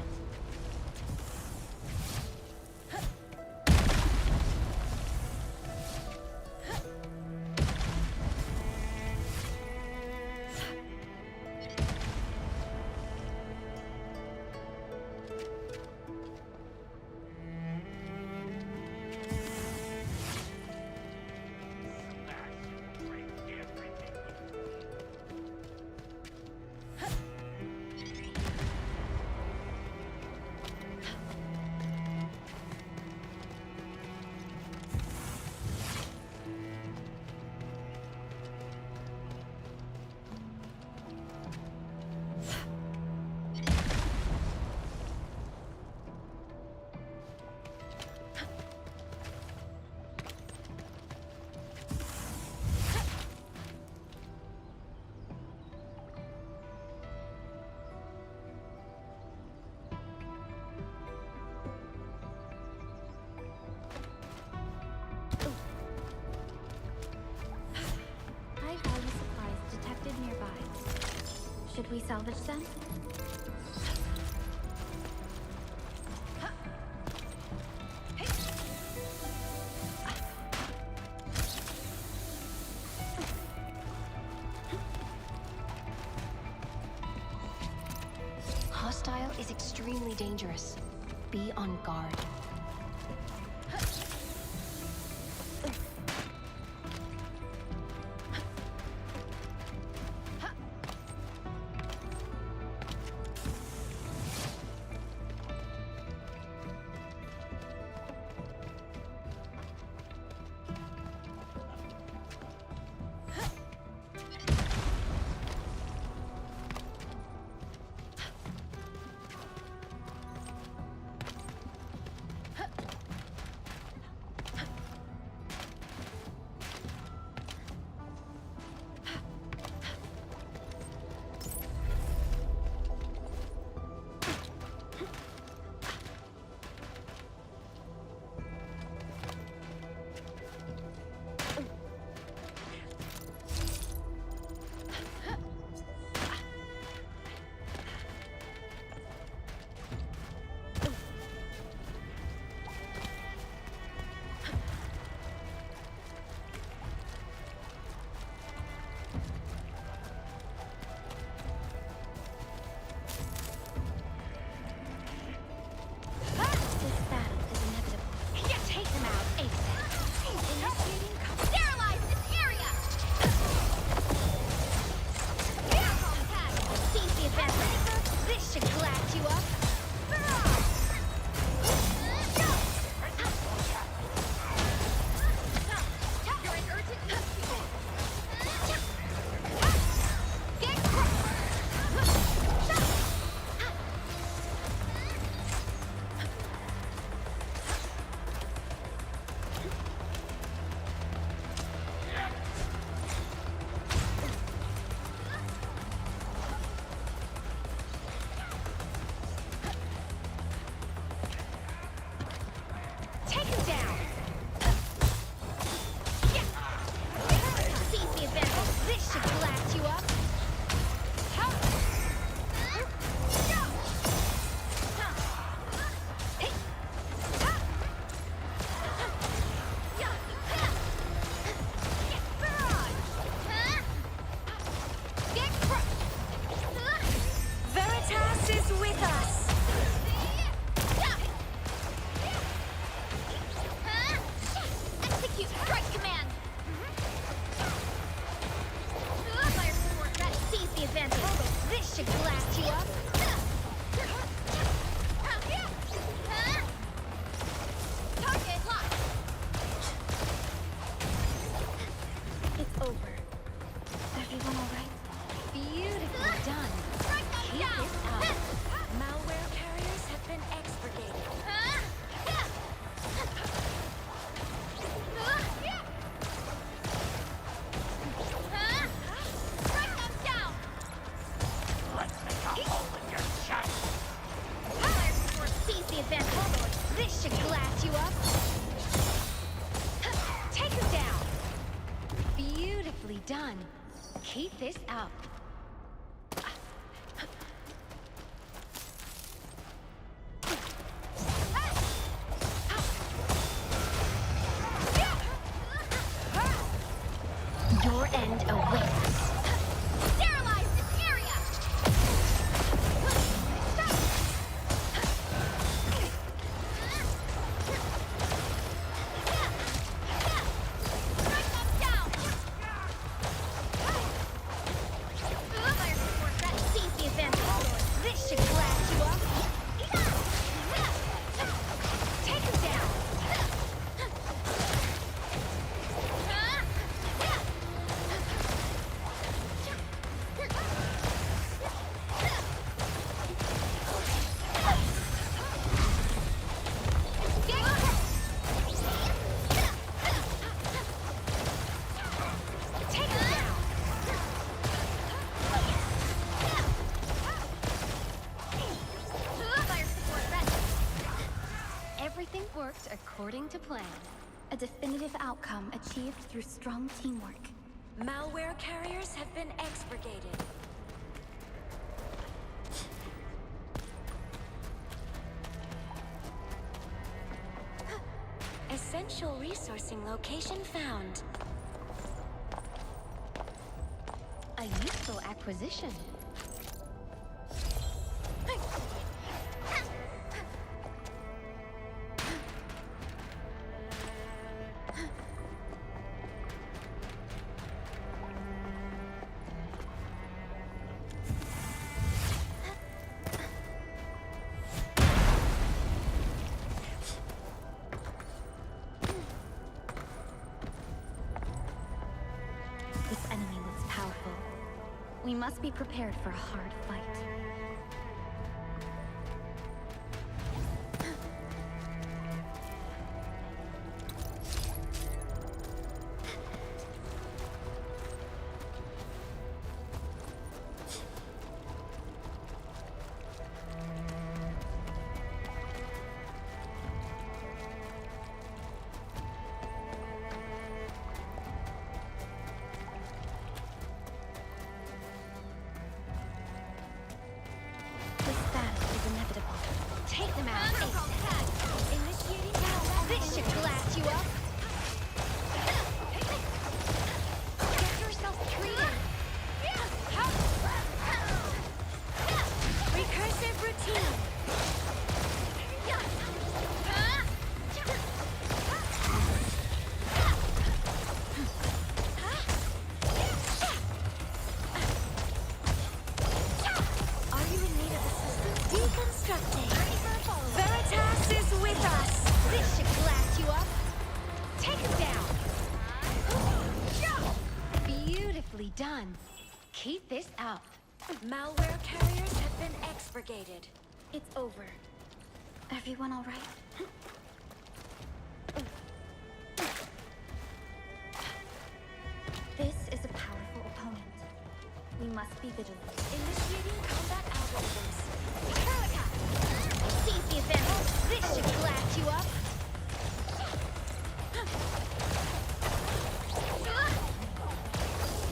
High-value supplies detected nearby. Should we salvage them? Hostile is extremely dangerous. Be on guard. This should glass you up. Take him down. Beautifully done. Keep this up. Your end awaits. Sterilize this area! Strike them down! Fire support that sees the advantage. This should glass you up. Take him down. Take him down. Fire support ready. Everything worked according to plan. A definitive outcome achieved through strong teamwork. Malware carriers have been expurgated. Essential resourcing location found. A useful acquisition. This enemy looks powerful. We must be prepared for a hard fight. This battle is inevitable. Take them out. Initiating combat. This should glass you up. Get yourself treated. Recursive routine. Are you in need of assistance? Deconstructing. Veritas is with us. This should glass you up. Take him down. Beautifully done. Keep this up. Malware carriers have been expurgated. It's over. Everyone all right? This is a powerful opponent. We must be vigilant. Initiating combat algorithms. Seize the advantage. This should glass you up.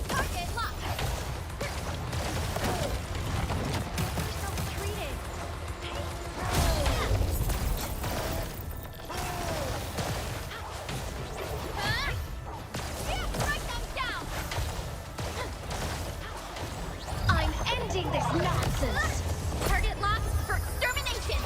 Target locked. Yourself treated. Strike them down. I'm ending this nonsense. Target locked for extermination.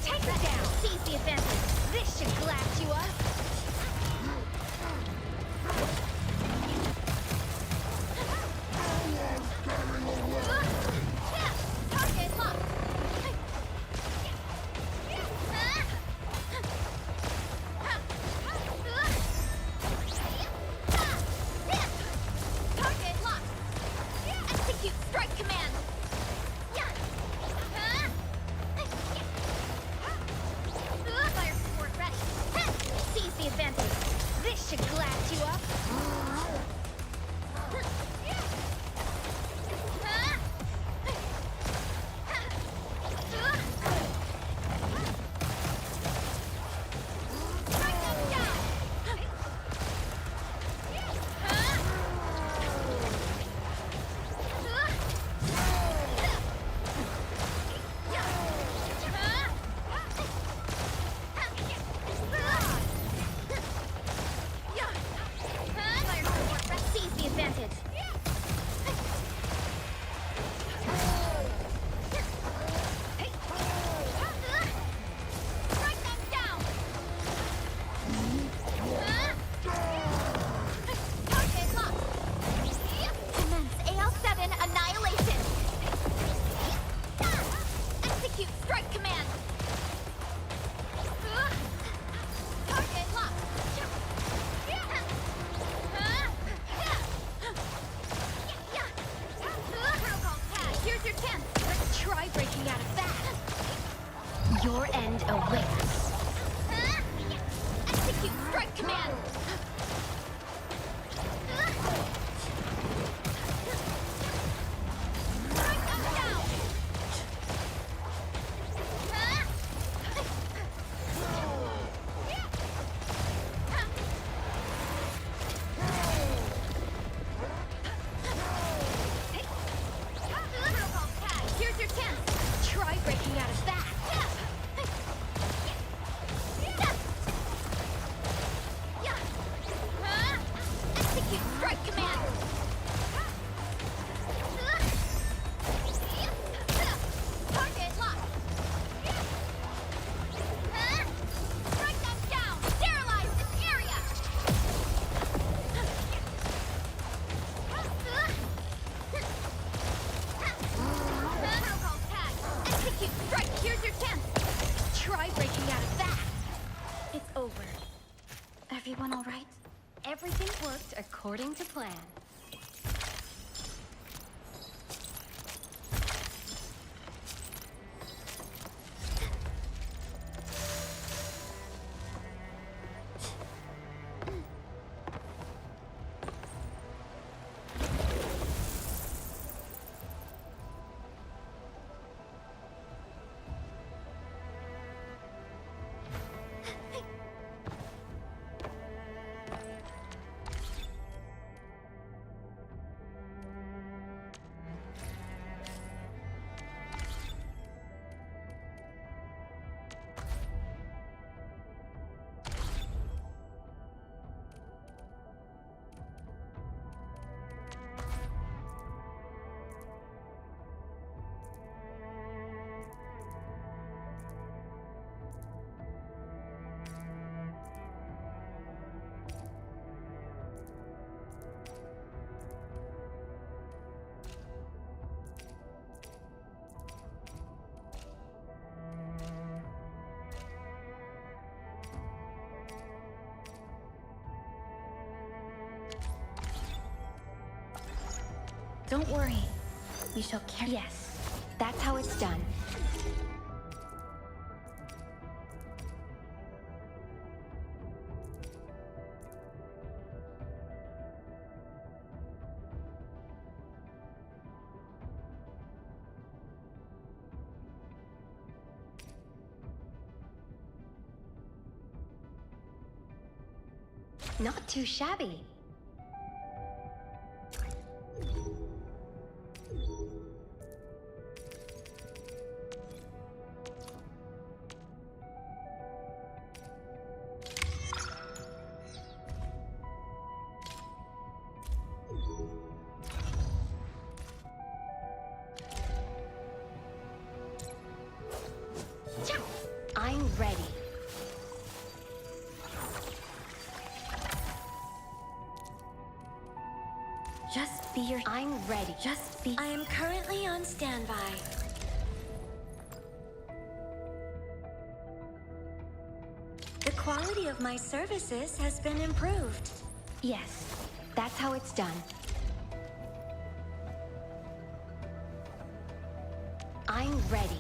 Take it down. Seize the advantage. This should glass you up. Target locked. Strike command! Strike them down! Here's your chance! Try breaking out of that! Execute strike command! Target locked! Strike them down! Sterilize this area! Protocol tag! Execute strike! Here's your chance! Try breaking out of that! It's over. Everyone all right? Everything worked according to plan. Don't worry. We shall carry. Yes, that's how it's done. Not too shabby. I'm ready. Just be your. I'm ready. Just be. I am currently on standby. The quality of my services has been improved. Yes, that's how it's done. I'm ready.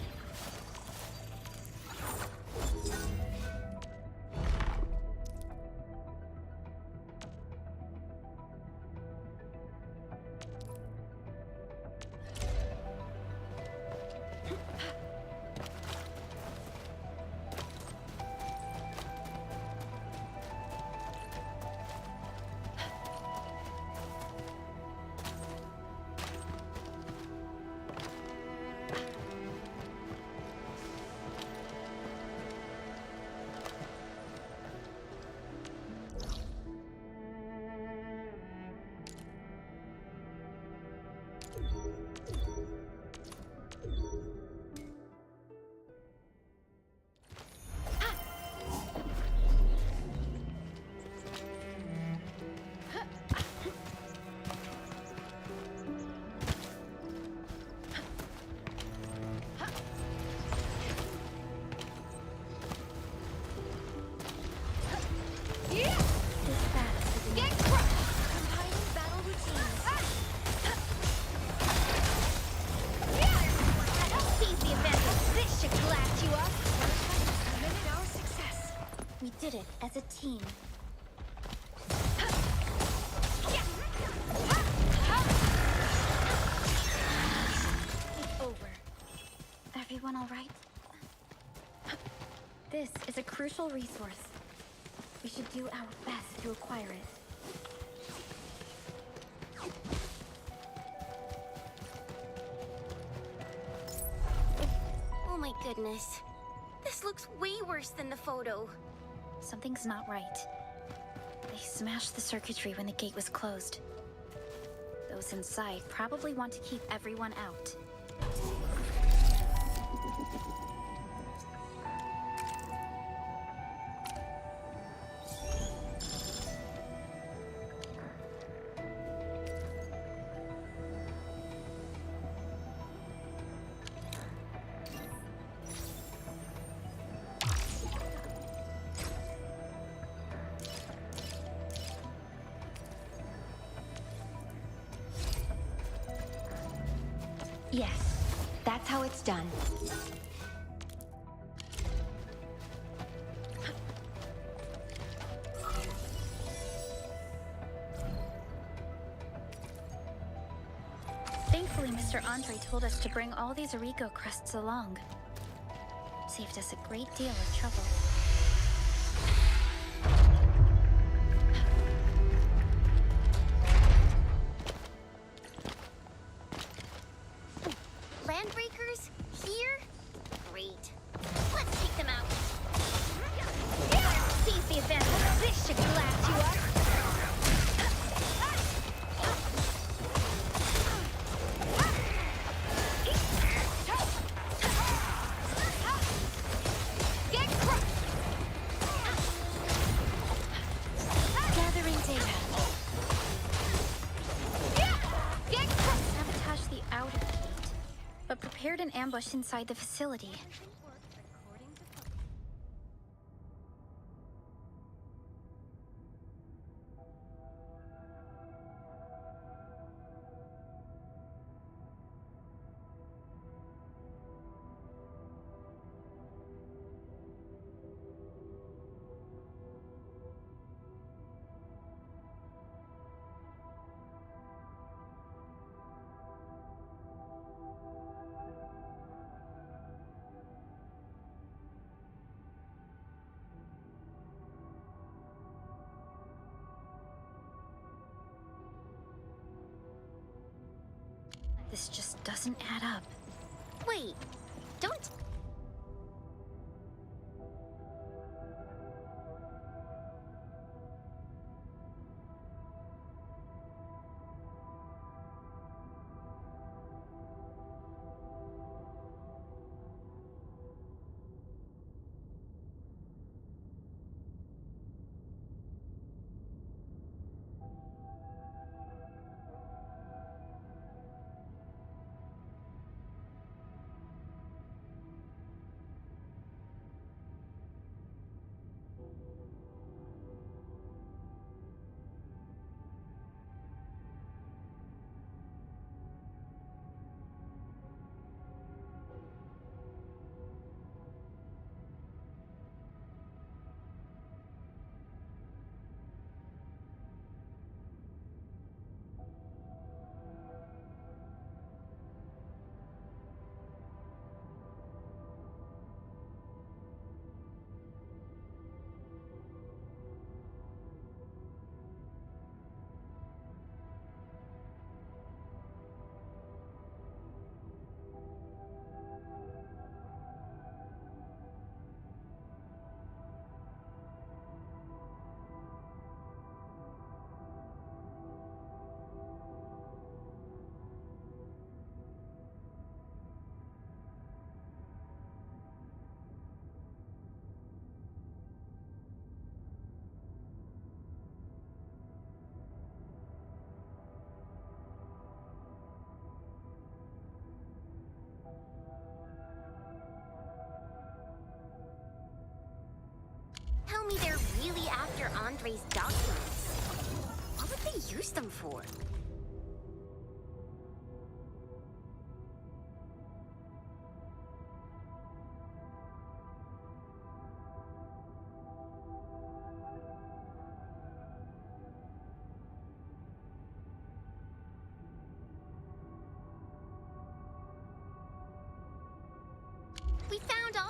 We did it as a team. everyone all right? This is a crucial resource. We should do our best to acquire it. Oh my goodness. This looks way worse than the photo. Something's not right. They smashed the circuitry when the gate was closed. Those inside probably want to keep everyone out. Yes, that's how it's done. Thankfully, Mr. Andre told us to bring all these Arico crests along. Saved us a great deal of trouble. Landbreakers? Here? Great. Let's take them out. Seize the advantage. This should blast you up. Gathering data. Sabotage the outer gate, but prepared an ambush inside the facility. This just doesn't add up. Wait, don't... Tell me they're really after Andre's documents. What would they use them for?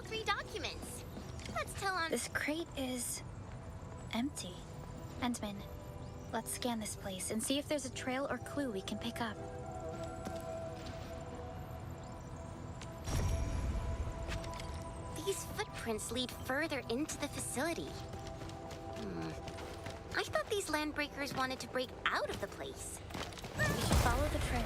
3 documents. Let's tell on... This crate is empty. Endman, let's scan this place and see if there's a trail or clue we can pick up. These footprints lead further into the facility. I thought these landbreakers wanted to break out of the place. We should follow the trail.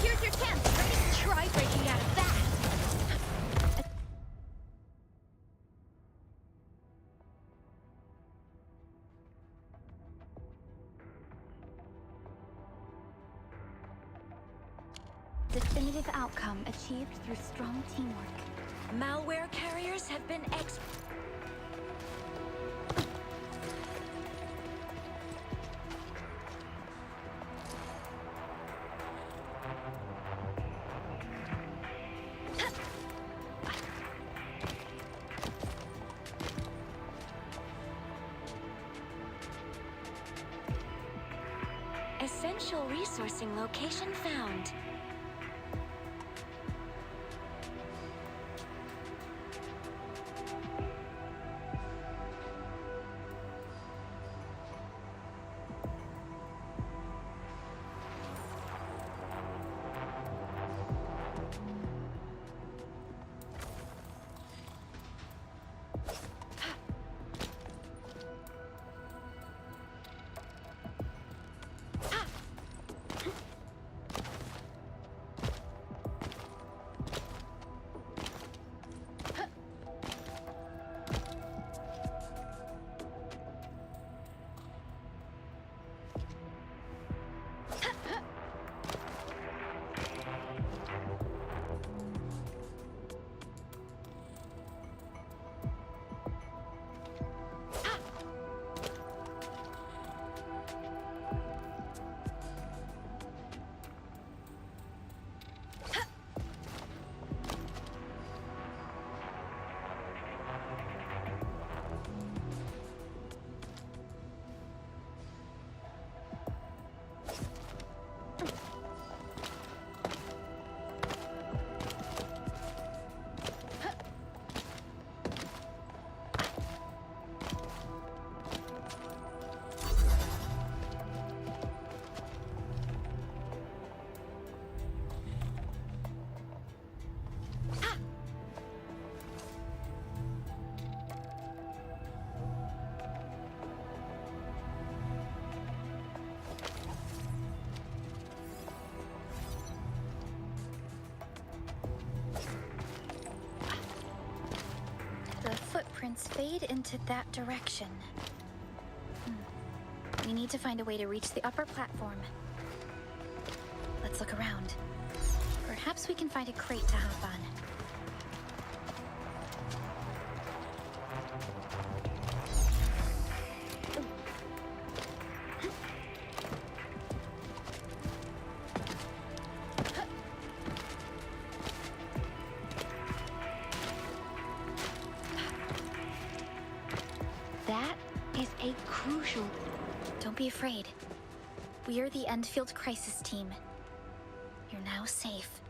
Here's your chance. Try breaking out of that. Definitive outcome achieved through strong teamwork. Malware carriers have been Essential resourcing location found. The footprints fade into that direction. We need to find a way to reach the upper platform. Let's look around. Perhaps we can find a crate to hop on. That is a crucial... Don't be afraid. We are the Endfield crisis team. You're now safe.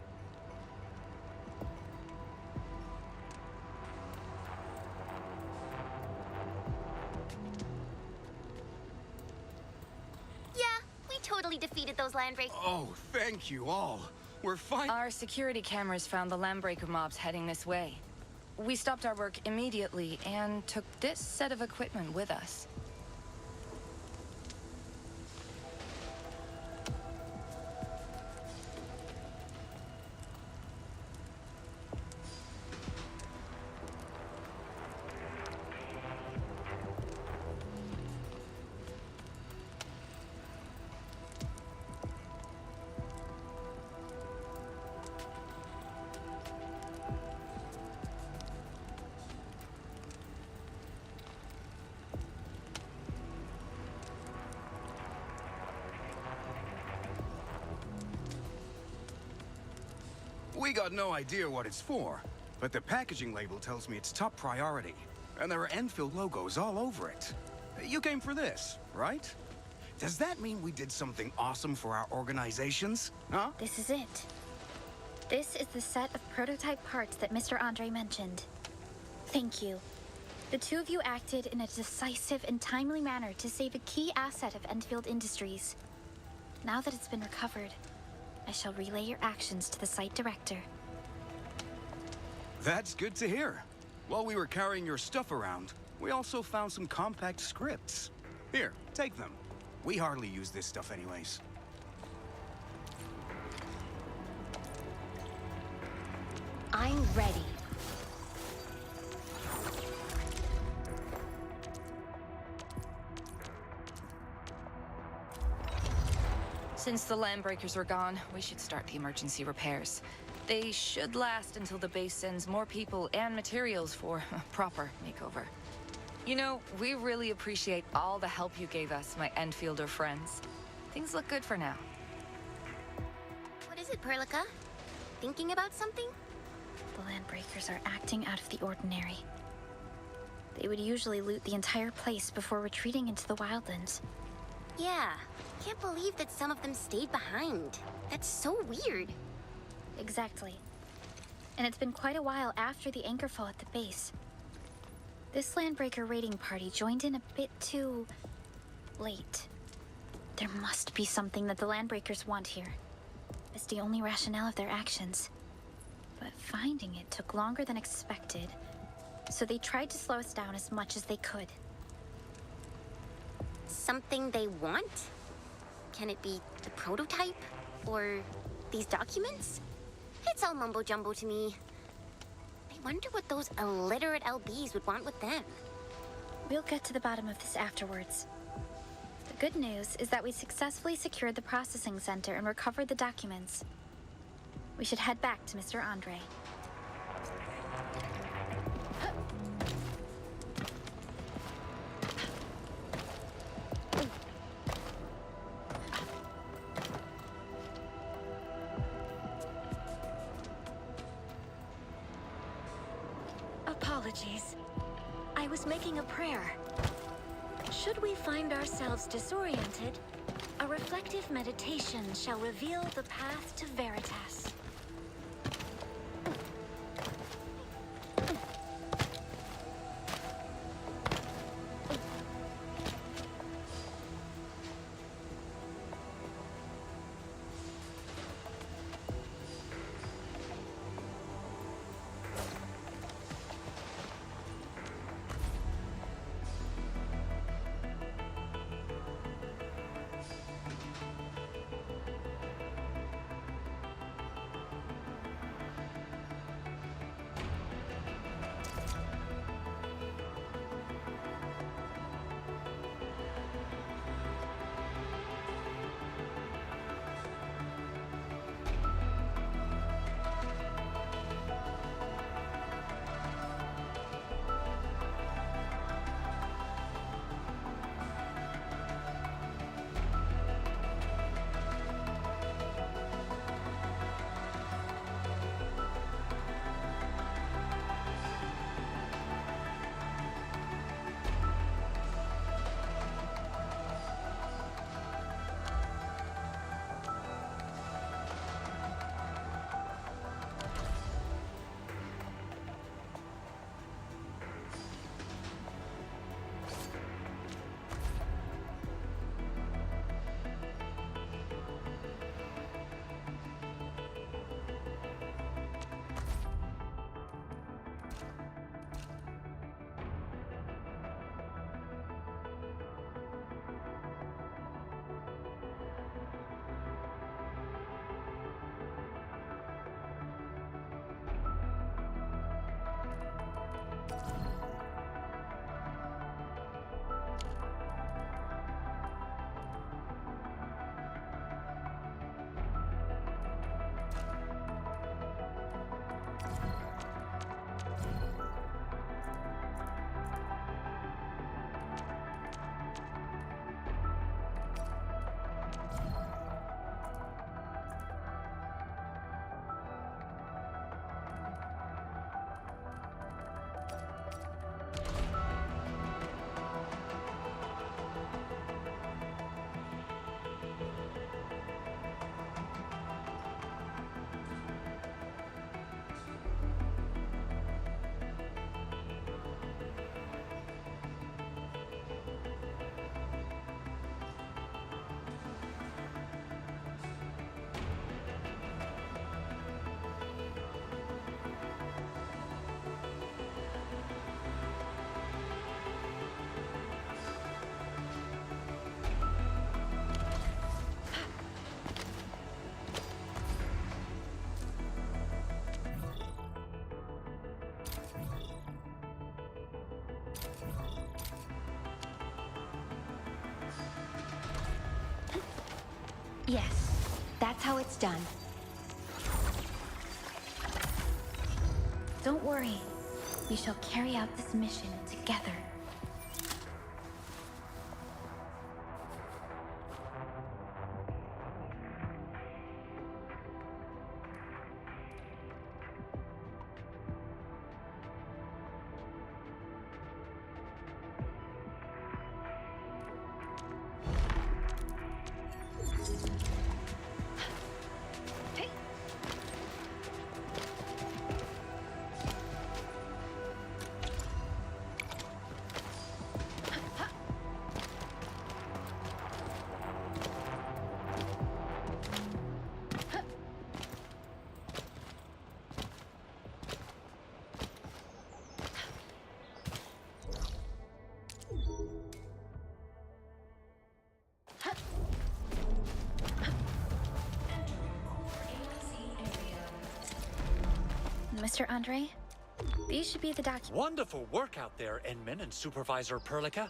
Yeah, we totally defeated those landbreakers. Oh, thank you all. We're fine. Our security cameras found the landbreaker mobs heading this way. We stopped our work immediately and took this set of equipment with us. We got no idea what it's for, but the packaging label tells me it's top priority, and there are Endfield logos all over it. You came for this, right? Does that mean we did something awesome for our organizations? Huh? This is it. This is the set of prototype parts that Mr. Andre mentioned. Thank you. The two of you acted in a decisive and timely manner to save a key asset of Endfield Industries. Now that it's been recovered, I shall relay your actions to the site director. That's good to hear. While we were carrying your stuff around, we also found some compact scripts. Here, take them. We hardly use this stuff anyways. I'm ready. Since the Landbreakers are gone, we should start the emergency repairs. They should last until the base sends more people and materials for a proper makeover. You know, we really appreciate all the help you gave us, my Endfielder friends. Things look good for now. What is it, Perlica? Thinking about something? The Landbreakers are acting out of the ordinary. They would usually loot the entire place before retreating into the wildlands. Yeah, can't believe that some of them stayed behind. That's so weird. Exactly. And it's been quite a while after the anchorfall at the base. This Landbreaker raiding party joined in a bit too late. There must be something that the Landbreakers want here. It's the only rationale of their actions. But finding it took longer than expected, so they tried to slow us down as much as they could. Something they want? Can it be the prototype? Or these documents? It's all mumbo-jumbo to me. I wonder what those illiterate LBs would want with them. We'll get to the bottom of this afterwards. The good news is that we successfully secured the processing center and recovered the documents. We should head back to Mr. Andre. Apologies. I was making a prayer. Should we find ourselves disoriented, a reflective meditation shall reveal the path to Veritas. Yes, that's how it's done. Don't worry. We shall carry out this mission together. Mr. Andre, these should be the documents. Wonderful work out there, Inman and Supervisor Perlica.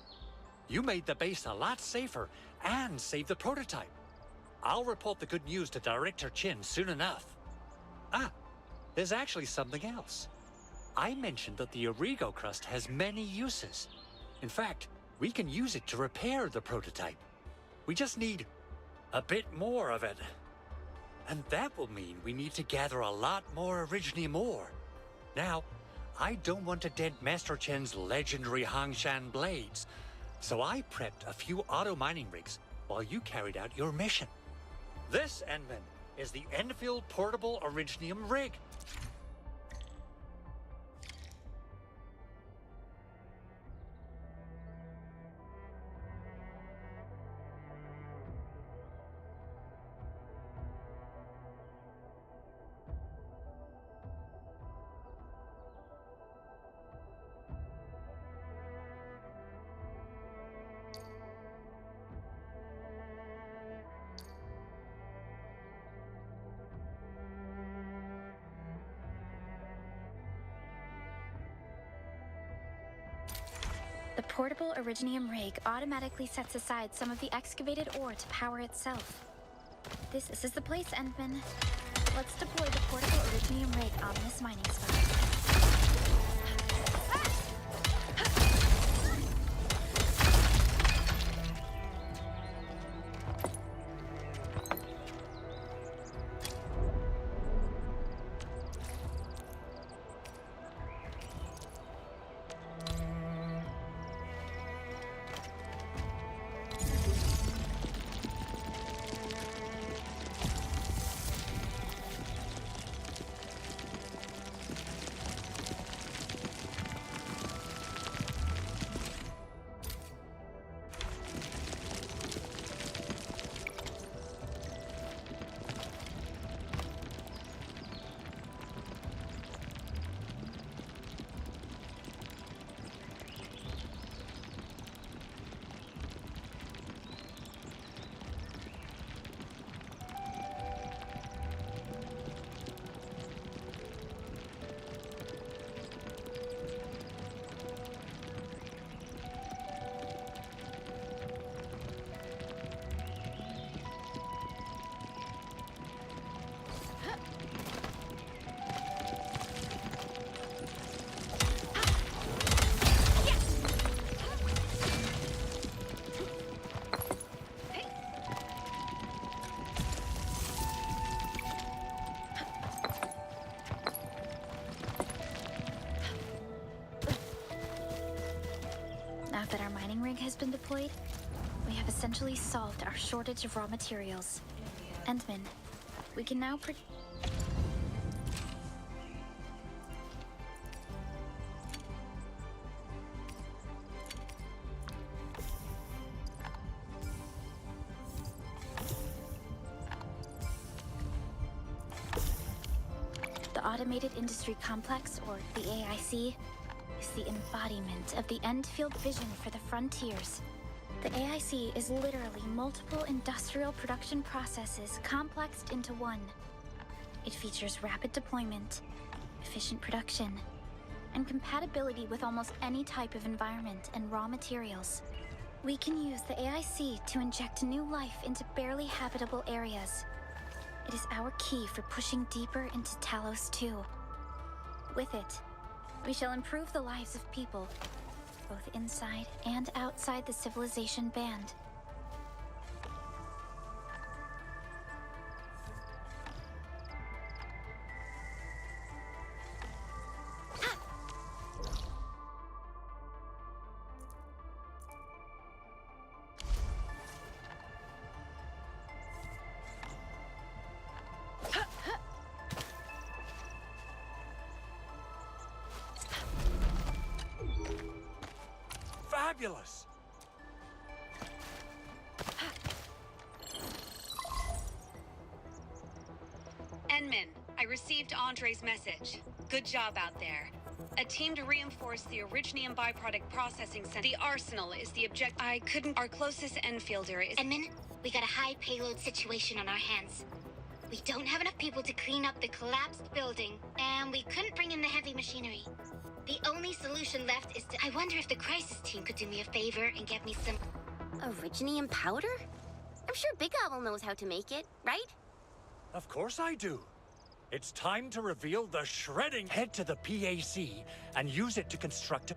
You made the base a lot safer and saved the prototype. I'll report the good news to Director Chin soon enough. Ah, there's actually something else. I mentioned that the Origo crust has many uses. In fact, we can use it to repair the prototype. We just need a bit more of it. And that will mean we need to gather a lot more Originium ore. Now, I don't want to dent Master Chen's legendary Hangshan blades, so I prepped a few auto mining rigs while you carried out your mission. This, Enman, is the Endfield Portable Originium Rig. The portable Originium rig automatically sets aside some of the excavated ore to power itself. This is the place, Endman. Let's deploy the portable Originium rig on this mining spot. Now that our mining rig has been deployed, we have essentially solved our shortage of raw materials. Endman, we can now The Automated Industry Complex, or the AIC, is the embodiment of the Endfield vision for the frontiers. The AIC is literally multiple industrial production processes complexed into one. It features rapid deployment, efficient production, and compatibility with almost any type of environment and raw materials. We can use the AIC to inject new life into barely habitable areas. It is our key for pushing deeper into Talos 2. With it, we shall improve the lives of people, both inside and outside the civilization band. Fabulous! Enman, I received Andre's message. Good job out there. A team to reinforce the Originium byproduct processing center. The arsenal is the object. I couldn't. Our closest Enfielder is. Edmund, we got a high payload situation on our hands. We don't have enough people to clean up the collapsed building, and we couldn't bring in the heavy machinery. The only solution left is to... I wonder if the crisis team could do me a favor and get me some... Originium powder? I'm sure Big Owl knows how to make it, right? Of course I do. It's time to reveal the shredding. Head to the PAC and use it to construct a...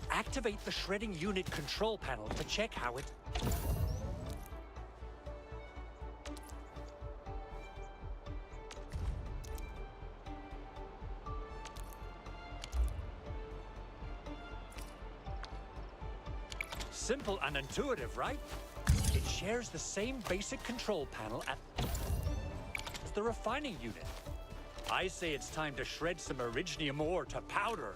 Activate the shredding unit control panel to check how it... Simple and intuitive, right? It shares the same basic control panel as the refining unit. I say it's time to shred some Originium ore to powder.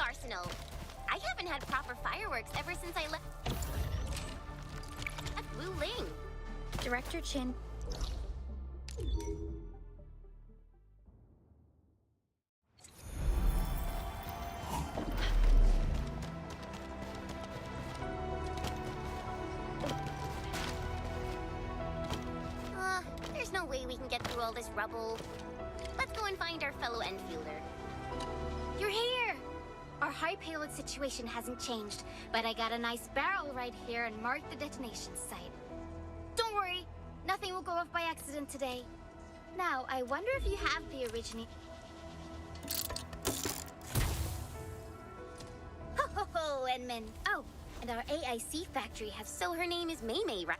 arsenal. I haven't had proper fireworks ever since I left Wu Ling. Director Chin. There's no way we can get through all this rubble. Let's go and find our fellow Enfielder. You're here! Our high payload situation hasn't changed, but I got a nice barrel right here and marked the detonation site. Don't worry, nothing will go off by accident today. Now, I wonder if you have the original... Ho ho ho, Enmin! Oh, and our AIC factory has... So her name is Mei Mei, right?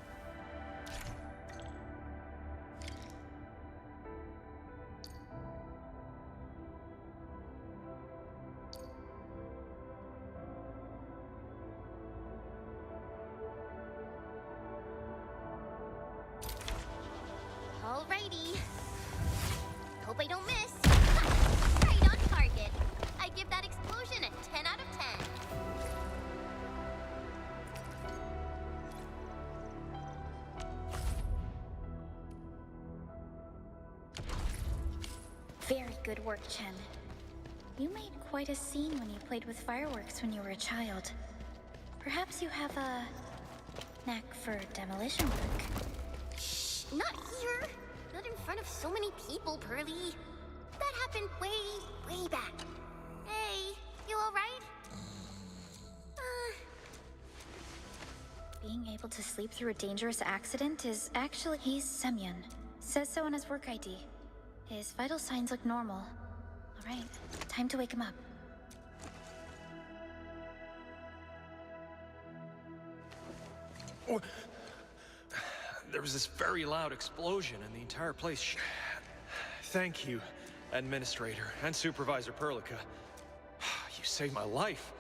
Alrighty. Hope I don't miss. Ha! Right on target. I give that explosion a 10 out of 10. Very good work, Chen. You made quite a scene when you played with fireworks when you were a child. Perhaps you have a knack for demolition work. Shh, not here. Not in front of so many people, Pearly. That happened way back. Hey, you alright? Being able to sleep through a dangerous accident is actually... He's Semyon. Says so on his work ID. His vital signs look normal. Alright, time to wake him up. There was this very loud explosion and the entire place Thank you, Administrator and Supervisor Perlica. You saved my life.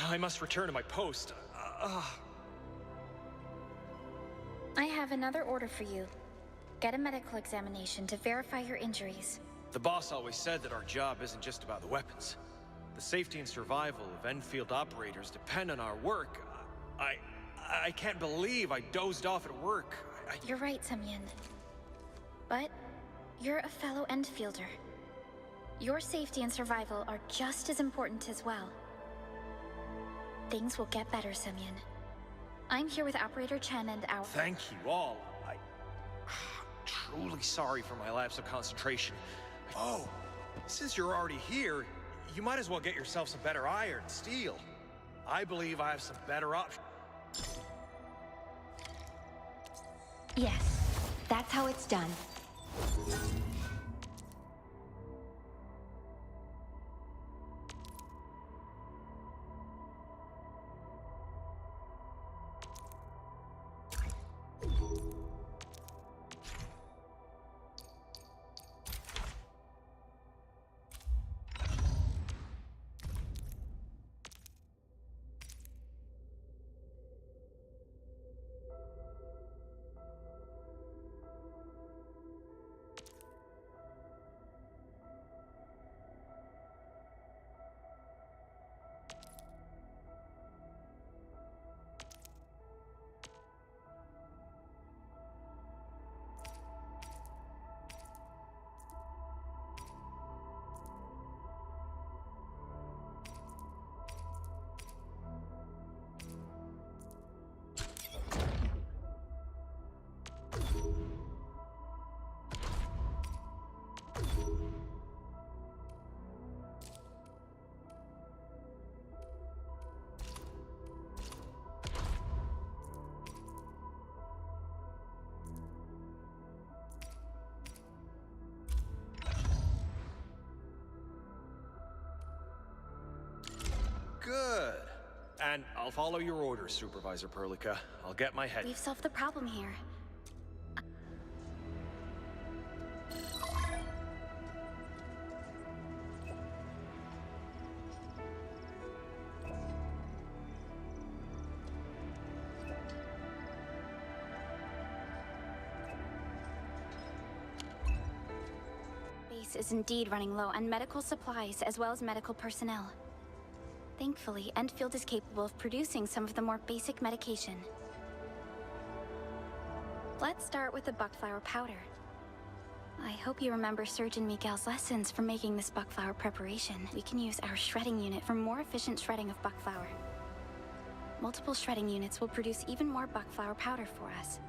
I must return to my post. I have another order for you. Get a medical examination to verify your injuries. The boss always said that our job isn't just about the weapons. The safety and survival of Enfield operators depend on our work. I can't believe I dozed off at work. You're right, Semyon. But you're a fellow Endfielder. Your safety and survival are just as important as well. Things will get better, Semyon. I'm here with Operator Chen and our... Thank you all. I'm truly sorry for my lapse of concentration. Oh, since you're already here, you might as well get yourself some better iron and steel. I believe I have some better options. Yes, that's how it's done. Good. And I'll follow your orders, Supervisor Perlica. I'll get my head... We've solved the problem here. Base is indeed running low on medical supplies as well as medical personnel. Thankfully, Endfield is capable of producing some of the more basic medication. Let's start with the buckflower powder. I hope you remember Surgeon Miguel's lessons for making this buckflower preparation. We can use our shredding unit for more efficient shredding of buckflower. Multiple shredding units will produce even more buckflower powder for us.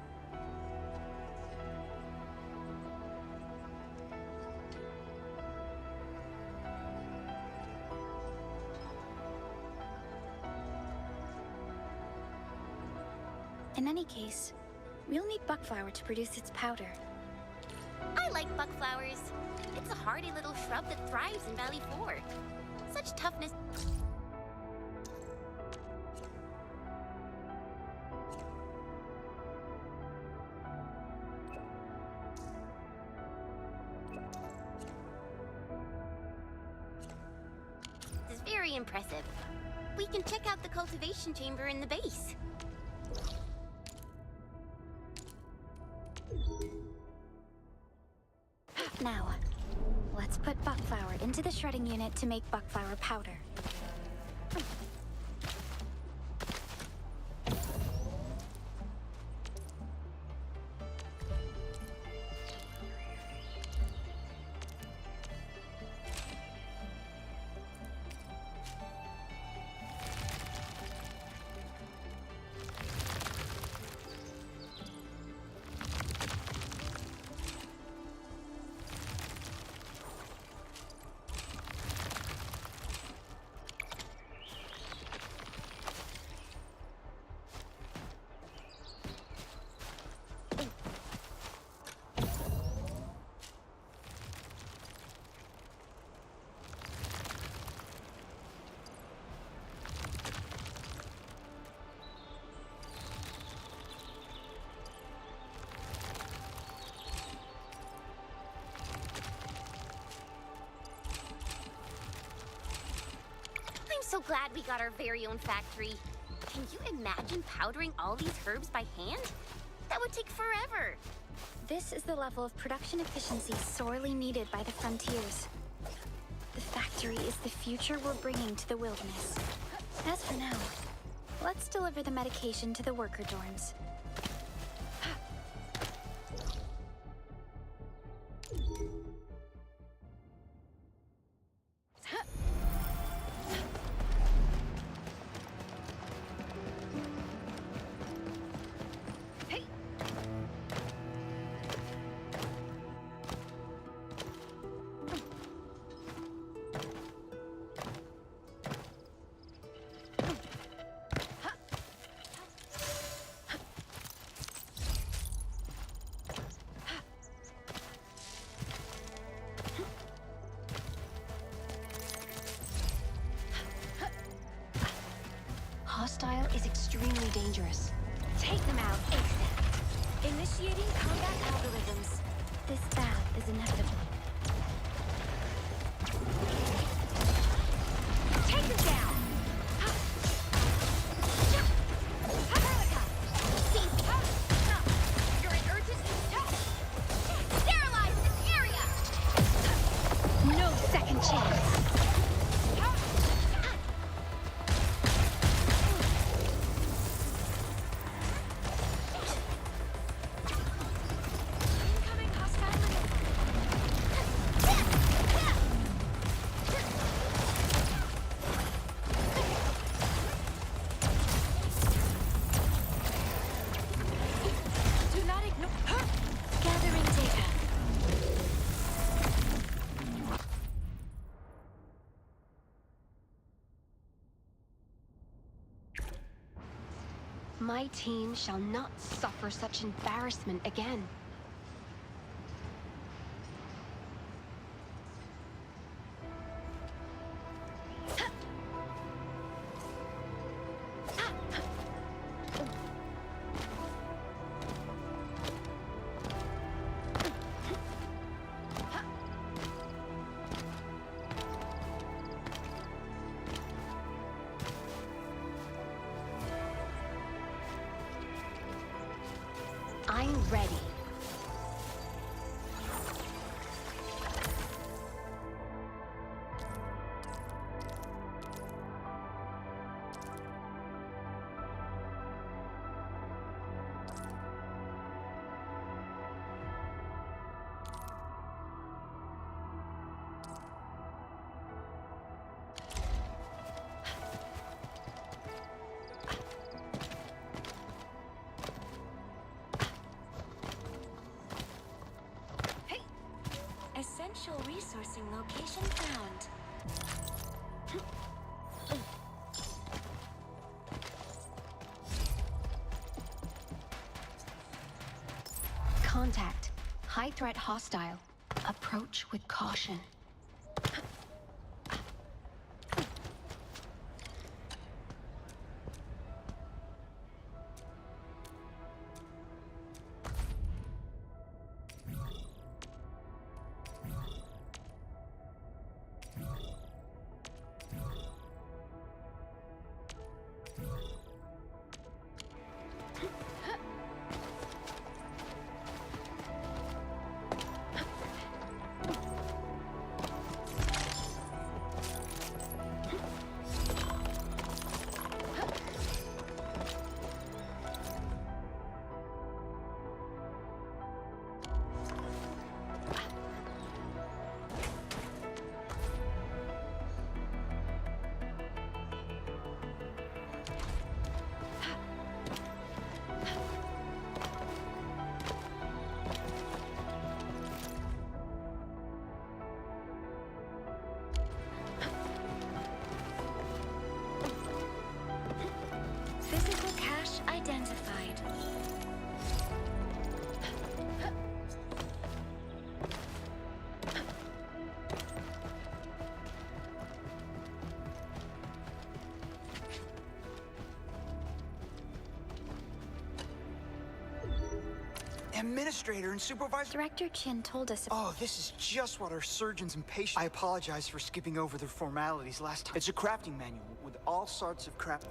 In any case, we'll need buckflower to produce its powder. I like buckflowers. It's a hardy little shrub that thrives in Valley 4. Such toughness. It's very impressive. We can check out the cultivation chamber in the base. Now, let's put buckflower into the shredding unit to make buckflower powder. I'm so glad we got our very own factory. Can you imagine powdering all these herbs by hand? That would take forever. This is the level of production efficiency sorely needed by the frontiers. The factory is the future we're bringing to the wilderness. As for now, let's deliver the medication to the worker dorms. Hostile is extremely dangerous. Take them out, ASAP. Initiating combat algorithms. This bath is inevitable. Take them down! You're in urgent attack! Sterilize this area! No second chance! My team shall not suffer such embarrassment again. I'm ready. High-threat hostile. Approach with caution. Physical cache identified. Administrator and Supervisor... Director Chin told us... Oh, this is just what our surgeons and patients... I apologize for skipping over the formalities last time. It's a crafting manual with all sorts of crap...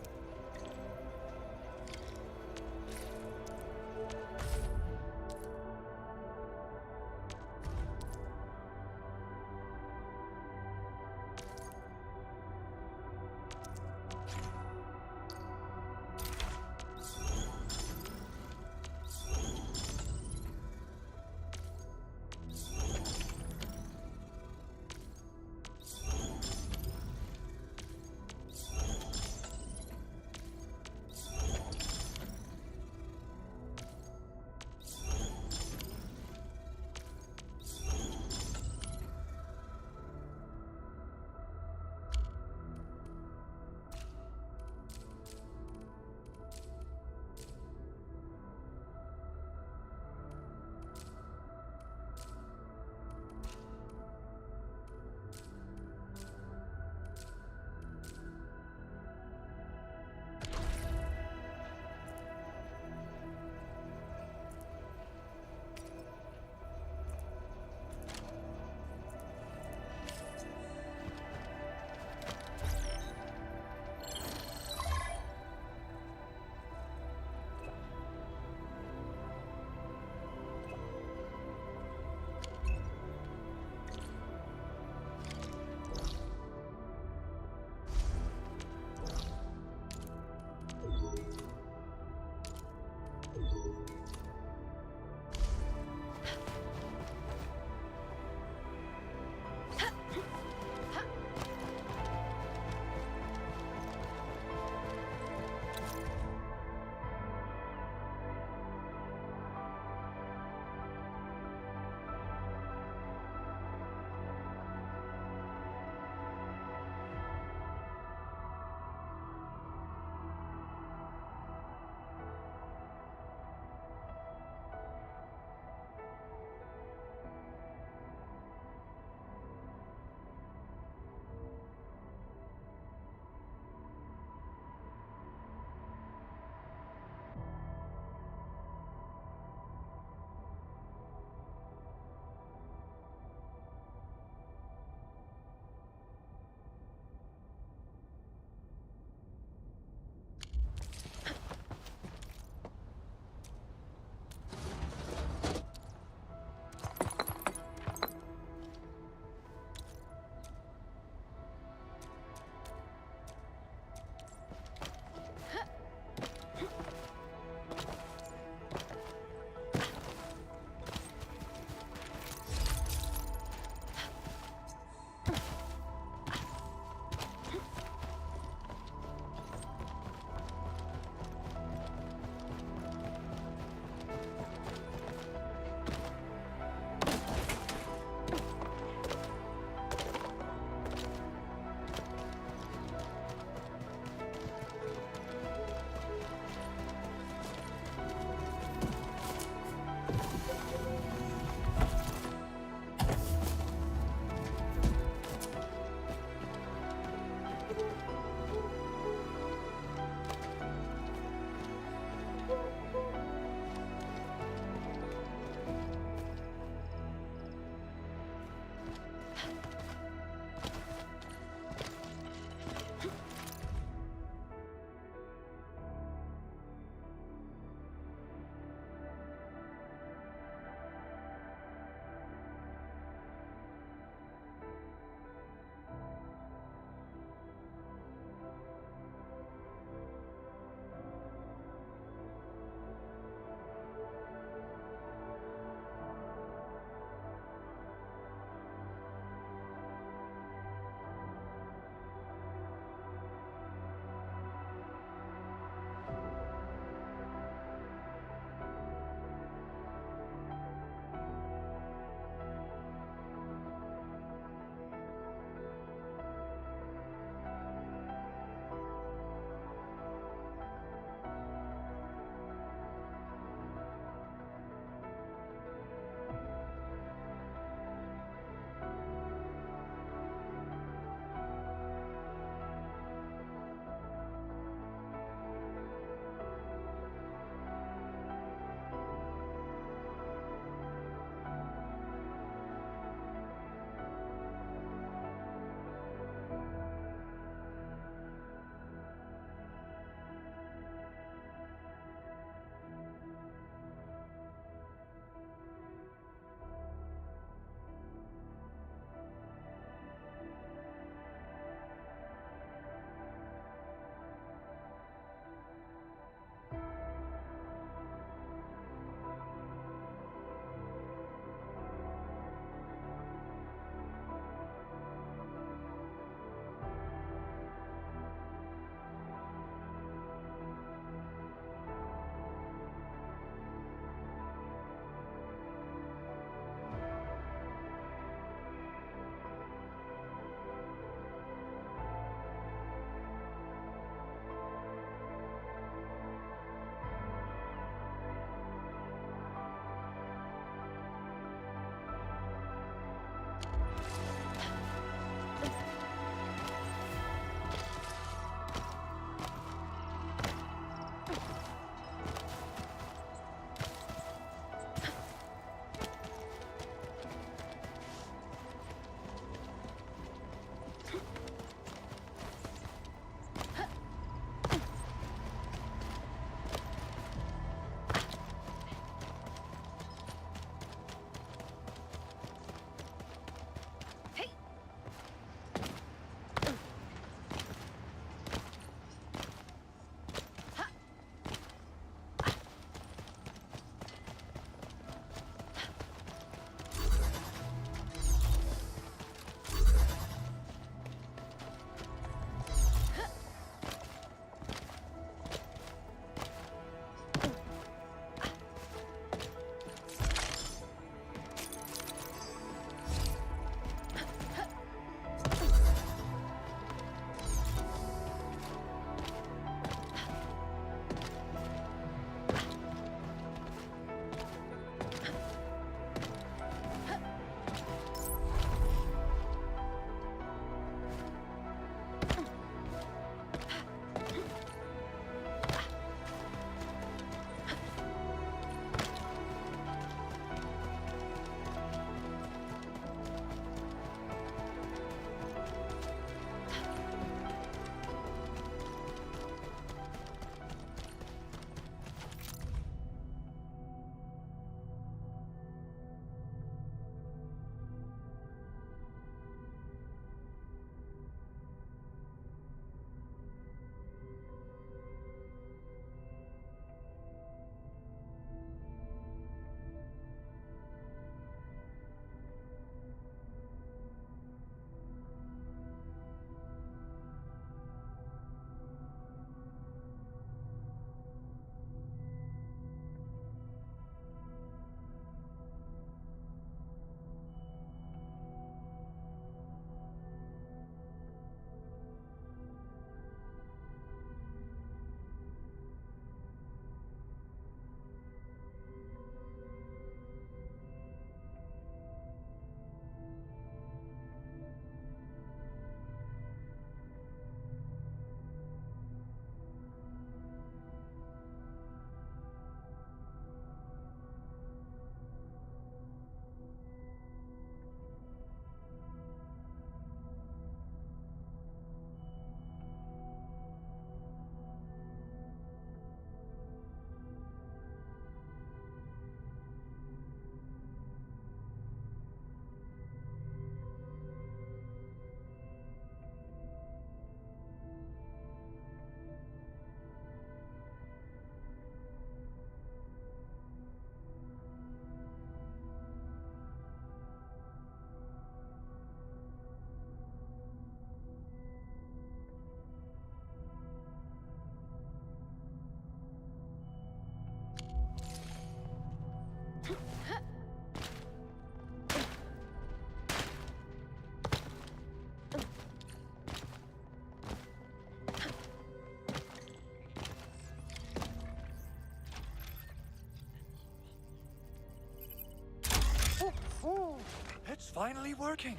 finally working.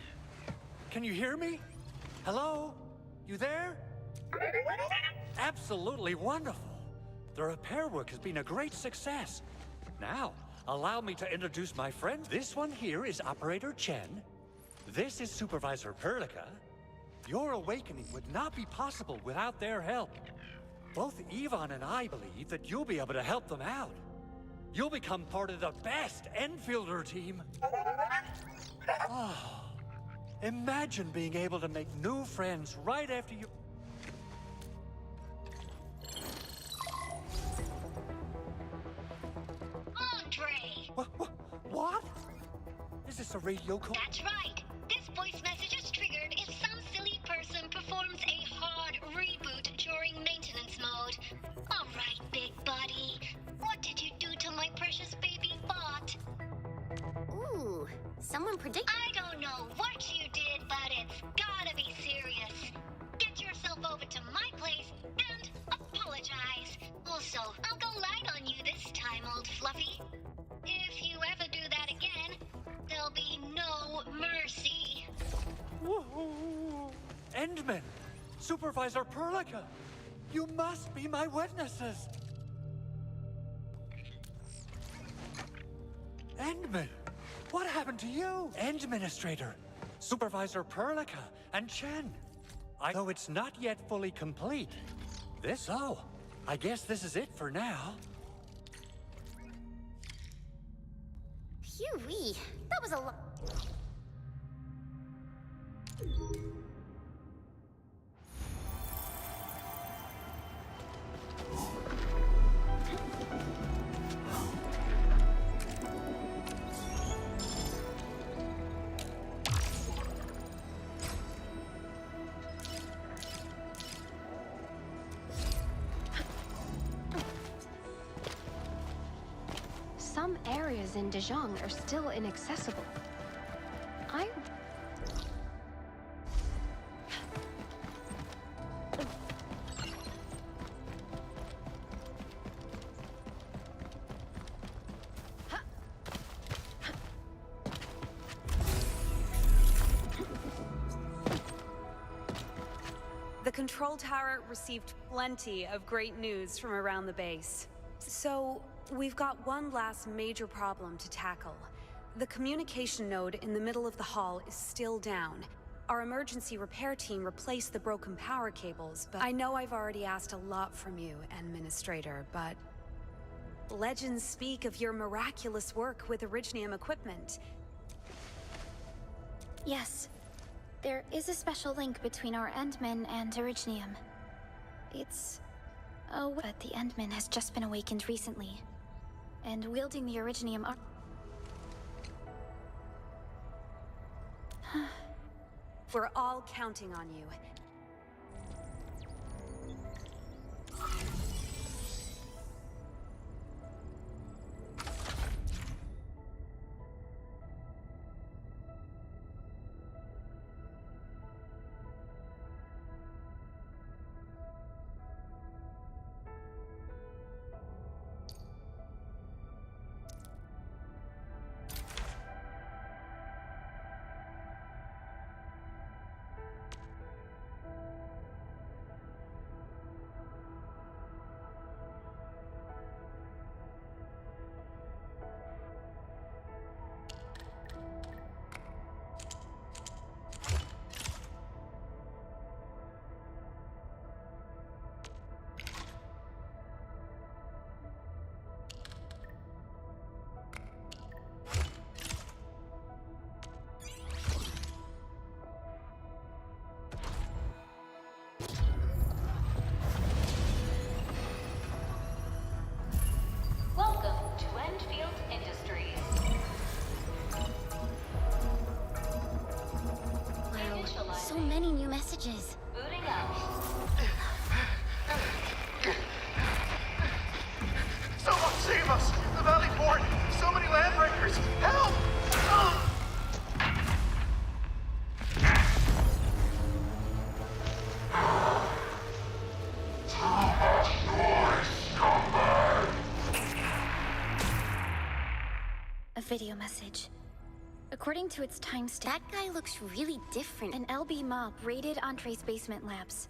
Can you hear me? Hello? You there? Absolutely wonderful. The repair work has been a great success. Now, allow me to introduce my friend. This one here is Operator Chen. This is Supervisor Perlica. Your awakening would not be possible without their help. Both Yvonne and I believe that you'll be able to help them out. You'll become part of the best Enfielder team. Oh, imagine being able to make new friends right after you... Andre! What? Is this a radio call? That's right. This voice message is triggered if some silly person performs a hard reboot during maintenance mode. All right, big buddy. What did you do to my precious baby bot? Ooh, someone predict. I don't know what you did, but it's gotta be serious. Get yourself over to my place and apologize. Also, I'll go light on you this time, old Fluffy. If you ever do that again, there'll be no mercy. Woohoo! Endman! Supervisor Perlica! You must be my witnesses! Endman! What happened to you? Administrator, Supervisor Perlica, and Chen. I know it's not yet fully complete. I guess this is it for now. Phew-wee, that was a lot. Some areas in Dijon are still inaccessible. The control tower received plenty of great news from around the base. So, we've got one last major problem to tackle. The communication node in the middle of the hall is still down. Our emergency repair team replaced the broken power cables, but I know I've already asked a lot from you, Administrator, but... legends speak of your miraculous work with Originium equipment. Yes. There is a special link between our Endman and Originium. It's... oh, but the Endman has just been awakened recently. And wielding the Originium We're all counting on you. Welcome to Endfield Industries. Wow, so many new messages. Booting up. Someone save us! The Valley Port! So many landbreakers! Help! a video message. A According to its timestamp, That guy looks really different. an LB mob raided Andre's basement labs.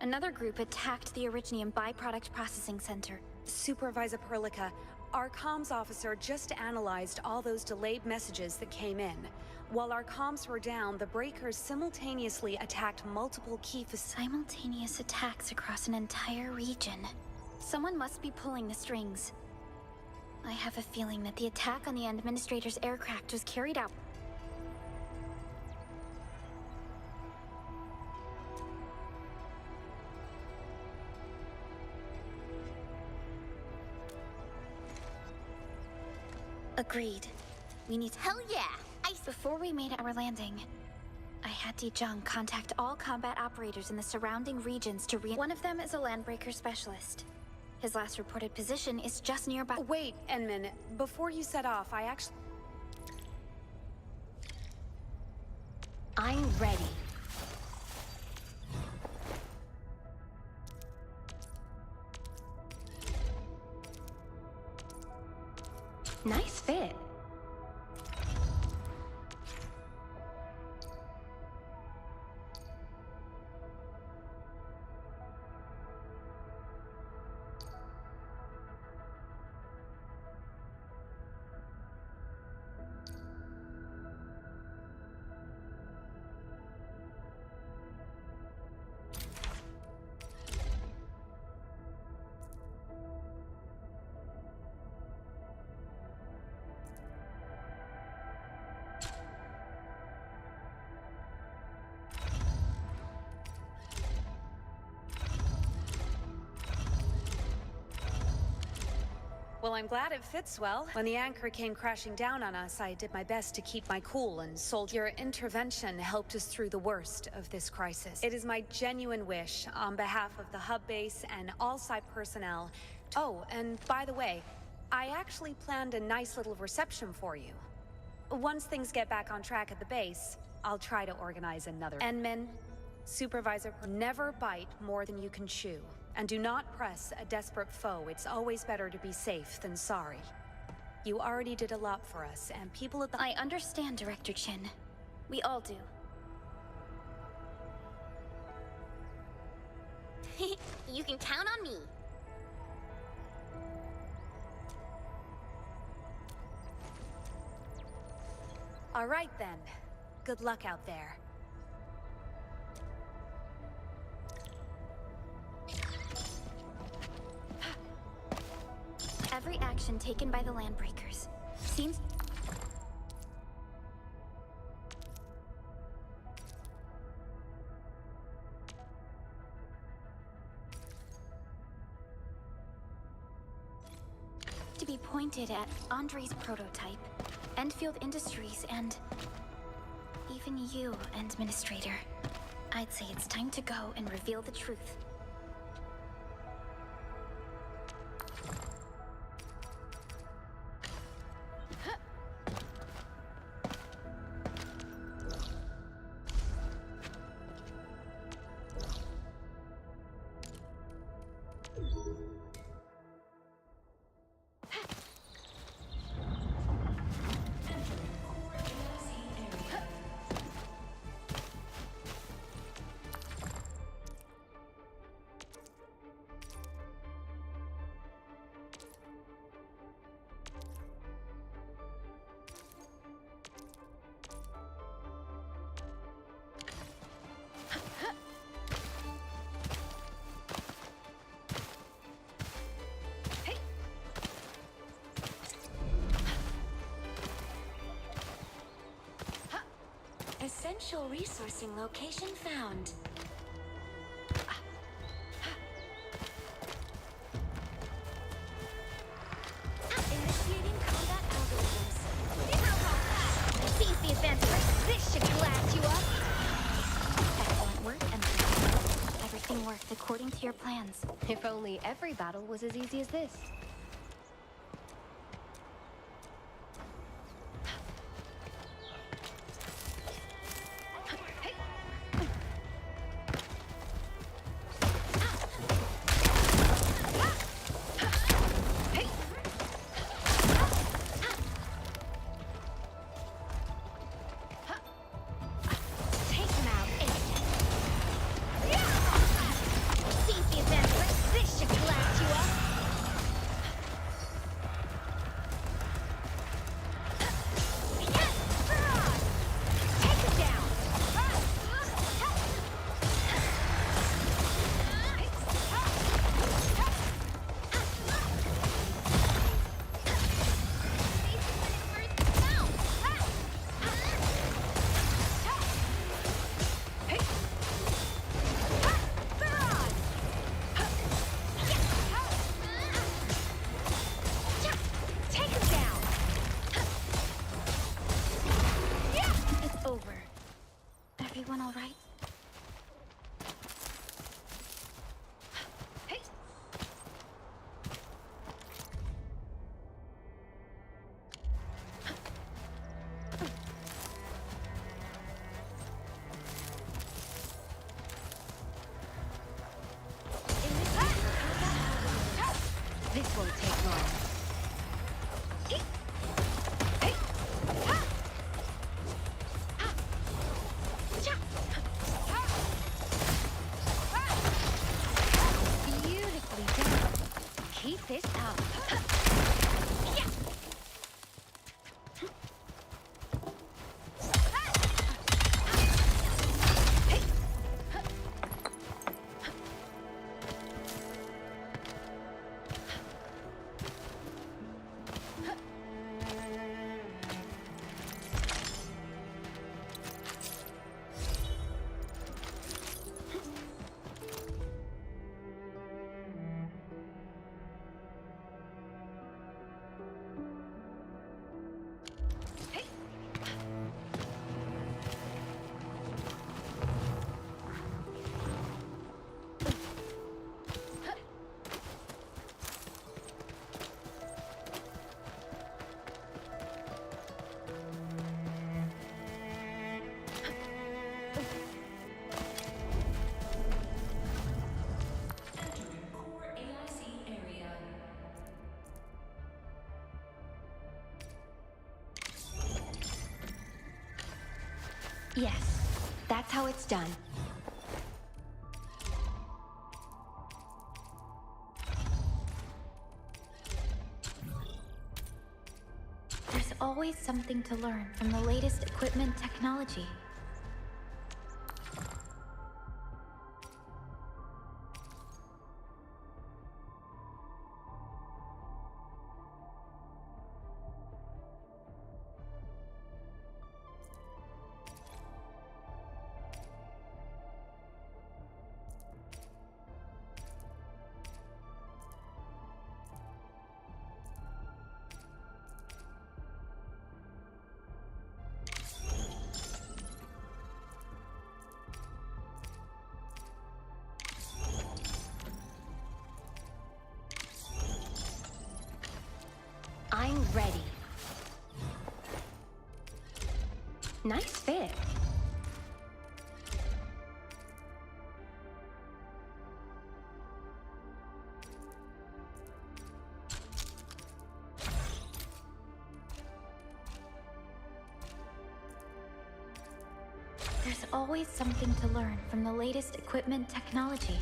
Another group attacked the Originium byproduct processing center. Supervisor Perlica, our comms officer just analyzed all those delayed messages that came in. While our comms were down, the breakers simultaneously attacked multiple key Simultaneous attacks across an entire region. Someone must be pulling the strings. I have a feeling that the attack on the Administrator's aircraft was carried out. Agreed. We need to... Hell yeah! Before we made our landing, I had Dijong contact all combat operators in the surrounding regions to One of them is a landbreaker specialist. His last reported position is just nearby. Wait, Enman, before you set off, I'm ready. Nice fit. Well, I'm glad it fits well. When the anchor came crashing down on us, I did my best to keep my cool and your intervention helped us through the worst of this crisis. It is my genuine wish, on behalf of the hub base and all site personnel. Oh, and by the way, I actually planned a nice little reception for you. Once things get back on track at the base, I'll try to organize another. Enman, Supervisor, never bite more than you can chew. And do not press a desperate foe. It's always better to be safe than sorry. You already did a lot for us, and people at the... I understand, Director Chin. We all do. You can count on me. All right, then. Good luck out there. Every action taken by the Landbreakers seems... to be pointed at Andre's prototype, Endfield Industries, and even you, Administrator. I'd say it's time to go and reveal the truth. Essential resourcing location found. Initiating combat algorithms. Seize the advantage. This should blast you up. Excellent work, and everything worked according to your plans. If only every battle was as easy as this. This won't take long. Beautifully done. Keep this up. Yes, that's how it's done. There's always something to learn from the latest equipment technology. I'm ready. Nice fit. There's always something to learn from the latest equipment technology.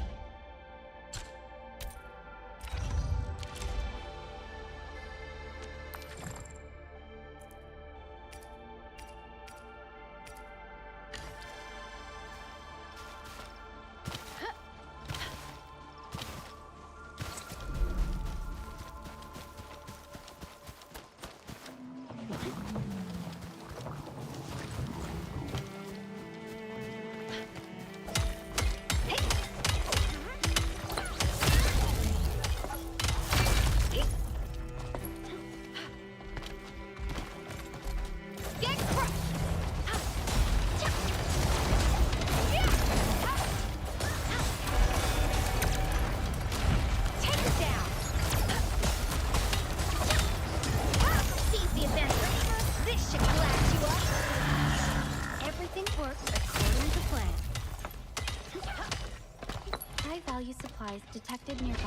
High-value supplies detected nearby.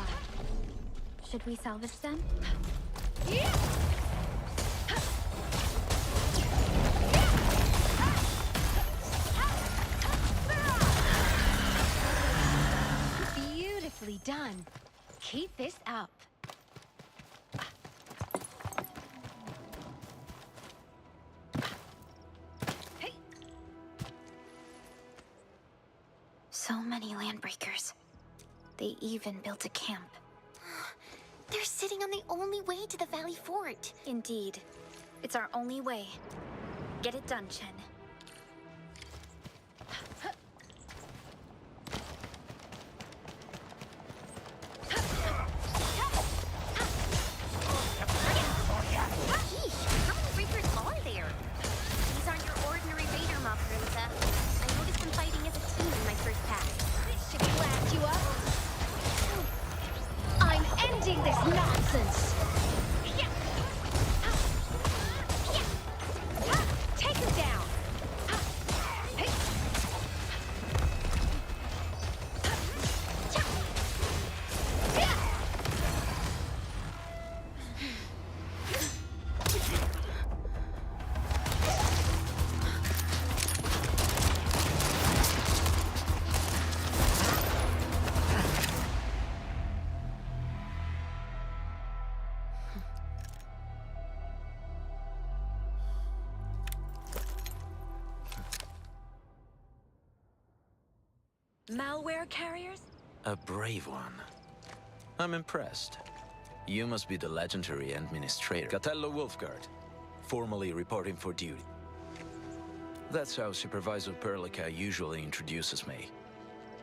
Should we salvage them? Beautifully done. Keep this up. So many landbreakers. They even built a camp. They're sitting on the only way to the Valley Fort. Indeed. It's our only way. Get it done, Chen. Yeesh, how many breakers are there? These aren't your ordinary raider mob, Perlica. I noticed them fighting as a team in my first pass. This should blast you up. I'm ending this nonsense. Take him down. Malware carriers? A brave one. I'm impressed. You must be the legendary Administrator Catello Wolfguard, formally reporting for duty. That's how Supervisor Perlica usually introduces me.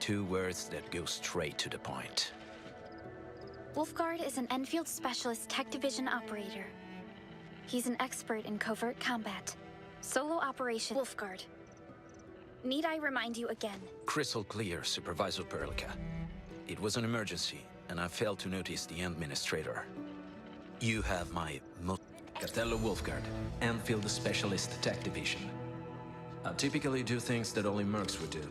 2 words that go straight to the point. Wolfguard is an Endfield Specialist Tech Division operator. He's an expert in covert combat. Solo operation Wolfguard. Need I remind you again? Crystal clear, Supervisor Perlica. It was an emergency, and I failed to notice the Administrator. You have my Catello Wolfguard, Endfield Specialist Tech Division. I typically do things that only mercs would do.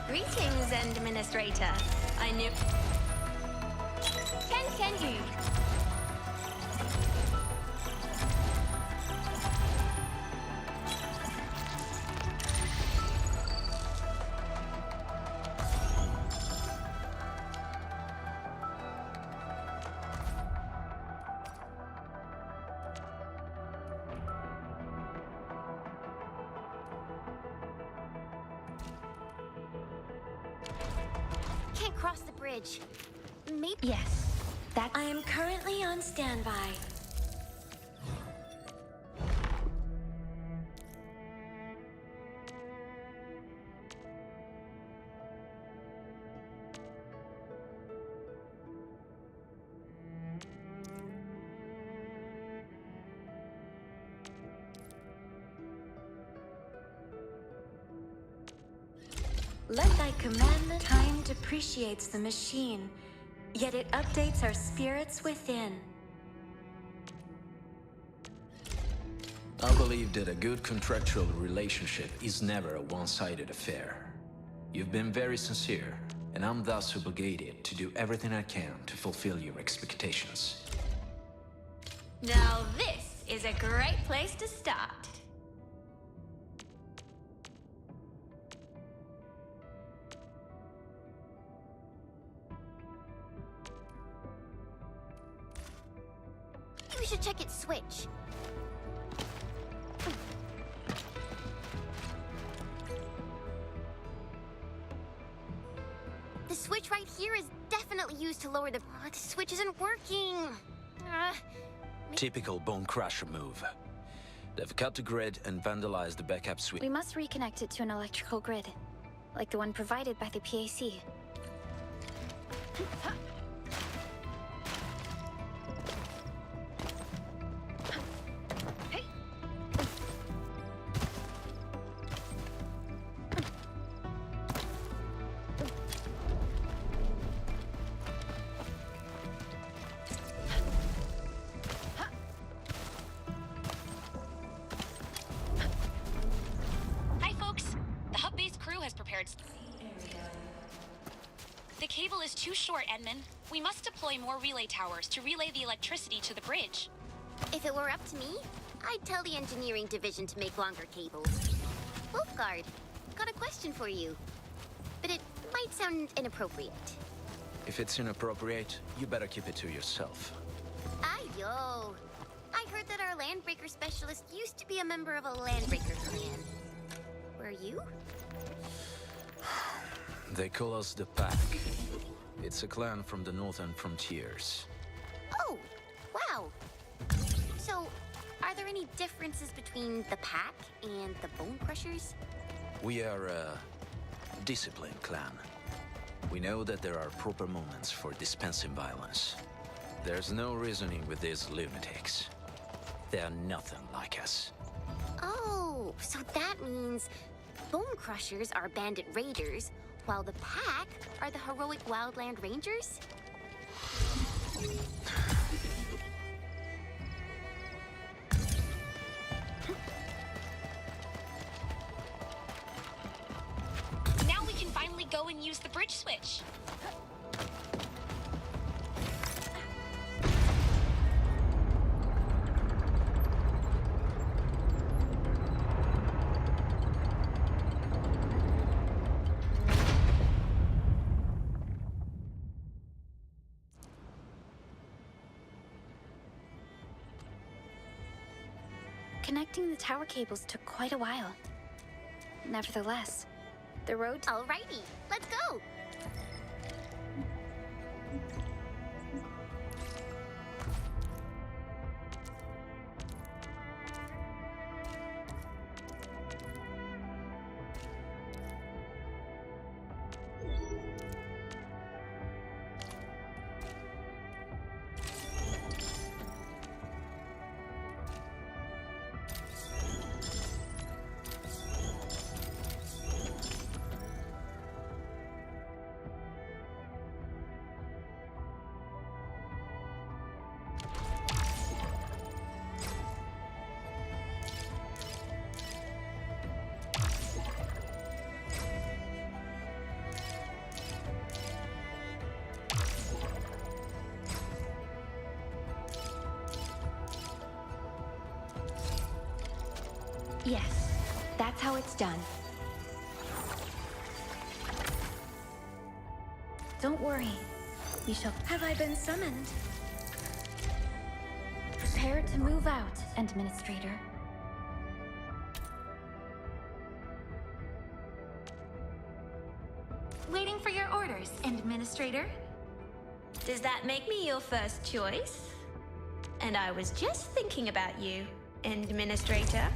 Greetings, Administrator. I knew... Ken you. Can't cross the bridge. Maybe. Yes. I am currently on standby. Let thy commandment. Time depreciates the machine, yet it updates our spirits within. I believe that a good contractual relationship is never a one-sided affair. You've been very sincere, and I'm thus obligated to do everything I can to fulfill your expectations. Now this is a great place to start. We should check its switch. The switch right here is definitely used to lower the... Oh, the switch isn't working. Typical Bone Crusher move. They've cut the grid and vandalized the backup switch. We must reconnect it to an electrical grid, like the one provided by the PAC. The cable is too short, Edmund. We must deploy more relay towers to relay the electricity to the bridge. If it were up to me, I'd tell the engineering division to make longer cables. Wolfguard, got a question for you. But it might sound inappropriate. If it's inappropriate, you better keep it to yourself. Ayo! I heard that our Landbreaker specialist used to be a member of a Landbreaker clan. Were you? They call us the Pack. It's a clan from the northern frontiers. Oh, wow. So, are there any differences between the Pack and the Bone Crushers? We are a disciplined clan. We know that there are proper moments for dispensing violence. There's no reasoning with these lunatics. They are nothing like us. Oh, so that means Bone Crushers are bandit raiders, while the Pack are the heroic Wildland Rangers. Now we can finally go and use the bridge switch. Connecting the tower cables took quite a while. Nevertheless, the road... Alrighty, let's go! Yes, that's how it's done. Don't worry. We shall... Have I been summoned? Prepare to move out, Administrator. Waiting for your orders, Administrator. Does that make me your first choice? And I was just thinking about you, Administrator.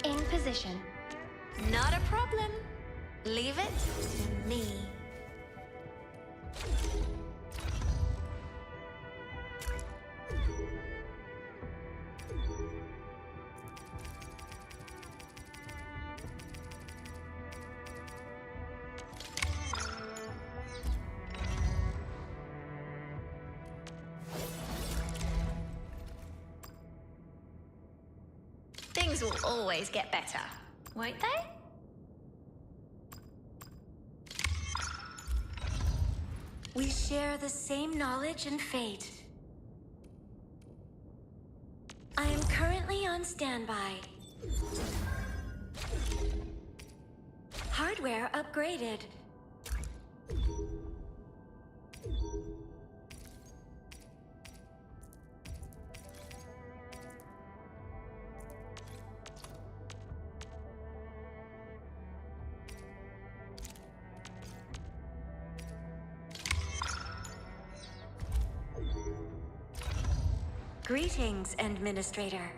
In position. Not a problem. Leave it to me. Things will always get better, won't they? We share the same knowledge and fate. I am currently on standby. Hardware upgraded. Greetings, Administrator.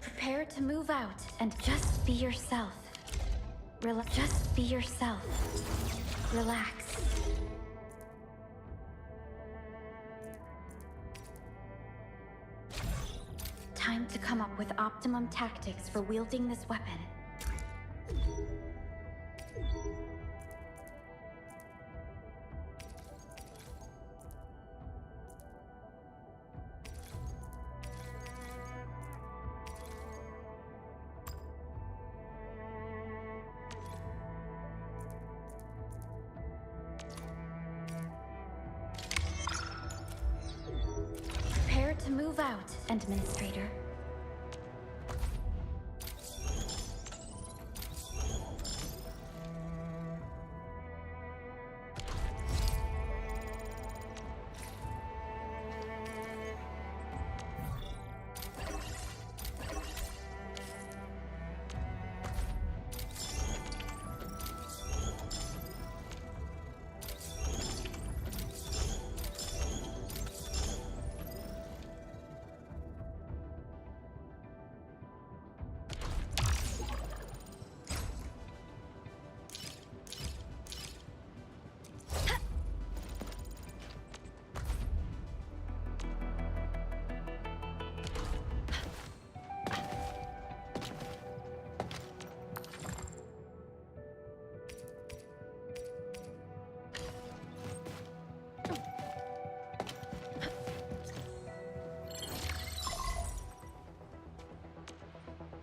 Prepare to move out and just be yourself. Just be yourself. Relax. Time to come up with optimum tactics for wielding this weapon. Prepare to move out, Administrator.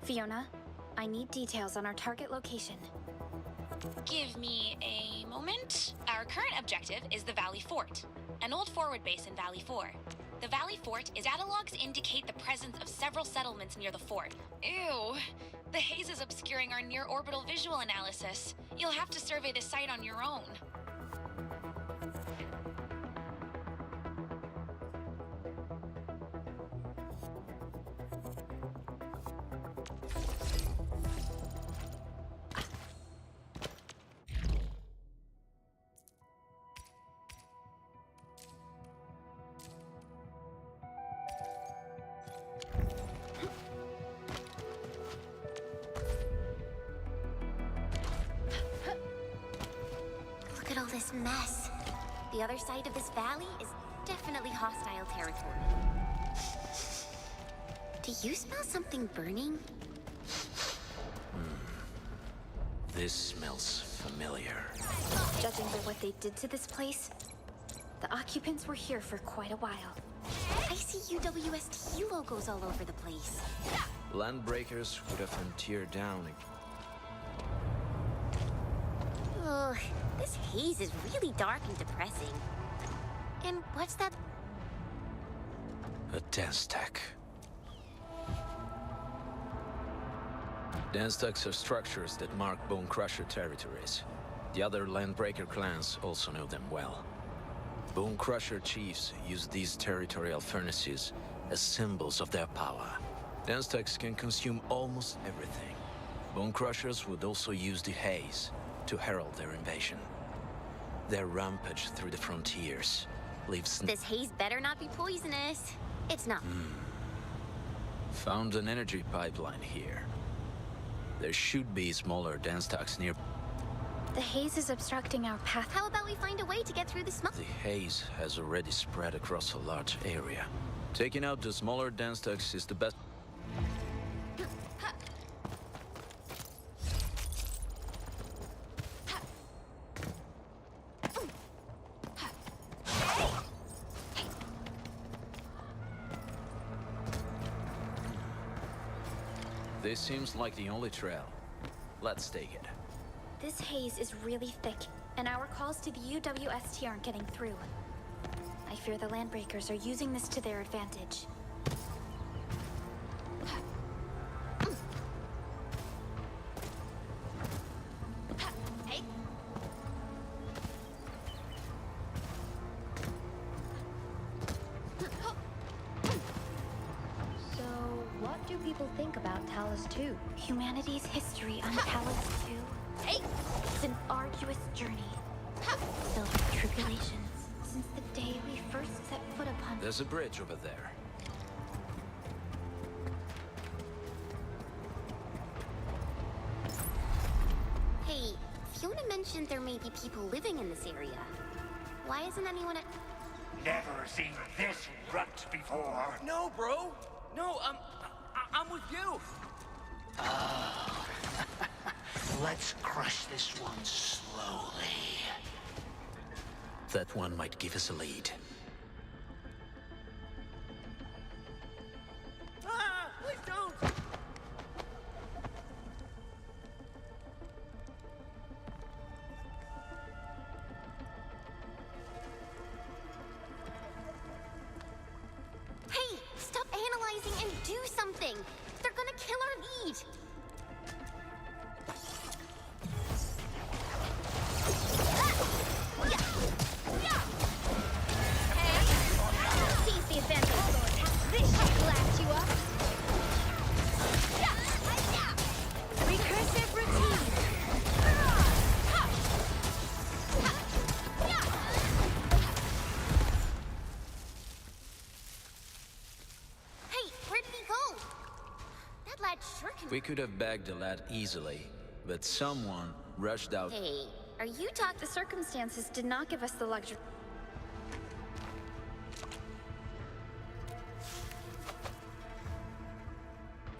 Fiona, I need details on our target location. Give me a moment. Our current objective is the Valley Fort, an old forward base in Valley 4. The Valley Fort is catalogs indicate the presence of several settlements near the fort. Ew. The haze is obscuring our near-orbital visual analysis. You'll have to survey the site on your own. Look at all this mess. The other side of this valley is definitely hostile territory. Do you smell something burning? This smells familiar. Judging by what they did to this place, the occupants were here for quite a while. I see UWST logos all over the place. Landbreakers would have been teared down. Ugh, this haze is really dark and depressing. And what's that? A dance tech. Dance techs are structures that mark Bone Crusher territories. The other Landbreaker clans also know them well. Bone Crusher chiefs use these territorial furnaces as symbols of their power. Dance techs can consume almost everything. Bone Crushers would also use the haze to herald their invasion. Their rampage through the frontiers leaves... This haze better not be poisonous. It's not. Found an energy pipeline here. There should be smaller dance stacks near... The haze is obstructing our path. How about we find a way to get through the smoke? The haze has already spread across a large area. Taking out the smaller dance stacks is the best... This seems like the only trail. Let's take it. This haze is really thick, and our calls to the UWST aren't getting through. I fear the Landbreakers are using this to their advantage. So, what do people think about Talus 2? Humanity's history on Talus 2. Hey! It's an arduous journey, filled with tribulations, since the day we first set foot upon... There's a bridge over there. Hey, Fiona mentioned there may be people living in this area. Why isn't anyone at... Never seen this runt before. No, bro. No, I'm with you. Let's crush this one slowly. That one might give us a lead. Please don't. Hey, stop analyzing and do something. They're gonna kill our lead. Seize the advantage, Lord. This should blast you up. Recursive routine. Hey, where did he go? That lad sure can... We could have bagged the lad easily, but someone rushed out. Hey, are you talking... The circumstances did not give us the luxury...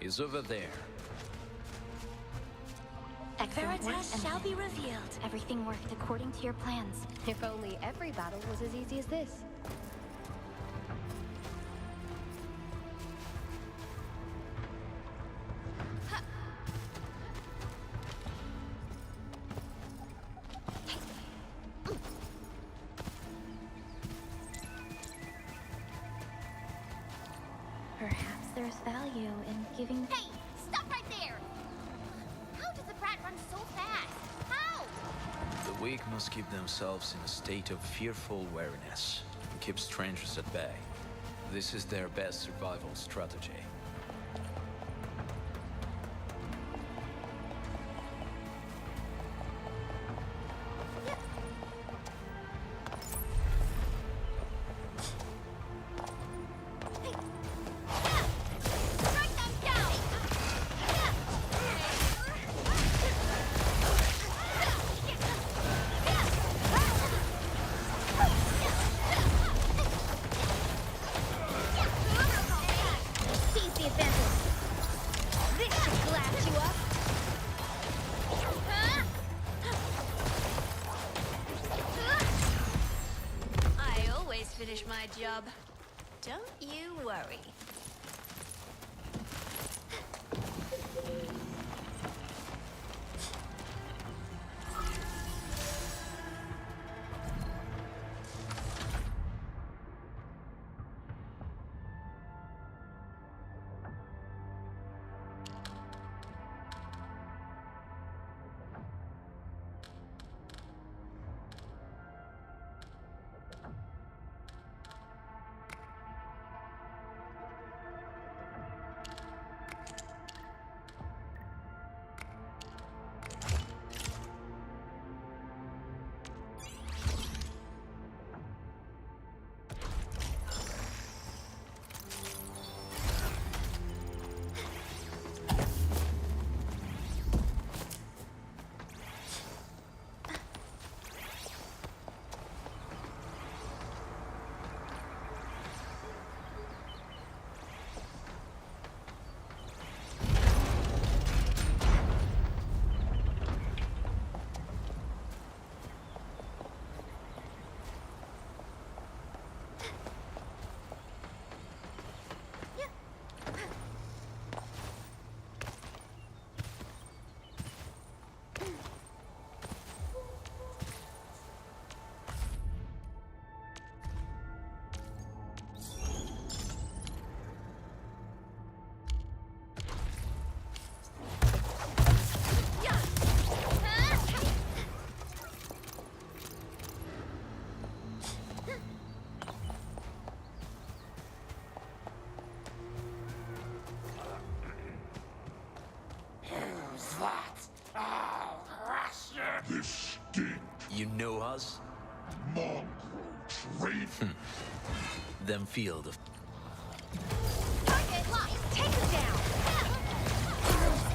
He's over there. Excellent work, Veritas shall be revealed. Everything worked according to your plans. If only every battle was as easy as this. there's value in giving... Hey! Stop right there! How does the brat run so fast? How? The weak must keep themselves in a state of fearful wariness and keep strangers at bay. This is their best survival strategy. Seize the advantage. This should glass you up. I always finish my job. Don't you worry. This stink. You know us? Mongrel trade. Then feel the... Target locked. Take him down.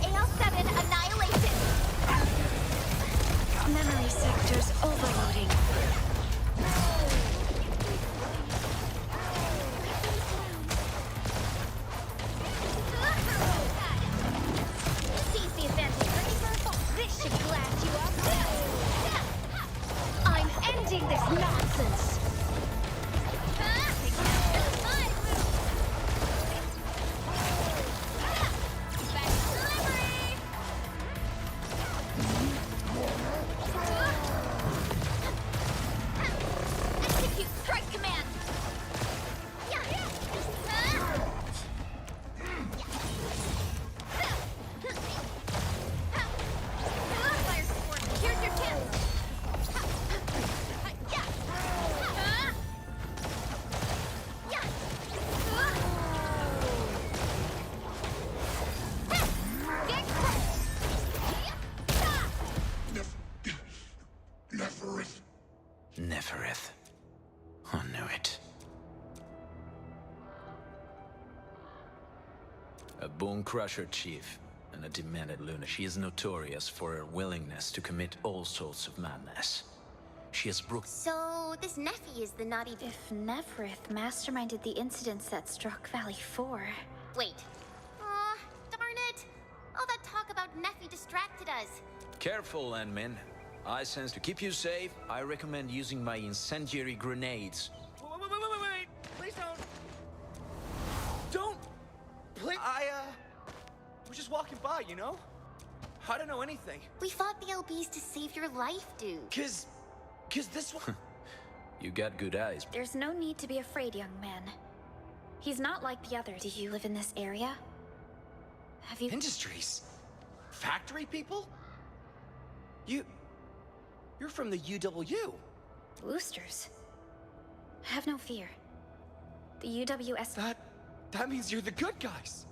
AL7 annihilation. Memory sectors overloading. Seize the advantage. This should glass you up. I'm ending this nonsense. Execute strike command. Fire support. Here's your chance. Neferith. Neferith. I knew it. A bone crusher chief and a demented lunatic. She is notorious for her willingness to commit all sorts of madness. She has broken... So, this Nephi is the naughty... If Neferith masterminded the incidents that struck Valley 4... Wait. Aw, darn it. All that talk about Nephi distracted us. Careful, Endmin. I sense to keep you safe, I recommend using my incendiary grenades. Wait. Please don't. Don't. Please. I was just walking by, you know? I don't know anything. We fought the LBs to save your life, dude. Cause this one... You got good eyes. There's no need to be afraid, young man. He's not like the others. Do you live in this area? Have you... Industries? Factory people? You're from the UW. Boosters? Have no fear. The UWS... That means you're the good guys.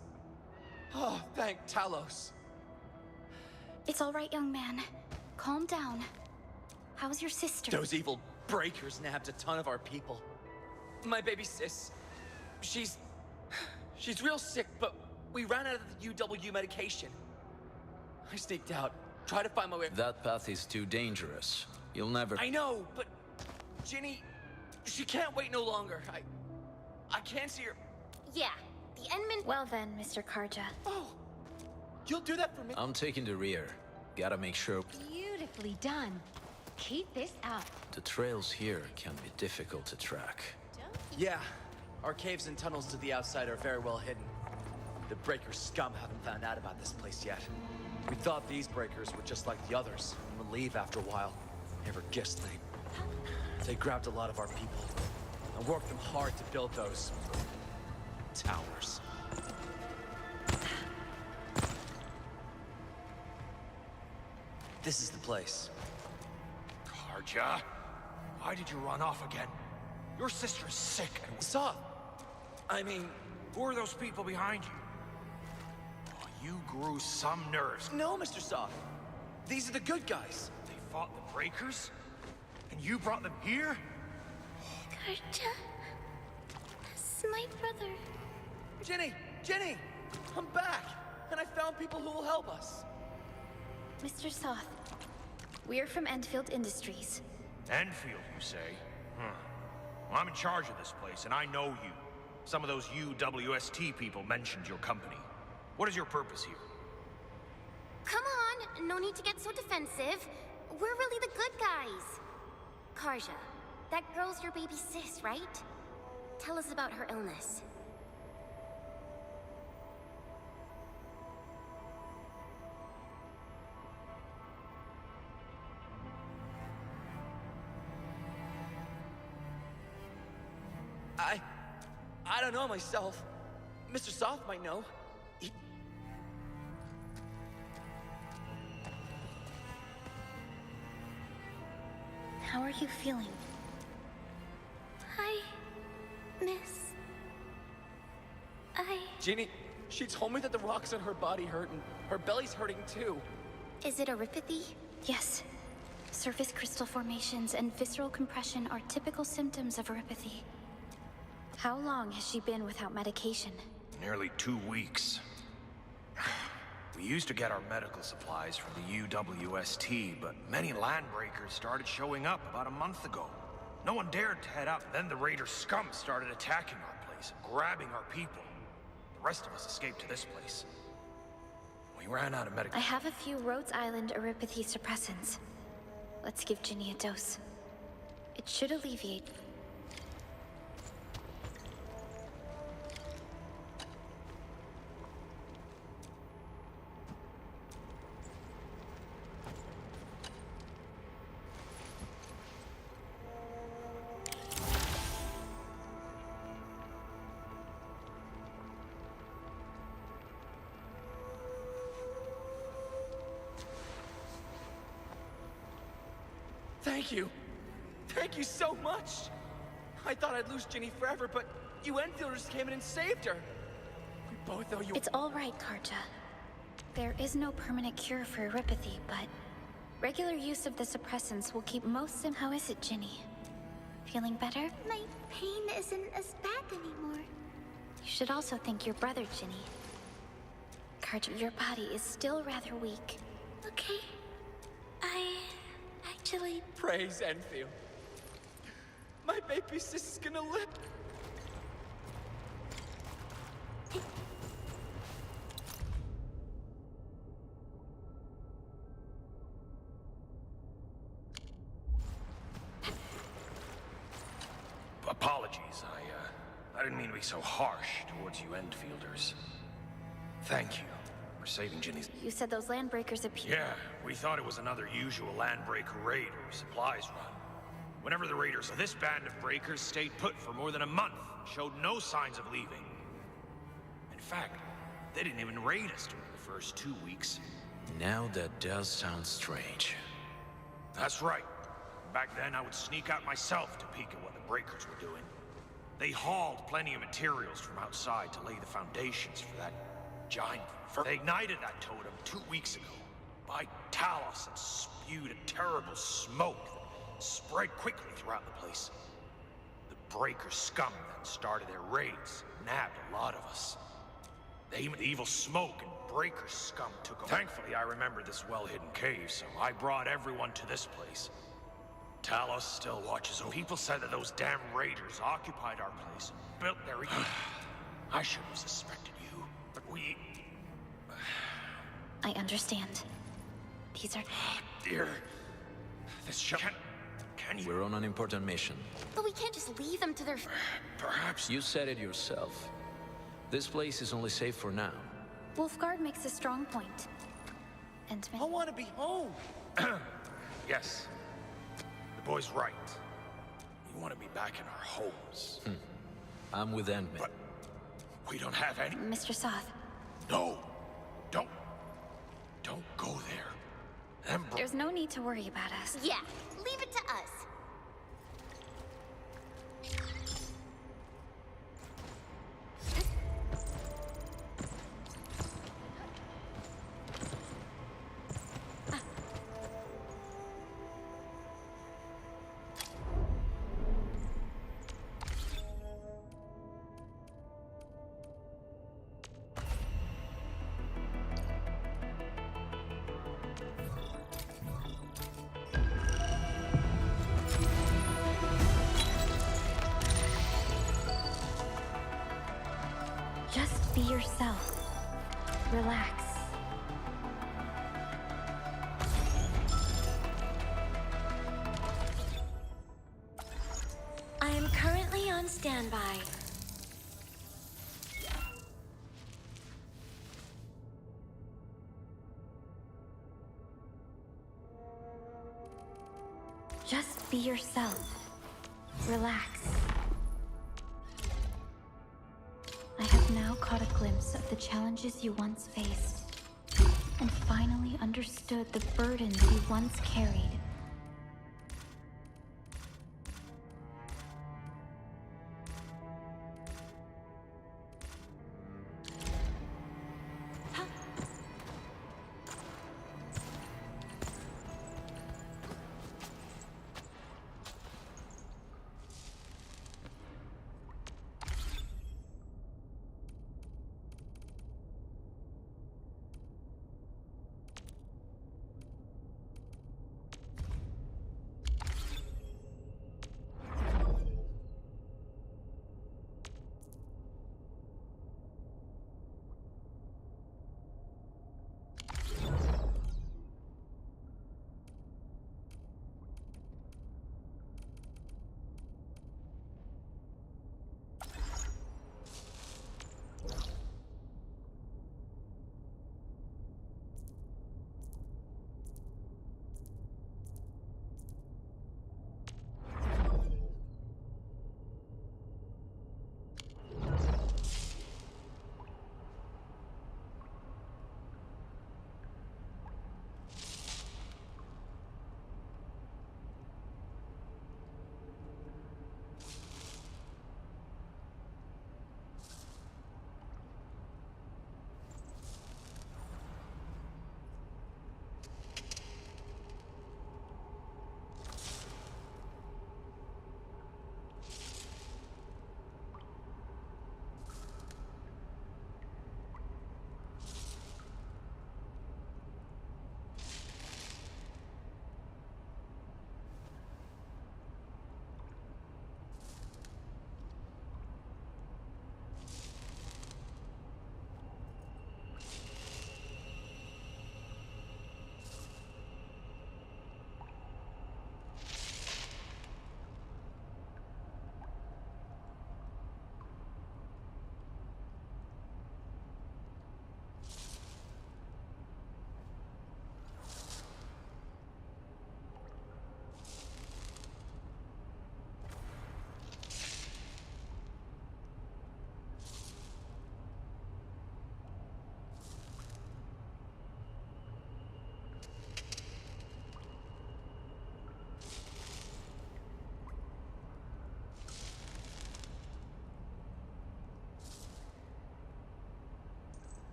Oh, thank Talos. It's all right, young man. Calm down. How's your sister? Those evil breakers nabbed a ton of our people. My baby sis, she's real sick, but we ran out of the UW medication. I sneaked out, tried to find my way. That path is too dangerous. You'll never... I know, but Ginny, she can't wait no longer. I can't see her. Yeah, the Endman... Well then, Mr. Karja. Oh, you'll do that for me? I'm taking the rear. Gotta make sure... Beautifully done. Keep this up. The trails here can be difficult to track. Yeah, our caves and tunnels to the outside are very well hidden. The breaker scum haven't found out about this place yet. We thought these breakers were just like the others and would leave after a while. Never guessed they grabbed a lot of our people and worked them hard to build those towers. This is the place. Karja, why did you run off again? Your sister's sick and... Soth! I mean... Who are those people behind you? Oh, you grew some nerves. No, Mr. Soth. These are the good guys. They fought the breakers? And you brought them here? Karja... That's my brother. Ginny! I'm back! And I found people who will help us. Mr. Soth, we're from Endfield Industries. Endfield, you say? Well, I'm in charge of this place, and I know you. Some of those UWST people mentioned your company. What is your purpose here? Come on, no need to get so defensive. We're really the good guys. Karja, that girl's your baby sis, right? Tell us about her illness. I don't know myself. Mr. Soth might know. How are you feeling? Hi, miss. Ginny, she told me that the rocks on her body hurt and her belly's hurting too. Is it erypathy? Yes. Surface crystal formations and visceral compression are typical symptoms of erypathy. How long has she been without medication? Nearly 2 weeks. We used to get our medical supplies from the UWST, but many landbreakers started showing up about a month ago. No one dared to head up. Then the raider scum started attacking our place, grabbing our people. The rest of us escaped to this place. We ran out of medical... I have a few Rhodes Island erypathy suppressants. Let's give Ginny a dose. It should alleviate... Thank you. Thank you so much. I thought I'd lose Ginny forever, but you Enfielders came in and saved her. We both owe you... It's all right, Karja. There is no permanent cure for erypathy, but regular use of the suppressants will keep most How is it, Ginny? Feeling better? My pain isn't as bad anymore. You should also thank your brother, Ginny. Karja, your body is still rather weak. Okay. Actually... Praise Enfield. My baby sis is gonna live. Apologies, I didn't mean to be so harsh towards you Endfielders. Thank you for saving Ginny's... You said those landbreakers appeared. Yeah, we thought it was another usual landbreaker raid or supplies run. Whenever the raiders of this band of breakers stayed put for more than a month, showed no signs of leaving. In fact, they didn't even raid us during the first 2 weeks. Now that does sound strange. That's right. Back then, I would sneak out myself to peek at what the breakers were doing. They hauled plenty of materials from outside to lay the foundations for that giant They ignited that totem 2 weeks ago by Talos and spewed a terrible smoke that spread quickly throughout the place. The breaker scum then started their raids, nabbed a lot of us. The evil smoke and breaker scum took over. Thankfully, I remembered this well-hidden cave, so I brought everyone to this place. Talos still watches over. People said that those damn raiders occupied our place and built their... I should have suspected you, but we... I understand. These are... Dear... This ship... Can you... We're on an important mission. But we can't just leave them to their... Perhaps... You said it yourself. This place is only safe for now. Wolfguard makes a strong point. And I want to be home. Yes. The boy's right. We want to be back in our homes. I'm with Endman. But we don't have any... Mr. Soth. No. Don't go there. There's no need to worry about us. Yeah, leave it to us. Just be yourself. Relax. I am currently on standby. Just be yourself. Relax. I have now caught a glimpse of the challenges you once faced, and finally understood the burdens you once carried.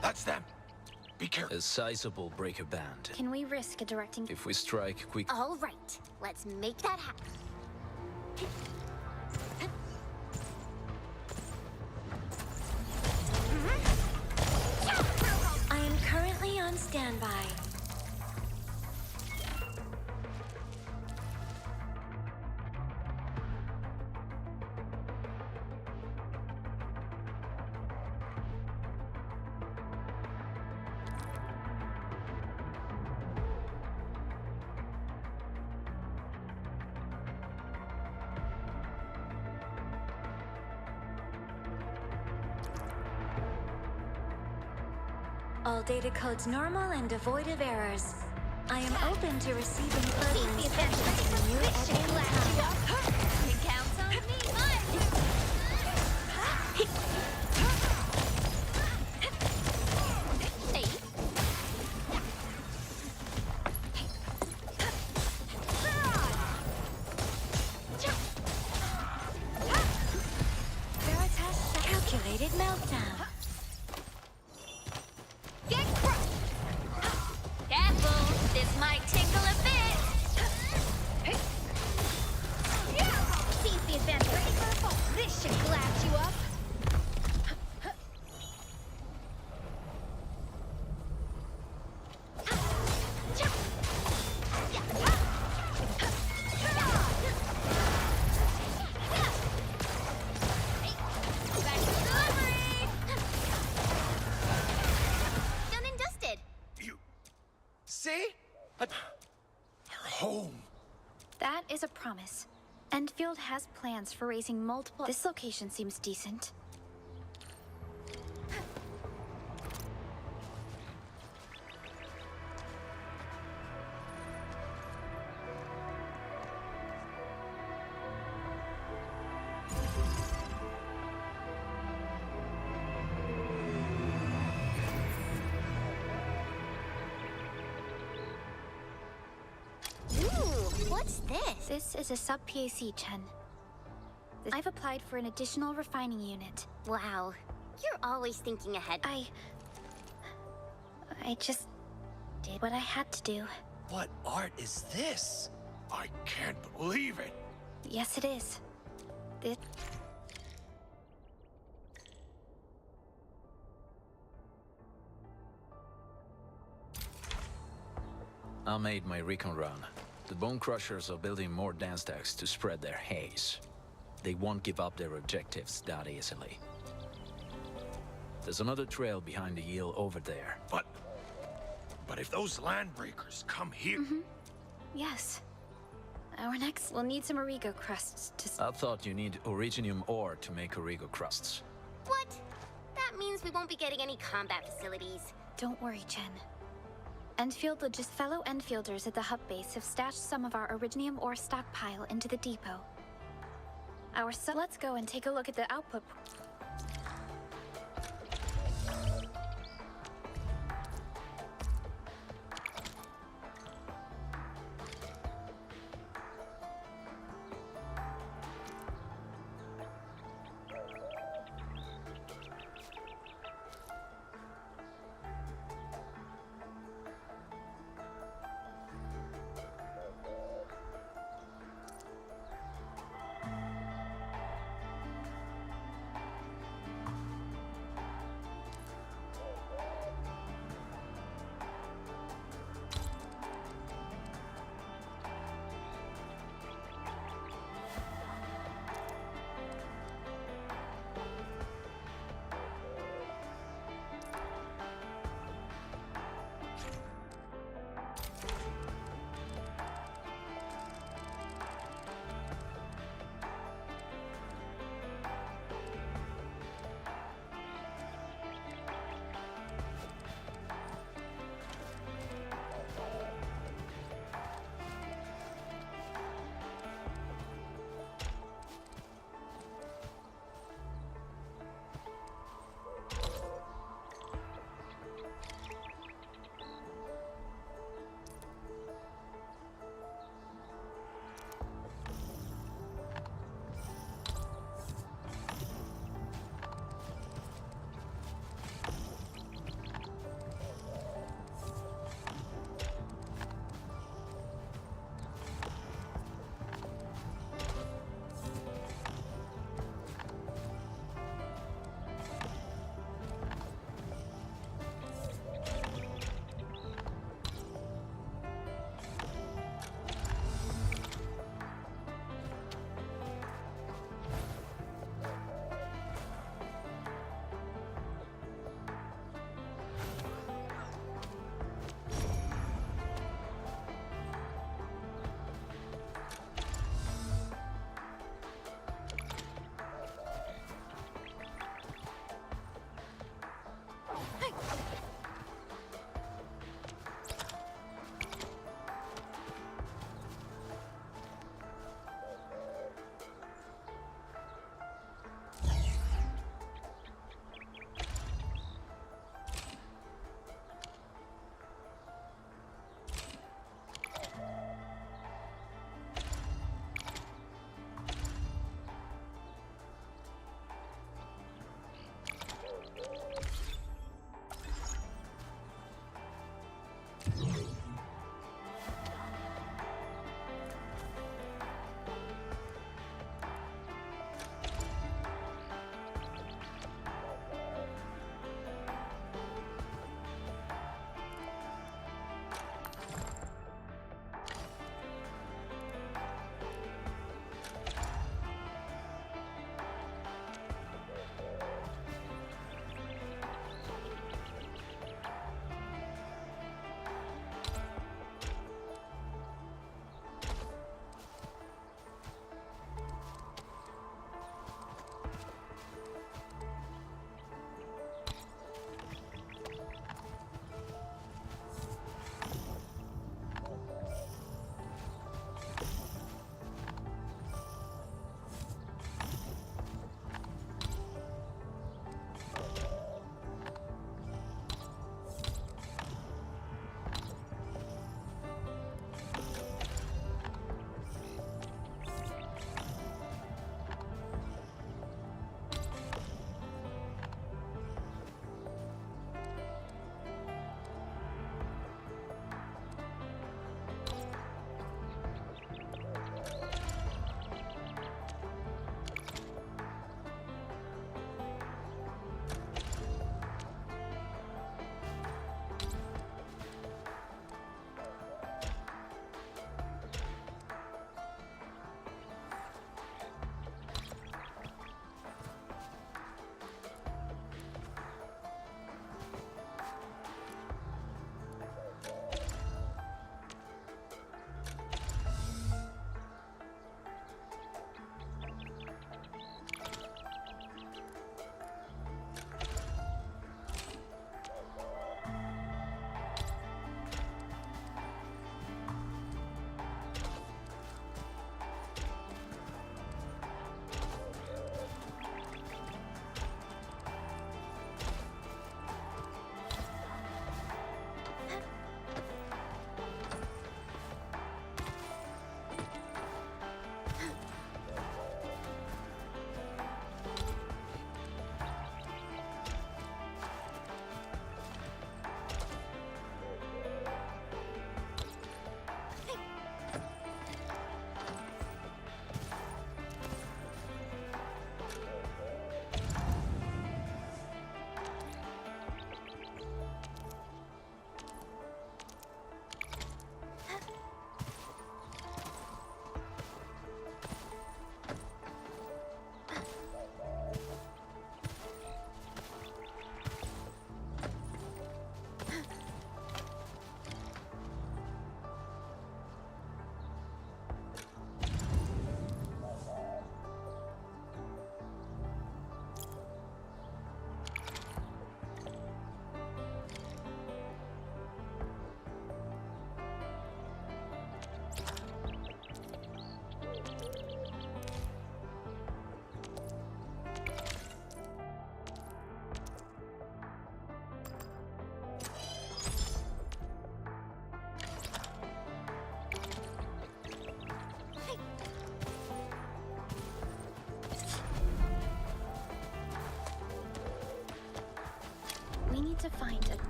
That's them. Be careful. A sizable breaker band. Can we risk a directing? If we strike quick... All right, let's make that happen. I am currently on standby. All data codes normal and devoid of errors. I am open to receiving further instructions from you at any time. It counts on me, Veritas calculated meltdown. Get crushed! Careful, this might tickle a bit. Seize the advantage. Ready for a fall. This should glass you up. Done and dusted. See? They're home. That is a promise. Endfield has plans for raising multiple. This location seems decent. Ooh, what's this? This is a sub-PAC, Chen. I've applied for an additional refining unit. Wow, you're always thinking ahead. I just did what I had to do. What art is this? I can't believe it. Yes, it is. This... I made my recon run. The Bone Crushers are building more dance stacks to spread their haze. They won't give up their objectives that easily. There's another trail behind the yield over there. But if those landbreakers come here... Yes. Our next... We'll need some Origo crusts to... I thought you need originium ore to make Origo crusts. What? That means we won't be getting any combat facilities. Don't worry, Chen. Endfield fellow Enfielders at the hub base have stashed some of our originium ore stockpile into the depot. Let's go and take a look at the output.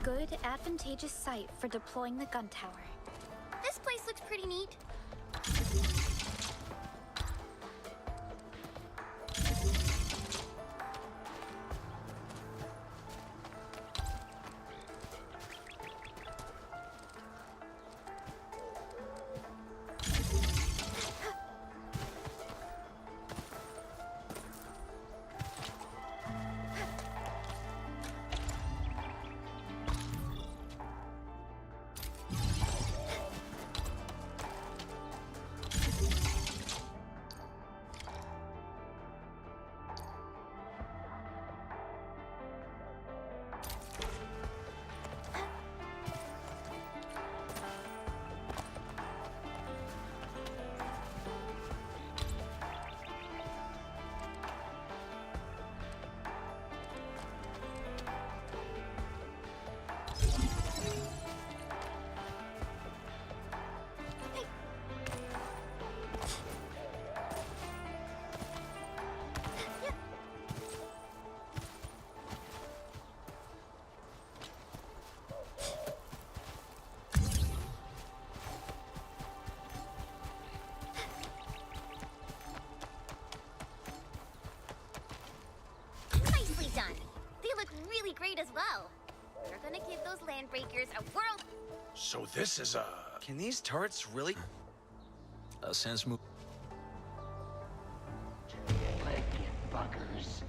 good, advantageous site for deploying the gun tower. This place looks pretty neat. Nicely done. They look really great as well. We're gonna give those landbreakers a whirl. So this is a... Can these turrets really... A sense move. Leg buggers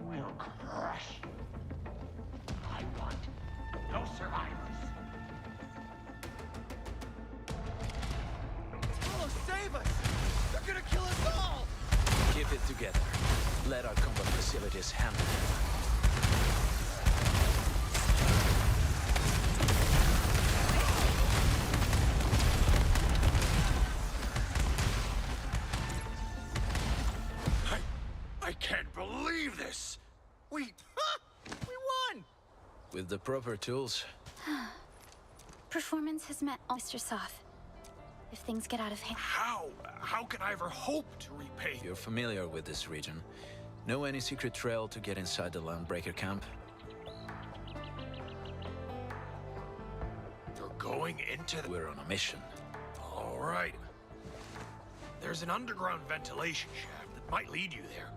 will crush you. I want no survivors. Oh, save us! They're gonna kill us all! Keep it together. Let our combat facilities handle it. I can't believe this! We won! With the proper tools. Performance has met Mr. Soth. If things get out of hand... How can I ever hope to repay? You're familiar with this region. Know any secret trail to get inside the Landbreaker camp? You're going into the... We're on a mission. All right. There's an underground ventilation shaft that might lead you there.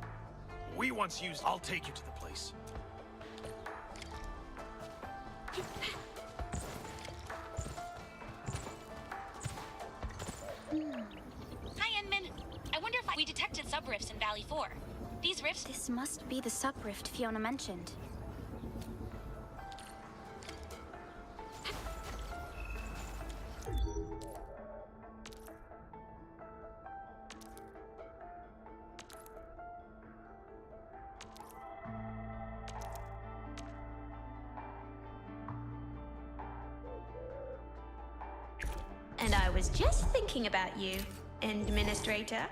We once used... I'll take you to the place. Hi, Enman. I wonder if we detected subrifts in Valley 4. These rifts... This must be the subrift Fiona mentioned. And I was just thinking about you, Administrator.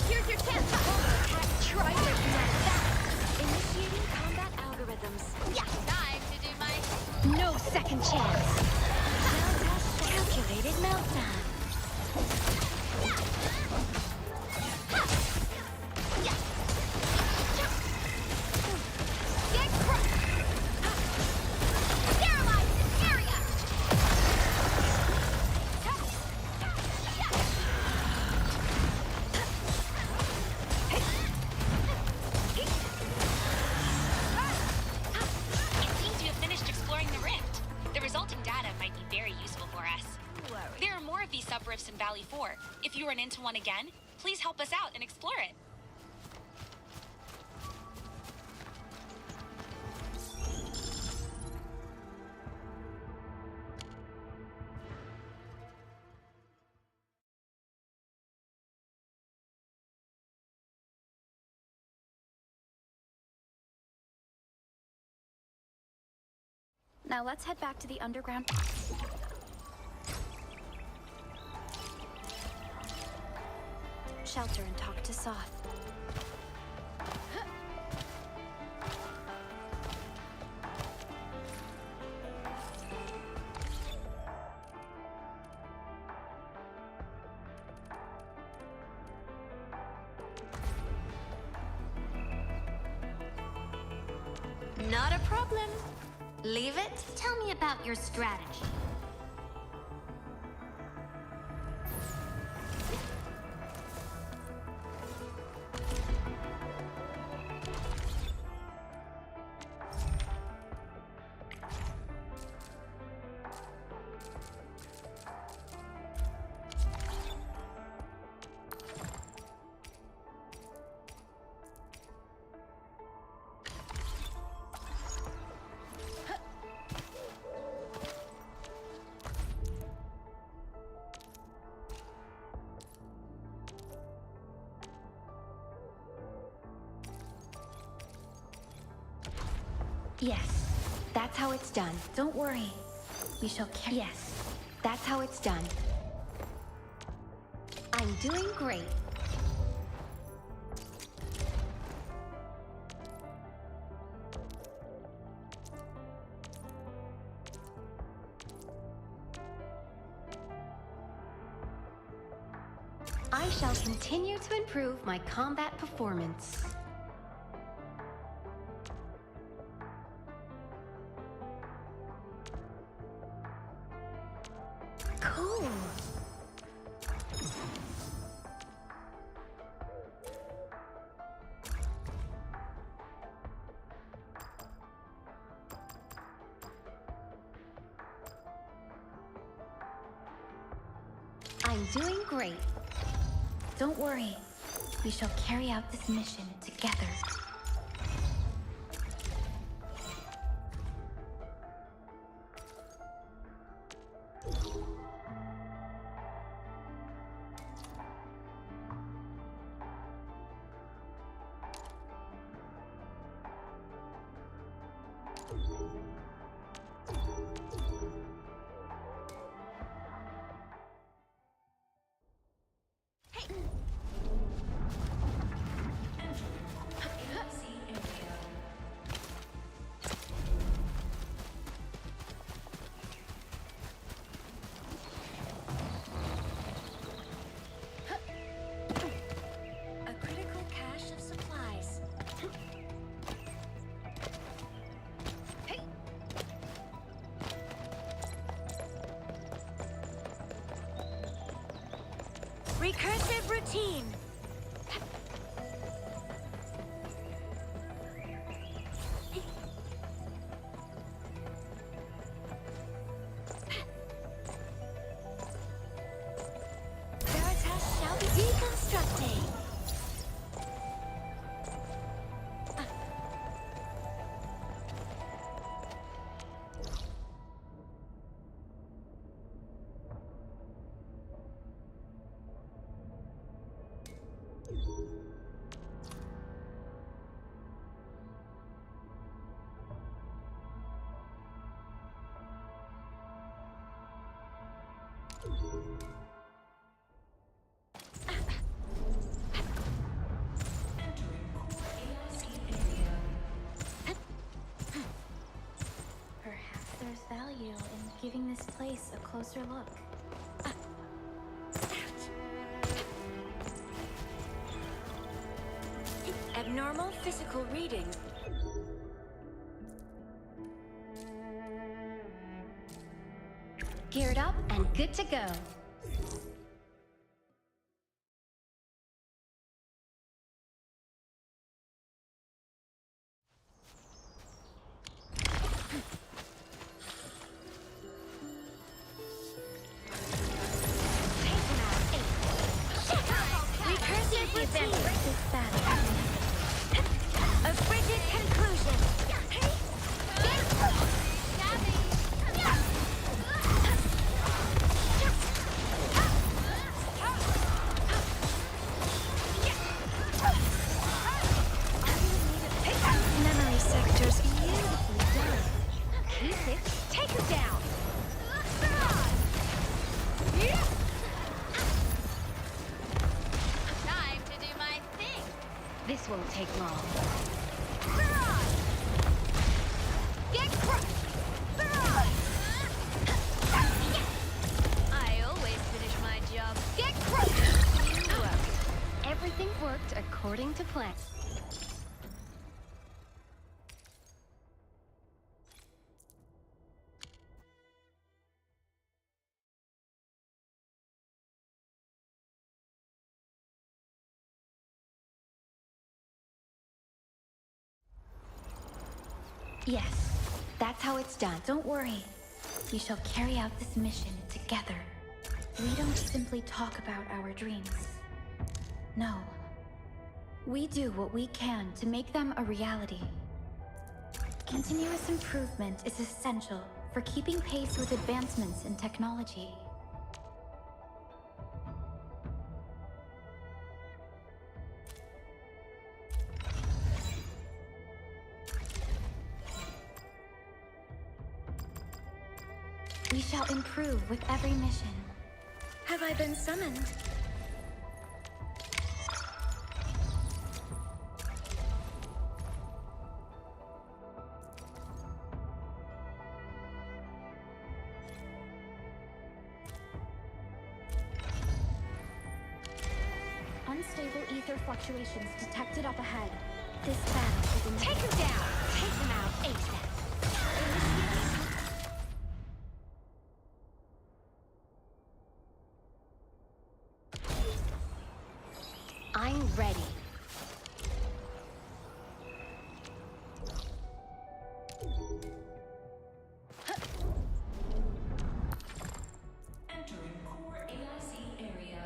Here's your chance. Try this now. Initiating combat algorithms. Yeah, time to do my... No second chance. Calculated meltdown. Get crushed! Sterilize this area! It seems you have finished exploring the rift. The resulting data might be very useful for us. There are more of these subrifts in Valley 4. If you run into one again, please help us out and explore it. Now let's head back to the underground. shelter and talk to Soth. Not a problem. Leave it. Tell me about your strategy. Yes, that's how it's done. Don't worry. We shall carry. Yes, that's how it's done. I'm doing great. I shall continue to improve my combat performance. Cool. I'm doing great. Don't worry. We shall carry out this mission together. Recursive routine. Veritas shall be deconstructing. Perhaps there's value in giving this place a closer look. Abnormal physical reading. Geared up and good to go. Recursive routine. A frigid conclusion. take long. Get crushed! I always finish my job. Get crushed! Look, everything worked according to plan. Yes, that's how it's done. Don't worry. We shall carry out this mission together. We don't simply talk about our dreams. No. We do what we can to make them a reality. Continuous improvement is essential for keeping pace with advancements in technology. We shall improve with every mission. Have I been summoned? Unstable ether fluctuations detected up ahead. This battle is in— Take him down! Take him out ASAP! I'm ready. Entering core AIC area.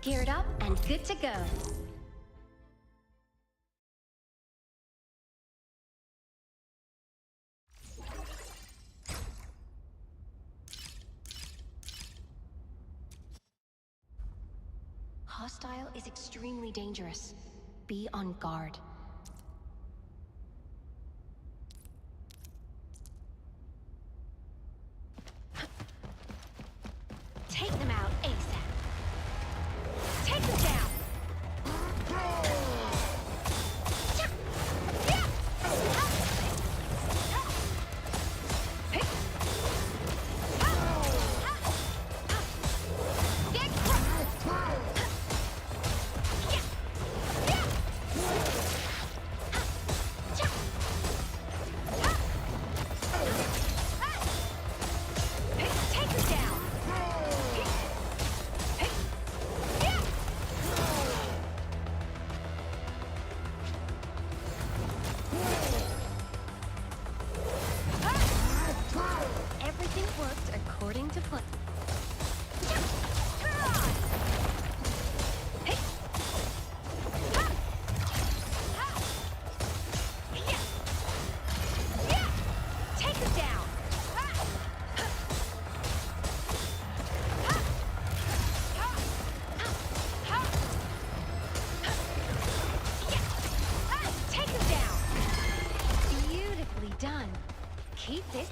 Geared up and good to go. Hostile is extremely dangerous. Be on guard. Take them out ASAP. Take them down! Everything worked according to plan. Take us down! Take us down! Beautifully done. Keep this.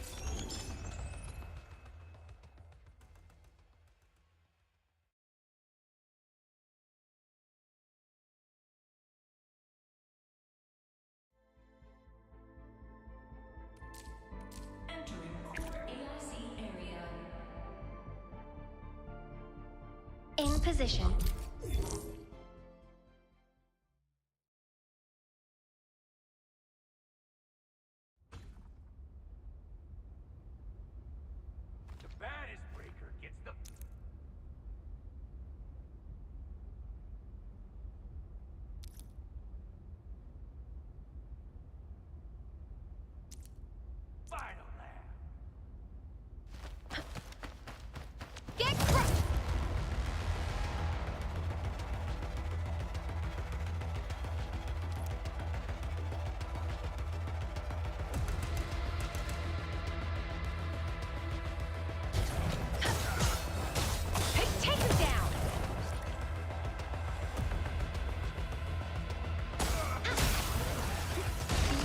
Entering core AIC area. In position. The baddest breaker gets the... final lap. Get crushed! Hey, take him down!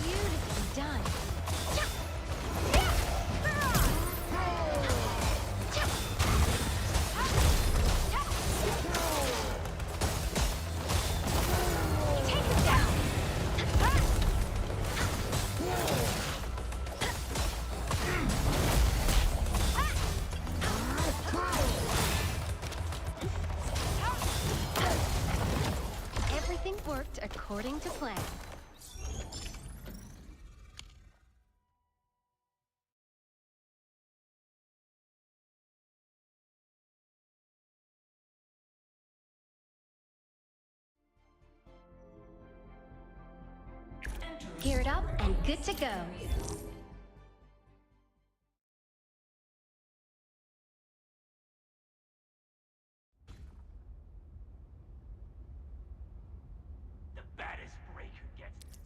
Beautifully done. Take him down! Everything worked according to plan. Geared up and good to go. The baddest breaker gets...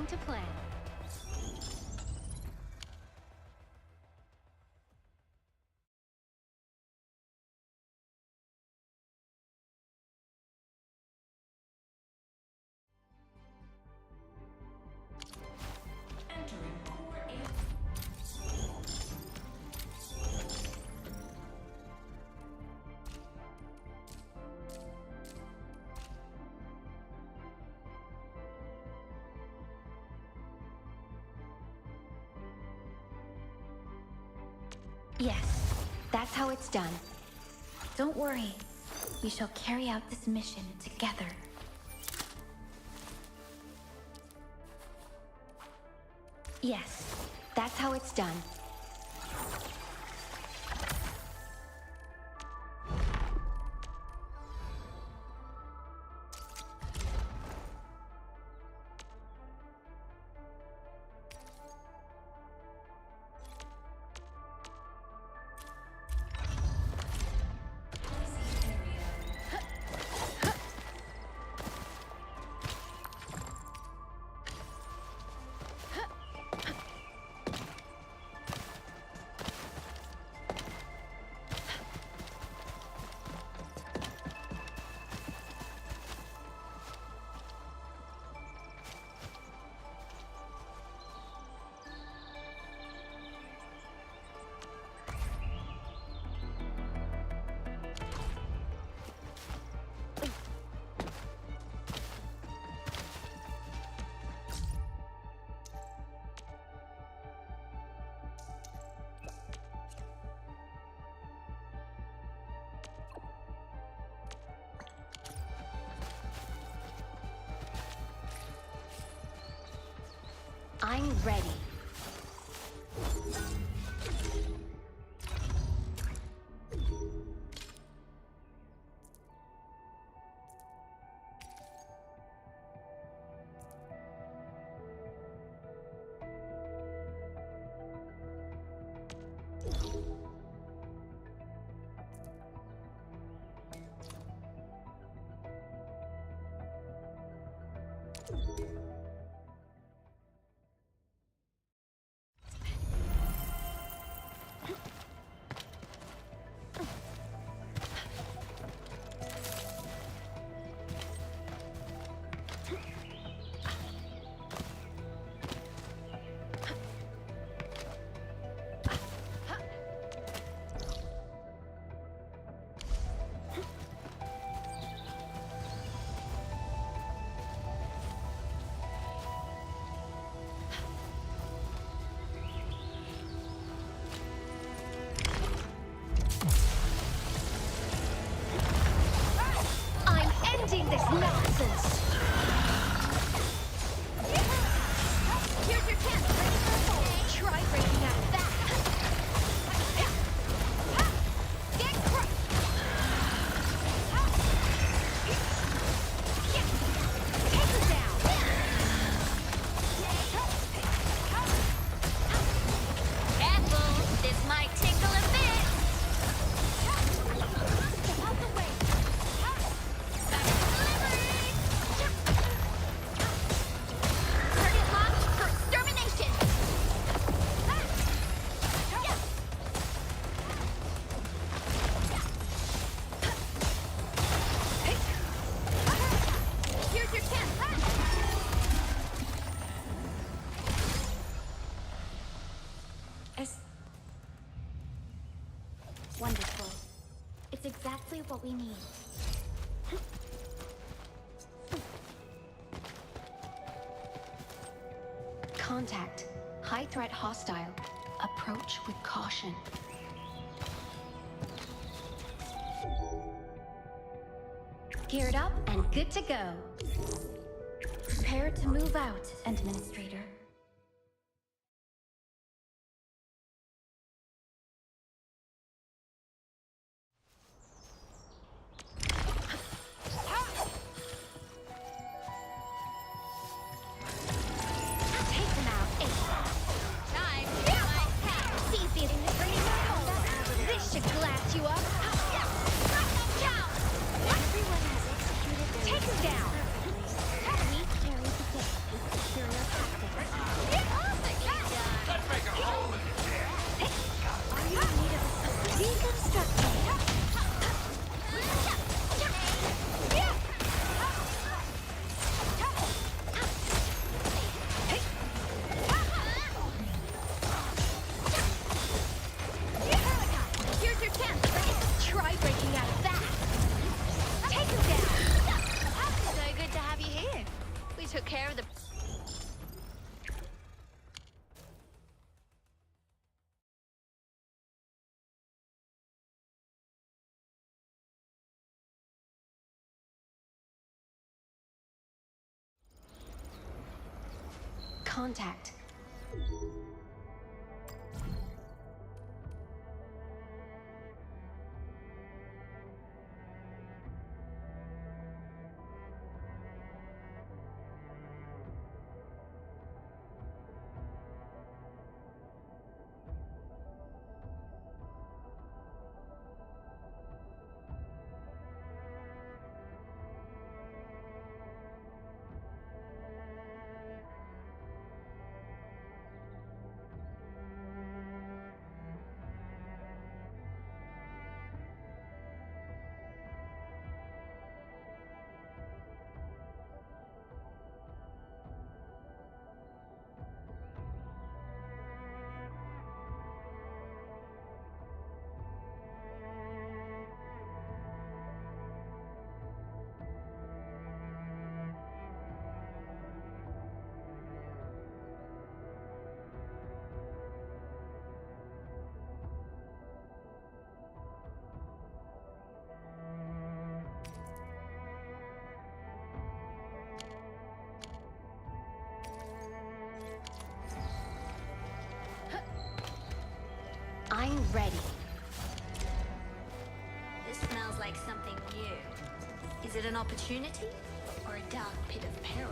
according to plan. Entering core A. Yes, that's how it's done. Don't worry. We shall carry out this mission together. Yes, that's how it's done. I'm ready. Ending this nonsense! Here's your chance! Try breaking out of that! Get crushed! Take her down! Careful! This might tickle a bit! Step out the way! Target locked for extermination! Here's your chance! Wonderful. It's exactly what we need. Contact. High threat hostile. Approach with caution. Geared up and good to go. Prepare to move out, Administrator. Take them out, Time! See if this should glass you up. Everyone has executed their Take him down. We carry the day with superior power. took care of the... Contact. I'm ready. This smells like something new. Is it an opportunity or a dark pit of peril?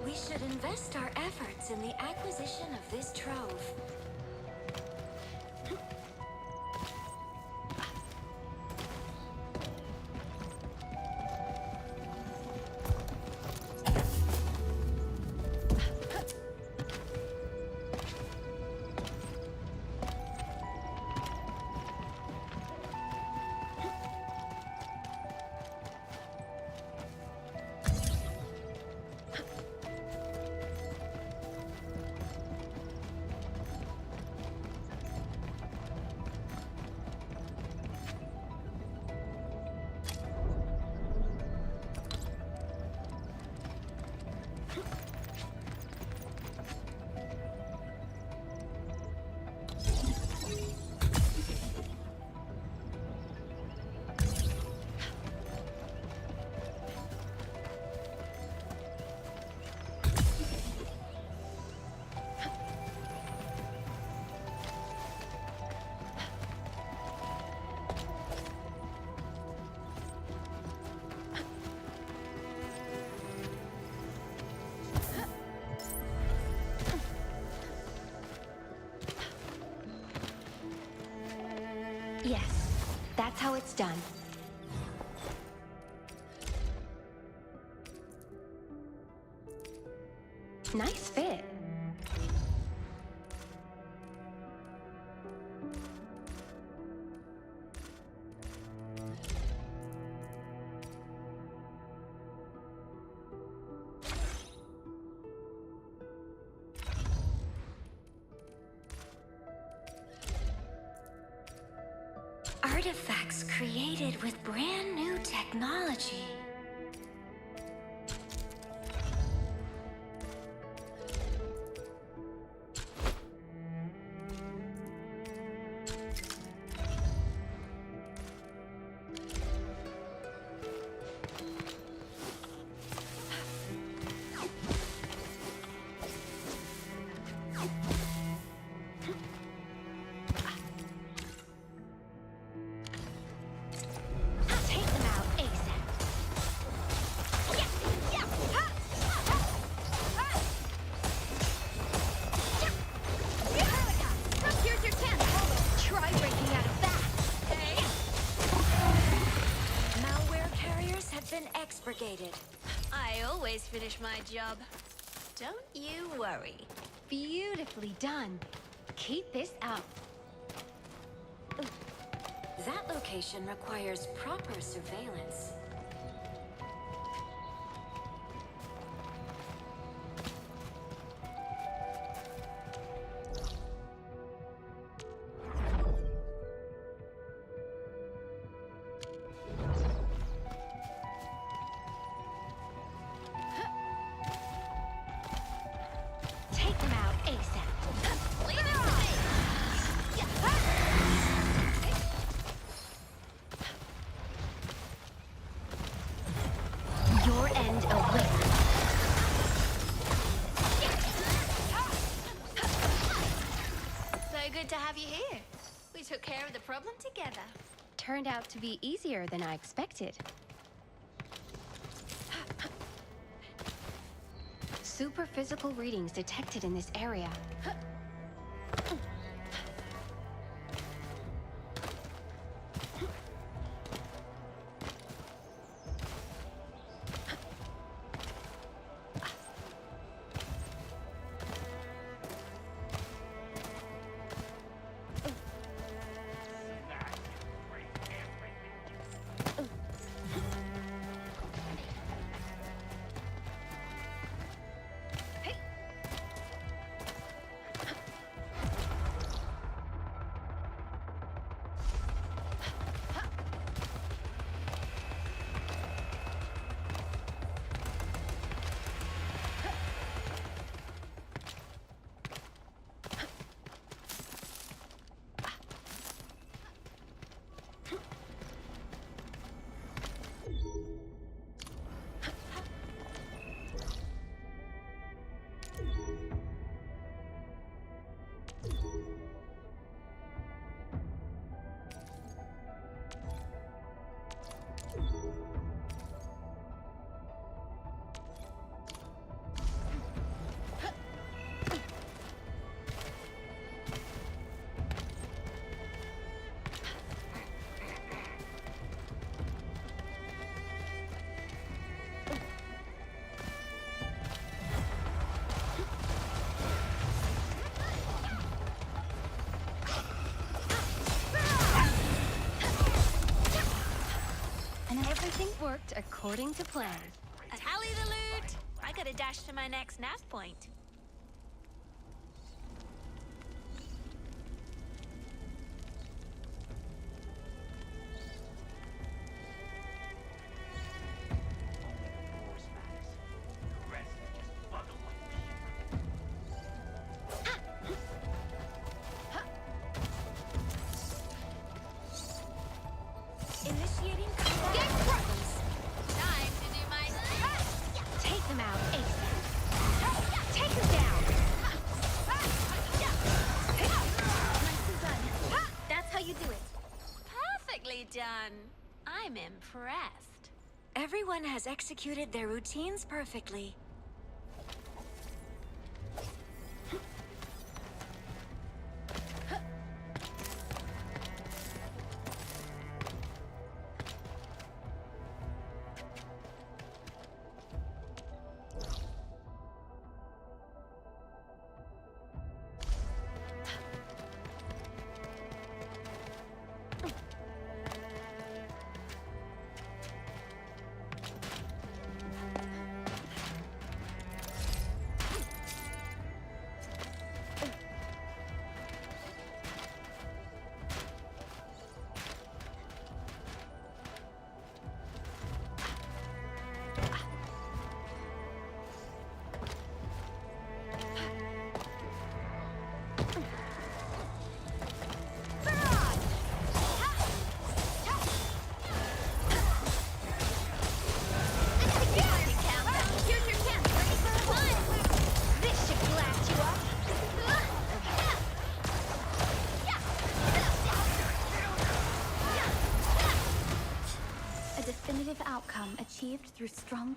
We should invest our efforts in the acquisition of this trove. Yes, that's how it's done. Nice fit. Artifacts created with brand new technology. Expurgated. I always finish my job. Don't you worry. Beautifully done. Keep this up. That location requires proper surveillance. Take them out ASAP. Leave it to me! Your end awaits. So good to have you here. We took care of the problem together. Turned out to be easier than I expected. Super physical readings detected in this area. And everything worked according to plan. Tally the loot! I gotta dash to my next nav point. Initiating combat sequence. Time to do my... Take them out ASAP. Take them down. Nicely done. That's how you do it. Perfectly done. I'm impressed. Everyone has executed their routines perfectly. Definitive outcome achieved through strong...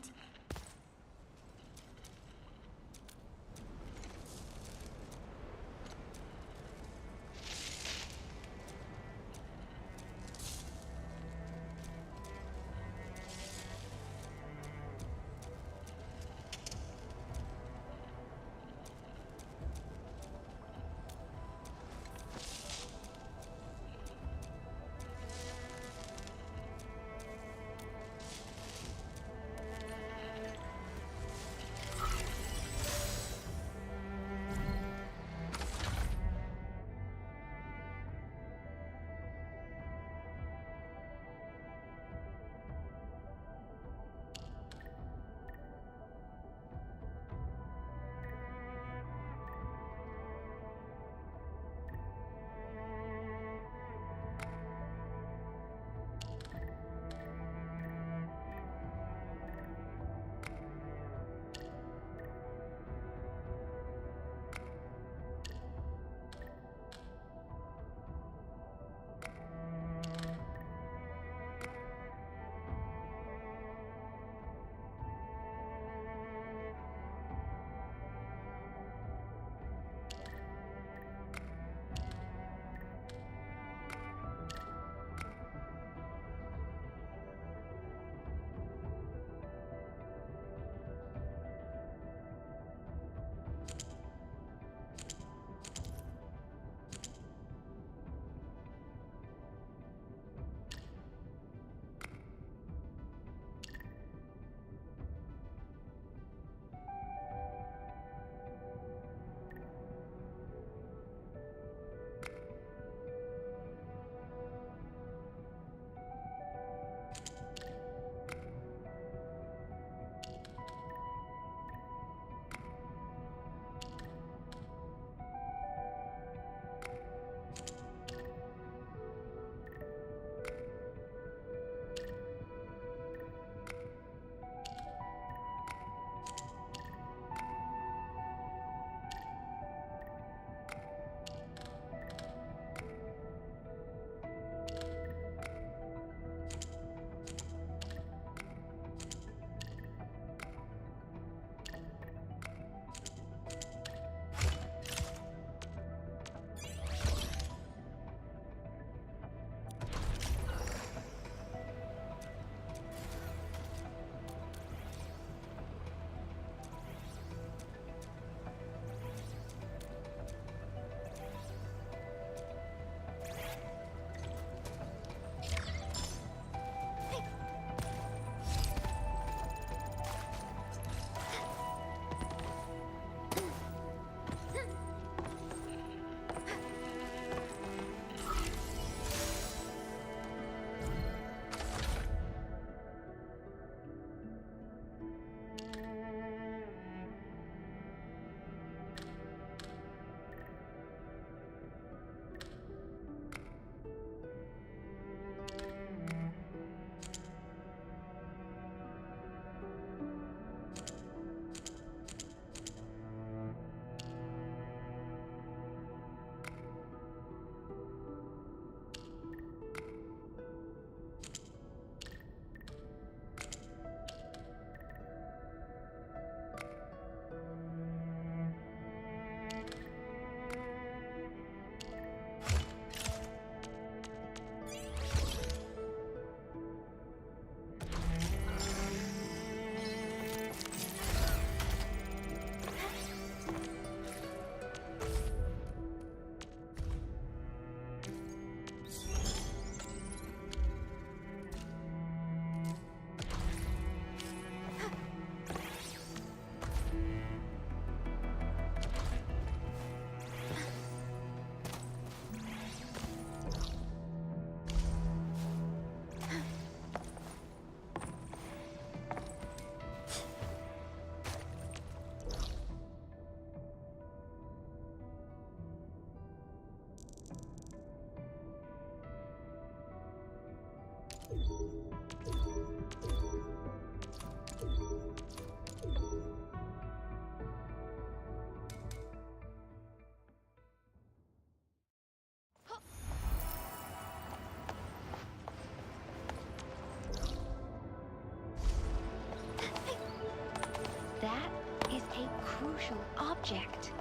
That is a crucial object.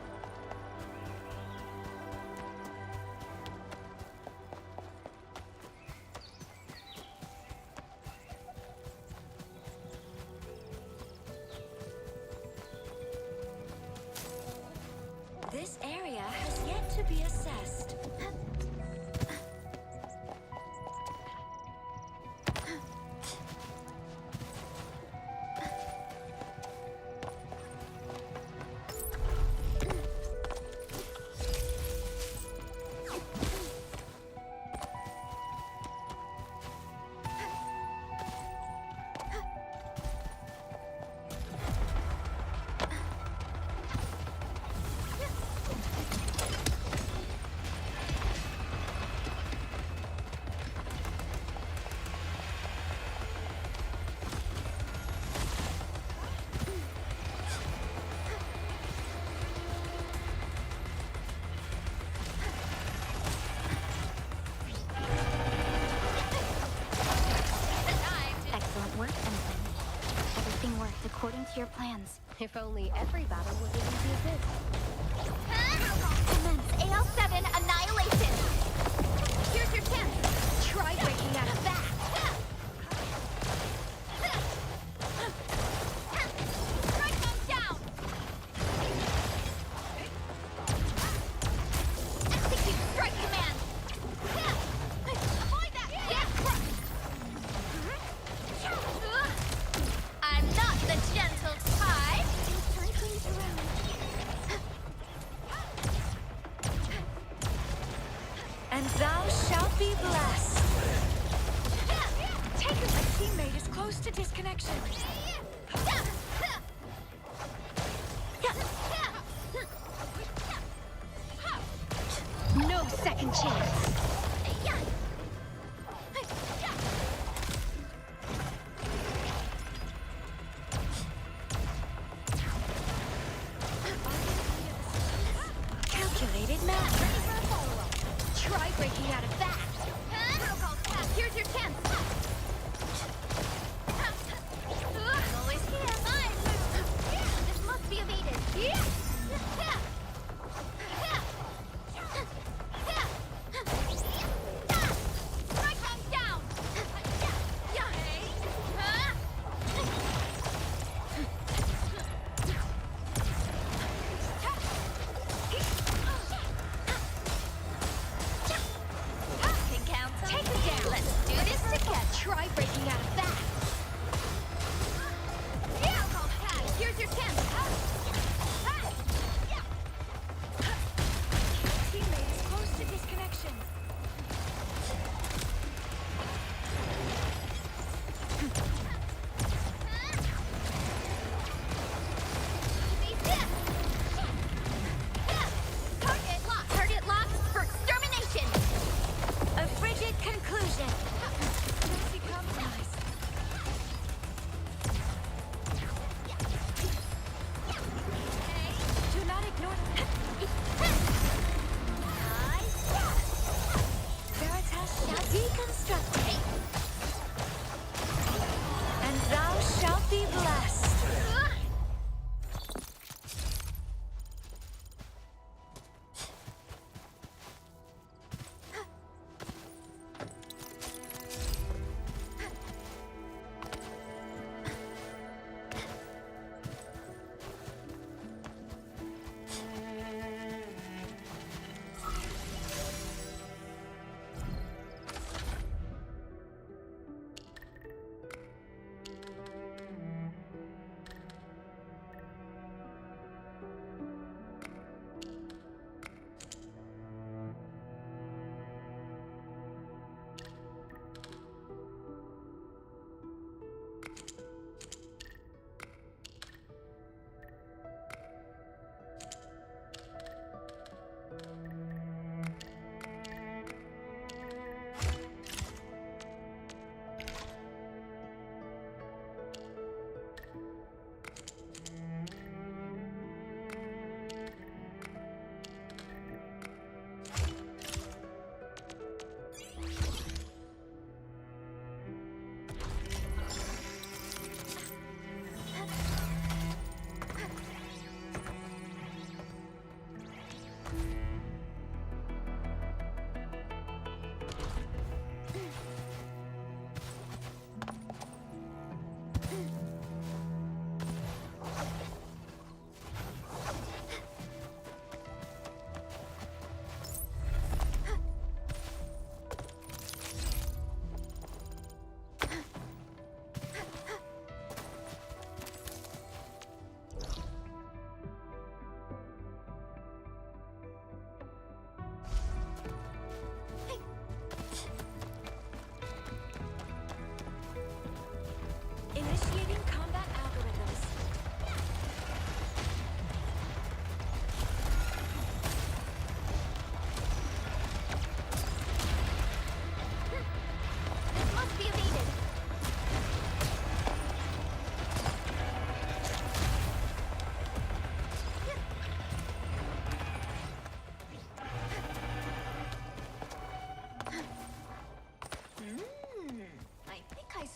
This area has yet to be assessed. Excellent work, Ensign. Everything worked according to your plans. If only every battle was as easy as this. Commence AL7 Annihilation! Here's your chance! Try breaking out of that! Strike them down! Execute strike command! Avoid that! I'm not the gentle type! Turn things around. And thou shalt be blessed. Take it, my teammate is close to disconnection. No second chance. Calculated math. Ready for a follow-up. Try breaking out of that. Protocol pass. Here's your chance. I'm always here. This must be evaded. Strike them down. Can count them. Take it down. Let's do this together. Try breaking out of that. Protocol pass. Here's your chance. Teammate is close to disconnection. Target locked for extermination. A frigid conclusion. Messy compromise.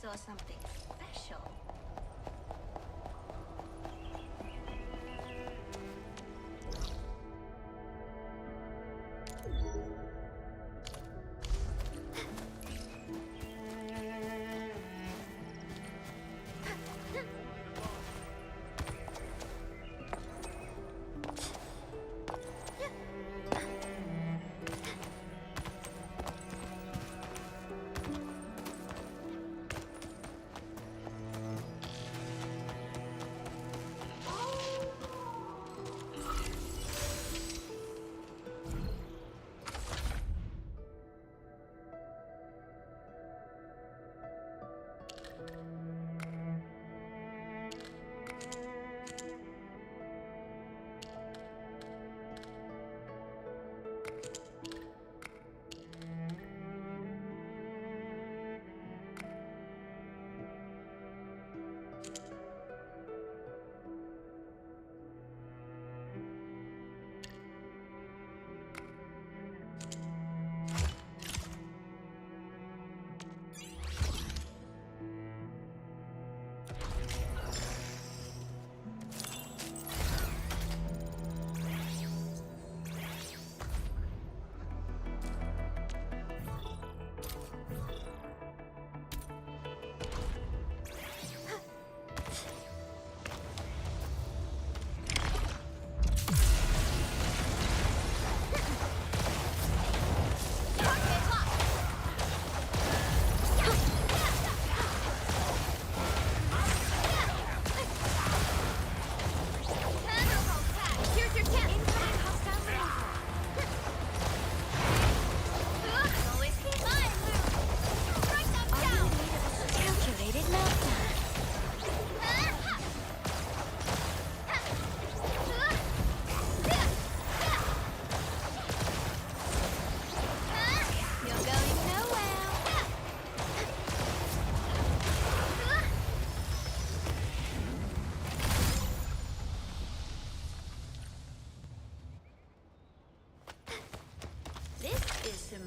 saw something special.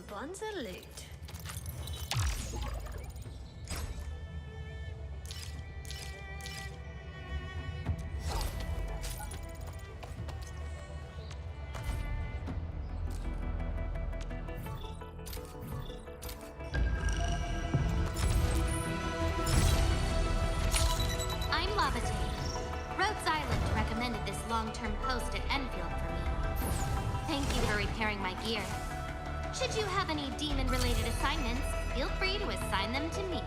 Bonza loot. I'm Lavatate. Rhodes Island recommended this long-term post at Endfield for me. Thank you for repairing my gear. Should you have any demon-related assignments, feel free to assign them to me.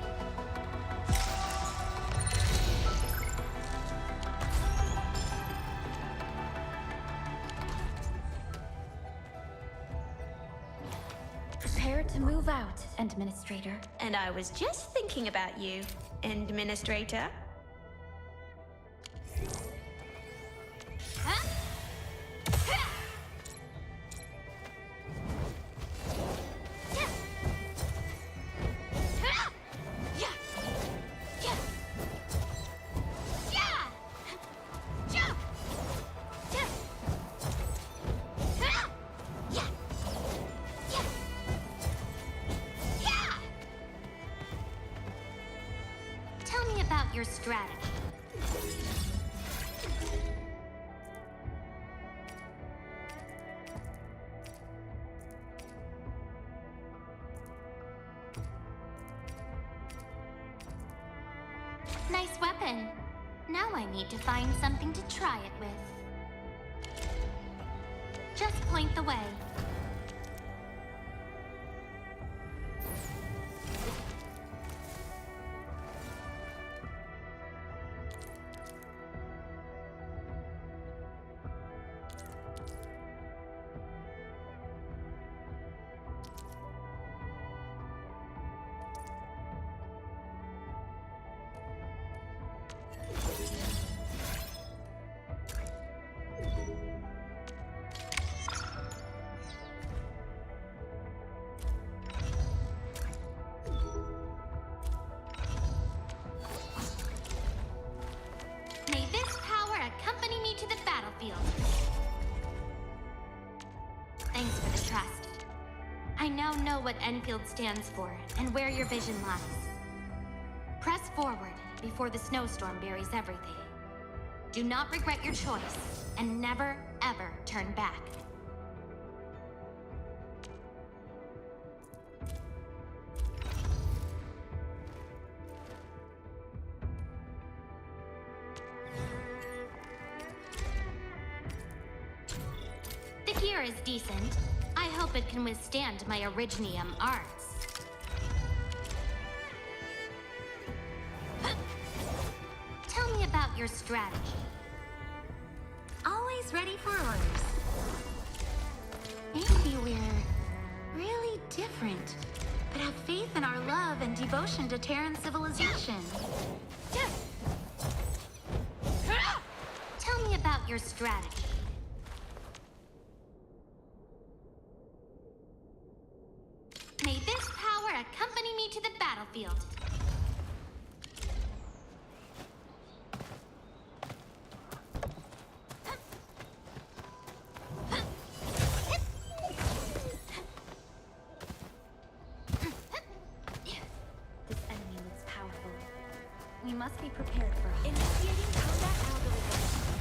Prepare to move out, Administrator. And I was just thinking about you, Administrator. Tell me about your strategy. Nice weapon. Now I need to find something to try it with. Just point the way. May this power accompany me to the battlefield. Thanks for the trust. I now know what Enfield stands for and where your vision lies. Press forward before the snowstorm buries everything. Do not regret your choice, and never, ever turn back. The gear is decent. I hope it can withstand my Orignium arts. Tell me about your strategy. Always ready for orders. Maybe we're really different, but have faith in our love and devotion to Terran civilization. Tell me about your strategy. May this power accompany me to the battlefield. This enemy looks powerful. We must be prepared for it. Initiating combat algorithm.